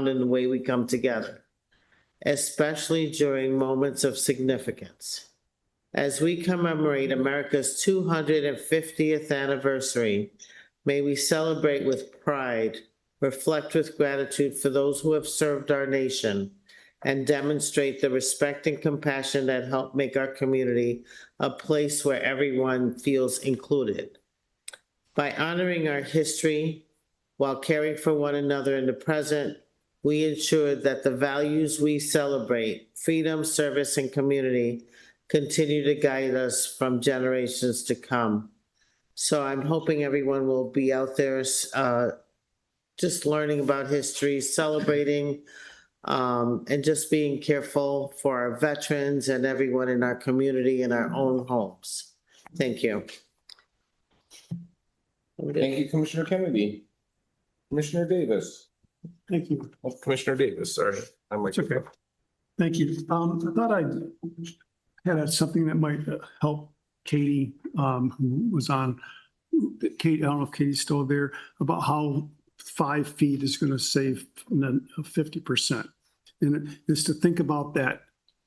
in the way we come together, especially during moments of significance. As we commemorate America's 250th anniversary, may we celebrate with pride, reflect with gratitude for those who have served our nation, and demonstrate the respect and compassion that help make our community a place where everyone feels included. By honoring our history while caring for one another in the present, we ensure that the values we celebrate, freedom, service, and community, continue to guide us from generations to come. So I'm hoping everyone will be out there just learning about history, celebrating, and just being careful for our veterans and everyone in our community and our own homes. Thank you. Thank you, Commissioner Kennedy. Commissioner Davis. Thank you. Oh, Commissioner Davis, sorry. It's okay. Thank you. I thought I had something that might help Katie, who was on. Kate, I don't know if Katie's still there, about how 5 feet is going to save 50%. And is to think about that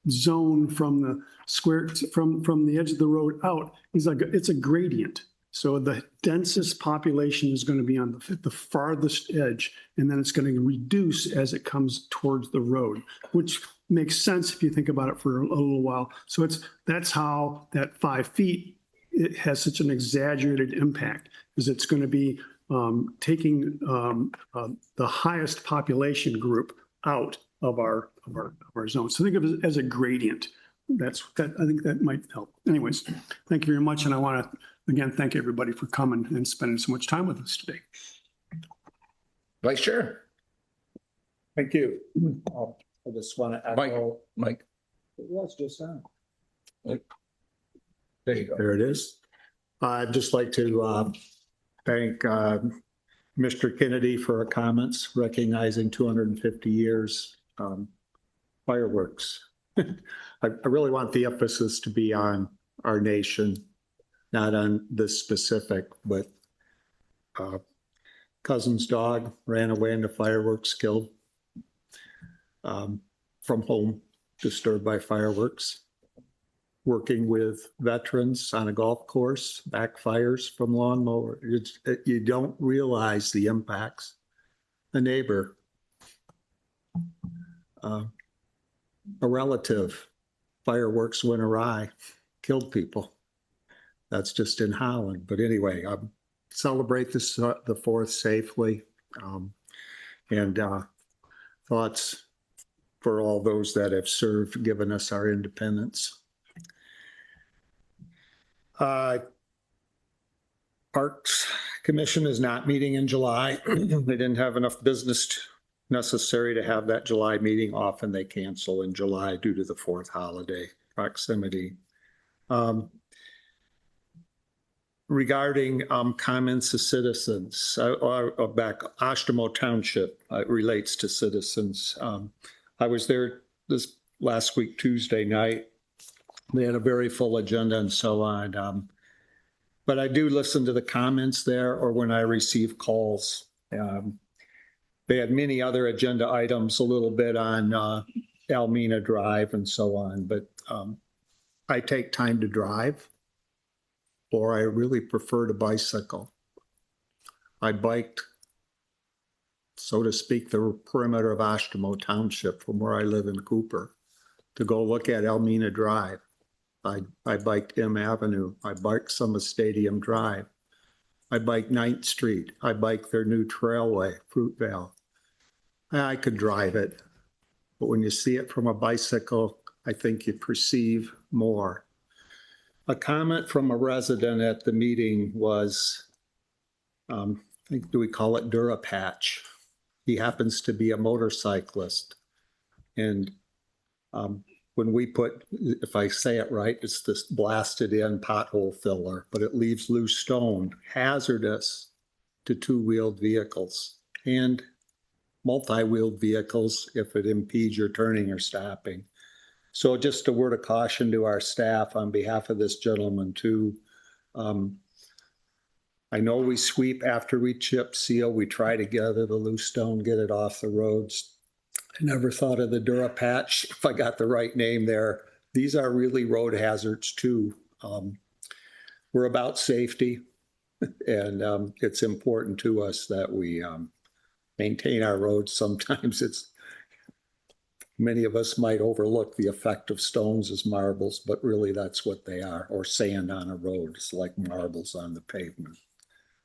zone from the square, from the edge of the road out, is like, it's a gradient. So the densest population is going to be on the farthest edge, and then it's going to reduce as it comes towards the road, which makes sense if you think about it for a little while. So that's how that 5 feet, it has such an exaggerated impact, is it's going to be taking the highest population group out of our zone. So think of it as a gradient. I think that might help. Anyways, thank you very much, and I want to again thank everybody for coming and spending so much time with us today. Vice Chair. Thank you. I just want to echo. Mike. It was just on. There you go. There it is. I'd just like to thank Mr. Kennedy for our comments, recognizing 250 years fireworks. I really want the emphasis to be on our nation, not on this specific, but cousin's dog ran away in the fireworks, killed from home, disturbed by fireworks. Working with veterans on a golf course, backfires from lawnmower. You don't realize the impacts. A neighbor, a relative, fireworks went awry, killed people. That's just in Holland. But anyway, celebrate the 4th safely, and thoughts for all those that have served, given us our independence. Parks Commission is not meeting in July. They didn't have enough business necessary to have that July meeting. Often they cancel in July due to the 4th holiday proximity. Regarding comments of citizens, back Oshtemo Township relates to citizens. I was there this last week, Tuesday night. They had a very full agenda and so on. But I do listen to the comments there, or when I receive calls. They had many other agenda items, a little bit on Almena Drive and so on. But I take time to drive, or I really prefer to bicycle. I biked, so to speak, the perimeter of Oshtemo Township from where I live in Cooper to go look at Almena Drive. I biked M Avenue. I biked some of Stadium Drive. I biked 9th Street. I biked their new trailway, Fruitvale. I could drive it, but when you see it from a bicycle, I think you perceive more. A comment from a resident at the meeting was, I think, do we call it Durapatch? He happens to be a motorcyclist. And when we put, if I say it right, it's this blasted in pothole filler, but it leaves loose stone, hazardous to two-wheeled vehicles and multi-wheeled vehicles if it impedes your turning or stopping. So just a word of caution to our staff on behalf of this gentleman too. I know we sweep after we chip seal. We try to gather the loose stone, get it off the roads. I never thought of the Durapatch, if I got the right name there. These are really road hazards too. We're about safety, and it's important to us that we maintain our roads. Sometimes many of us might overlook the effect of stones as marbles, but really that's what they are, or sand on a road. It's like marbles on the pavement.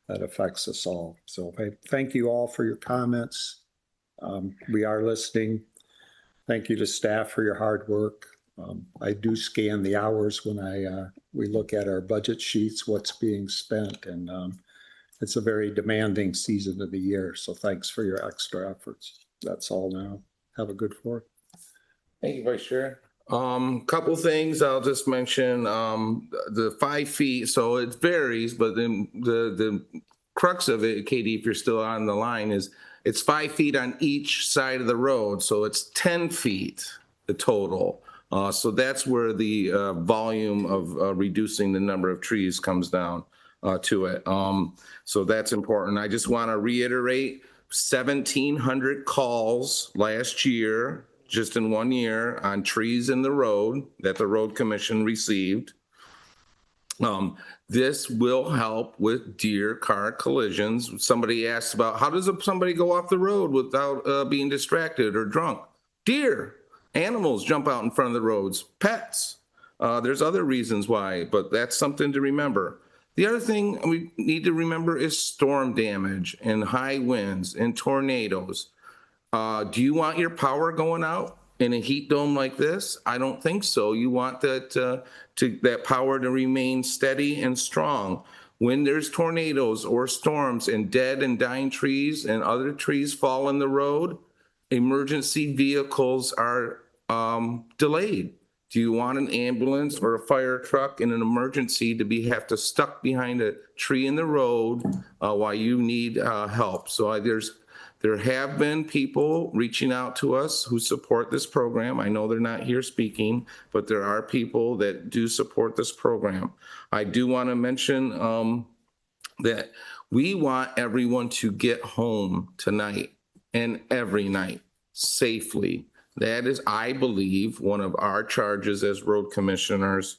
That affects us all. So I thank you all for your comments. We are listening. Thank you to staff for your hard work. I do scan the hours when we look at our budget sheets, what's being spent, and it's a very demanding season of the year. So thanks for your extra efforts. That's all now. Have a good 4th. Thank you, Vice Chair. Couple things I'll just mention. The 5 feet, so it varies, but then the crux of it, Katie, if you're still on the line, is it's 5 feet on each side of the road. So it's 10 feet, the total. So that's where the volume of reducing the number of trees comes down to it. So that's important. I just want to reiterate 1,700 calls last year, just in 1 year, on trees in the road that the Road Commission received. This will help with deer car collisions. Somebody asked about how does somebody go off the road without being distracted or drunk? Deer, animals jump out in front of the roads, pets. There's other reasons why, but that's something to remember. The other thing we need to remember is storm damage and high winds and tornadoes. Do you want your power going out in a heat dome like this? I don't think so. You want that power to remain steady and strong. When there's tornadoes or storms and dead and dying trees and other trees fall in the road, emergency vehicles are delayed. Do you want an ambulance or a fire truck in an emergency to have to stuck behind a tree in the road while you need help? So there have been people reaching out to us who support this program. I know they're not here speaking, but there are people that do support this program. I do want to mention that we want everyone to get home tonight and every night safely. That is, I believe, one of our charges as road commissioners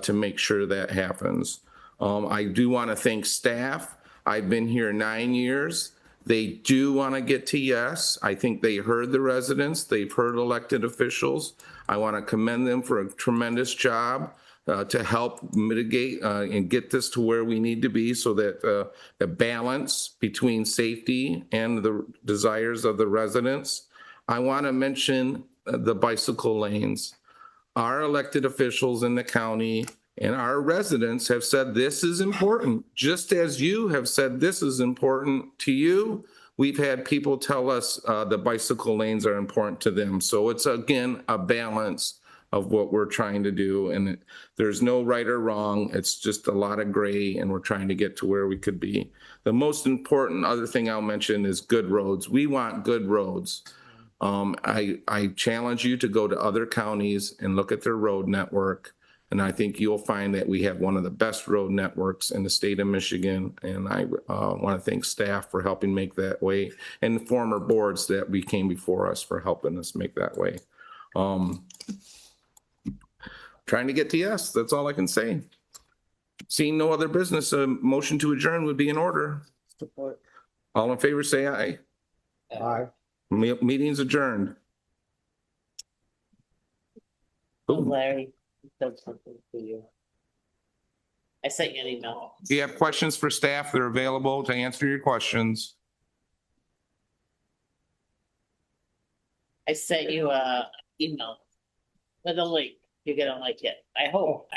to make sure that happens. I do want to thank staff. I've been here 9 years. They do want to get to yes. I think they heard the residents. They've heard elected officials. I want to commend them for a tremendous job to help mitigate and get this to where we need to be so that the balance between safety and the desires of the residents. I want to mention the bicycle lanes. Our elected officials in the county and our residents have said this is important, just as you have said this is important to you. We've had people tell us the bicycle lanes are important to them. So it's, again, a balance of what we're trying to do. And there's no right or wrong. It's just a lot of gray, and we're trying to get to where we could be. The most important other thing I'll mention is good roads. We want good roads. I challenge you to go to other counties and look at their road network. And I think you'll find that we have one of the best road networks in the state of Michigan. And I want to thank staff for helping make that way, and the former boards that came before us for helping us make that way. Trying to get to yes, that's all I can say. Seeing no other business, a motion to adjourn would be in order. Support. All in favor, say aye. Aye. Meeting's adjourned. Larry said something for you. I sent you an email. Do you have questions for staff? They're available to answer your questions. I sent you a email with a link. You're gonna like it. I hope.